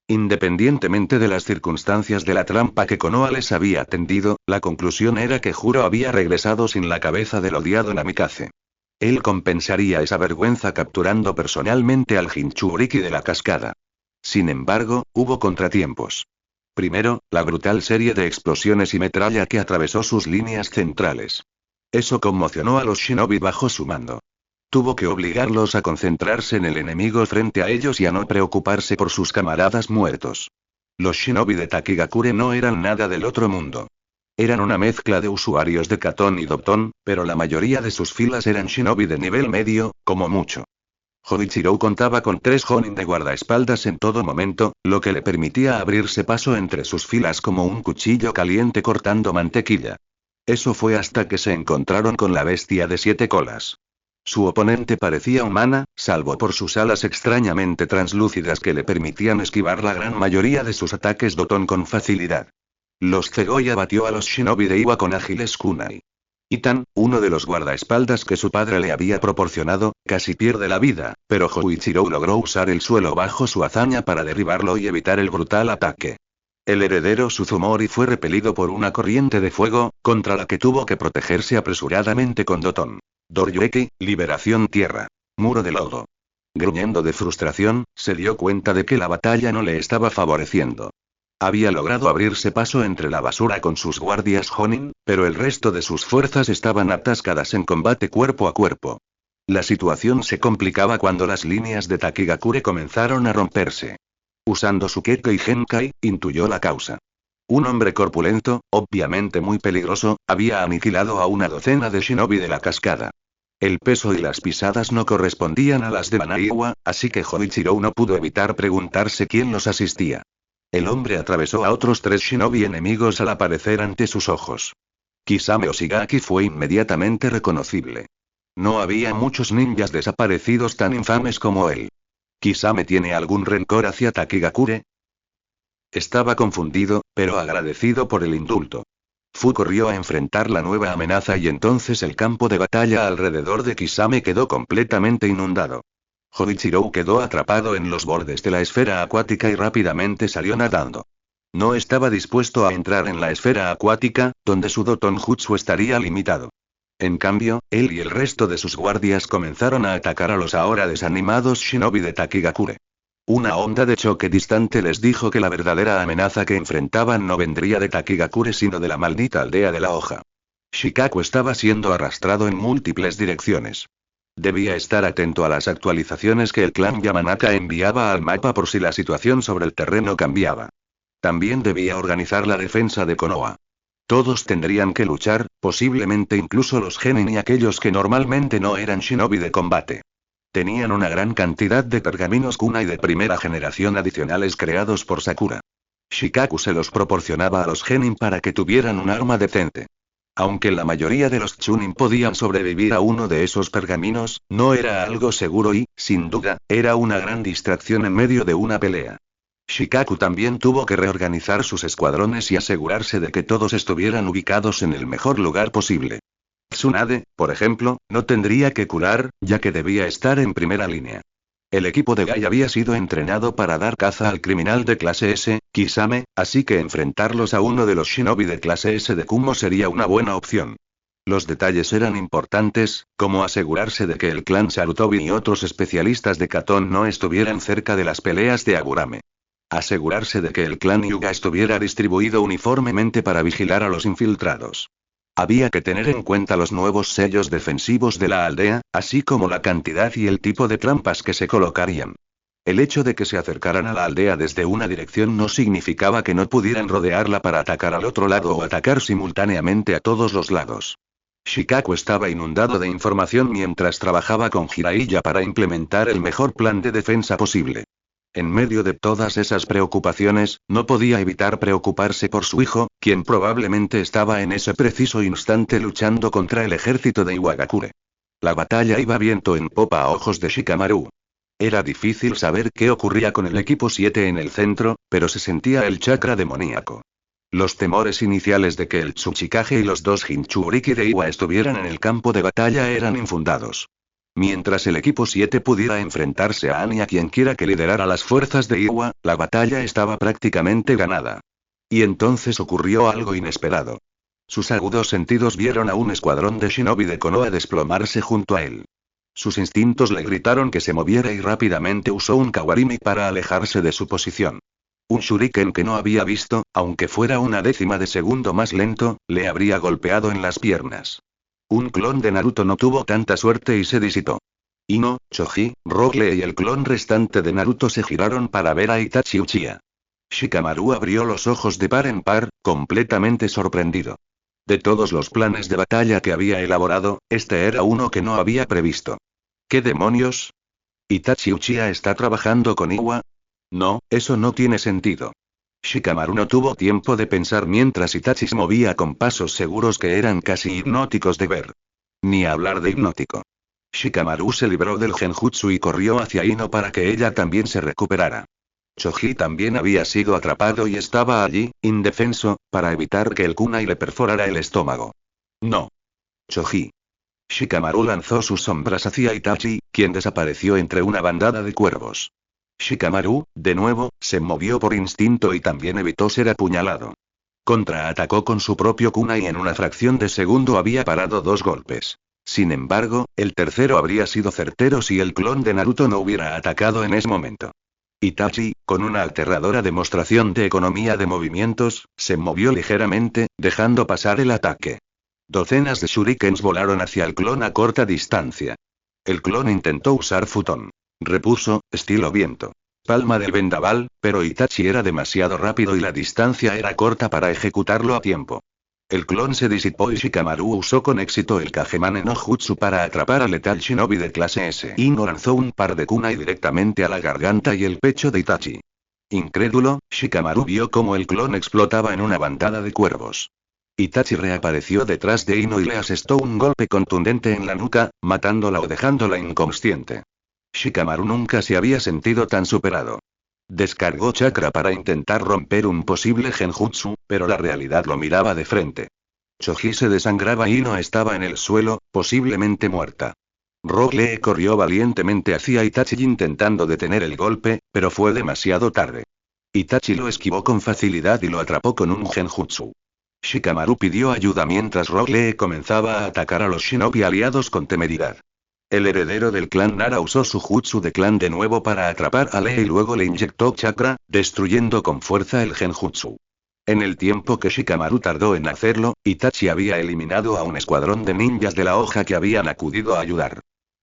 Independientemente de las circunstancias de la trampa que Konoha les había tendido, la conclusión era que Juro había regresado sin la cabeza del odiado Namikaze. Él compensaría esa vergüenza capturando personalmente al Jinchuriki de la cascada. Sin embargo, hubo contratiempos. Primero, la brutal serie de explosiones y metralla que atravesó sus líneas centrales. Eso conmocionó a los shinobi bajo su mando. Tuvo que obligarlos a concentrarse en el enemigo frente a ellos y a no preocuparse por sus camaradas muertos. Los shinobi de Takigakure no eran nada del otro mundo. Eran una mezcla de usuarios de Katon y Dopton, pero la mayoría de sus filas eran shinobi de nivel medio, como mucho. Hoichiro contaba con 3 Jonin de guardaespaldas en todo momento, lo que le permitía abrirse paso entre sus filas como un cuchillo caliente cortando mantequilla. Eso fue hasta que se encontraron con la bestia de 7 colas. Su oponente parecía humana, salvo por sus alas extrañamente translúcidas que le permitían esquivar la gran mayoría de sus ataques Dopton con facilidad. Los Zegoya batió a los shinobi de Iwa con ágiles kunai. Itan, uno de los guardaespaldas que su padre le había proporcionado, casi pierde la vida, pero Hoichiro logró usar el suelo bajo su hazaña para derribarlo y evitar el brutal ataque. El heredero Suzumori fue repelido por una corriente de fuego, contra la que tuvo que protegerse apresuradamente con Dopton. Doryueki, liberación tierra. Muro de lodo. Gruñendo de frustración, se dio cuenta de que la batalla no le estaba favoreciendo. Había logrado abrirse paso entre la basura con sus guardias Jonin, pero el resto de sus fuerzas estaban atascadas en combate cuerpo a cuerpo. La situación se complicaba cuando las líneas de Takigakure comenzaron a romperse. Usando su Kekkei y Genkai, intuyó la causa. Un hombre corpulento, obviamente muy peligroso, había aniquilado a una docena de shinobi de la cascada. El peso y las pisadas no correspondían a las de Manaiwa, así que Hoichiro no pudo evitar preguntarse quién los asistía. El hombre atravesó a otros 3 shinobi enemigos al aparecer ante sus ojos. Kisame Oshigaki fue inmediatamente reconocible. No había muchos ninjas desaparecidos tan infames como él. ¿Kisame tiene algún rencor hacia Takigakure? Estaba confundido, pero agradecido por el indulto. Fu corrió a enfrentar la nueva amenaza y entonces el campo de batalla alrededor de Kisame quedó completamente inundado. Hoichiro quedó atrapado en los bordes de la esfera acuática y rápidamente salió nadando. No estaba dispuesto a entrar en la esfera acuática, donde su Dopton Jutsu estaría limitado. En cambio, él y el resto de sus guardias comenzaron a atacar a los ahora desanimados shinobi de Takigakure. Una onda de choque distante les dijo que la verdadera amenaza que enfrentaban no vendría de Takigakure sino de la maldita aldea de la hoja. Shikaku estaba siendo arrastrado en múltiples direcciones. Debía estar atento a las actualizaciones que el clan Yamanaka enviaba al mapa por si la situación sobre el terreno cambiaba. También debía organizar la defensa de Konoha. Todos tendrían que luchar, posiblemente incluso los genin y aquellos que normalmente no eran shinobi de combate. Tenían una gran cantidad de pergaminos kunai de primera generación adicionales creados por Sakura. Shikaku se los proporcionaba a los genin para que tuvieran un arma decente. Aunque la mayoría de los chunin podían sobrevivir a uno de esos pergaminos, no era algo seguro y, sin duda, era una gran distracción en medio de una pelea. Shikaku también tuvo que reorganizar sus escuadrones y asegurarse de que todos estuvieran ubicados en el mejor lugar posible. Tsunade, por ejemplo, no tendría que curar, ya que debía estar en primera línea. El equipo de Gai había sido entrenado para dar caza al criminal de clase S, Kisame, así que enfrentarlos a uno de los shinobi de clase S de Kumo sería una buena opción. Los detalles eran importantes, como asegurarse de que el clan Sarutobi y otros especialistas de Katon no estuvieran cerca de las peleas de Agurame. Asegurarse de que el clan Hyuga estuviera distribuido uniformemente para vigilar a los infiltrados. Había que tener en cuenta los nuevos sellos defensivos de la aldea, así como la cantidad y el tipo de trampas que se colocarían. El hecho de que se acercaran a la aldea desde una dirección no significaba que no pudieran rodearla para atacar al otro lado o atacar simultáneamente a todos los lados. Shikaku estaba inundado de información mientras trabajaba con Jiraiya para implementar el mejor plan de defensa posible. En medio de todas esas preocupaciones, no podía evitar preocuparse por su hijo, quien probablemente estaba en ese preciso instante luchando contra el ejército de Iwagakure. La batalla iba viento en popa a ojos de Shikamaru. Era difícil saber qué ocurría con el equipo 7 en el centro, pero se sentía el chakra demoníaco. Los temores iniciales de que el Tsuchikage y los dos Jinchuriki de Iwa estuvieran en el campo de batalla eran infundados. Mientras el equipo 7 pudiera enfrentarse a Ani a quien quiera que liderara las fuerzas de Iwa, la batalla estaba prácticamente ganada. Y entonces ocurrió algo inesperado. Sus agudos sentidos vieron a un escuadrón de shinobi de Konoha desplomarse junto a él. Sus instintos le gritaron que se moviera y rápidamente usó un kawarimi para alejarse de su posición. Un shuriken que no había visto, aunque fuera una décima de segundo más lento, le habría golpeado en las piernas. Un clon de Naruto no tuvo tanta suerte y se disipó. Ino, Choji, Rock Lee y el clon restante de Naruto se giraron para ver a Itachi Uchiha. Shikamaru abrió los ojos de par en par, completamente sorprendido. De todos los planes de batalla que había elaborado, este era uno que no había previsto. ¿Qué demonios? ¿Itachi Uchiha está trabajando con Iwa? No, eso no tiene sentido. Shikamaru no tuvo tiempo de pensar mientras Itachi se movía con pasos seguros que eran casi hipnóticos de ver. Ni hablar de hipnótico. Shikamaru se libró del genjutsu y corrió hacia Ino para que ella también se recuperara. Choji también había sido atrapado y estaba allí, indefenso, para evitar que el kunai le perforara el estómago. No. Choji. Shikamaru lanzó sus sombras hacia Itachi, quien desapareció entre una bandada de cuervos. Shikamaru, de nuevo, se movió por instinto y también evitó ser apuñalado. Contraatacó con su propio kunai y en una fracción de segundo había parado 2 golpes. Sin embargo, el tercero habría sido certero si el clon de Naruto no hubiera atacado en ese momento. Itachi, con una aterradora demostración de economía de movimientos, se movió ligeramente, dejando pasar el ataque. Docenas de shurikens volaron hacia el clon a corta distancia. El clon intentó usar futón. Repuso, estilo viento. Palma del vendaval, pero Itachi era demasiado rápido y la distancia era corta para ejecutarlo a tiempo. El clon se disipó y Shikamaru usó con éxito el Kagemane no Jutsu para atrapar al letal shinobi de clase S. Ino lanzó un par de kunai directamente a la garganta y el pecho de Itachi. Incrédulo, Shikamaru vio cómo el clon explotaba en una bandada de cuervos. Itachi reapareció detrás de Ino y le asestó un golpe contundente en la nuca, matándola o dejándola inconsciente. Shikamaru nunca se había sentido tan superado. Descargó chakra para intentar romper un posible genjutsu, pero la realidad lo miraba de frente. Choji se desangraba y Ino estaba en el suelo, posiblemente muerta. Rock Lee corrió valientemente hacia Itachi intentando detener el golpe, pero fue demasiado tarde. Itachi lo esquivó con facilidad y lo atrapó con un genjutsu. Shikamaru pidió ayuda mientras Rock Lee comenzaba a atacar a los shinobi aliados con temeridad. El heredero del clan Nara usó su jutsu de clan de nuevo para atrapar a Lee y luego le inyectó chakra, destruyendo con fuerza el genjutsu. En el tiempo que Shikamaru tardó en hacerlo, Itachi había eliminado a un escuadrón de ninjas de la hoja que habían acudido a ayudar.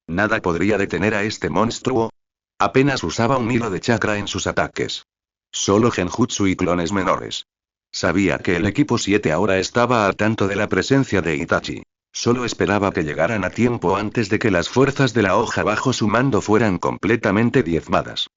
Nada podría detener a este monstruo. Apenas usaba un hilo de chakra en sus ataques. Solo genjutsu y clones menores. Sabía que el equipo 7 ahora estaba al tanto de la presencia de Itachi. Solo esperaba que llegaran a tiempo antes de que las fuerzas de la hoja bajo su mando fueran completamente diezmadas.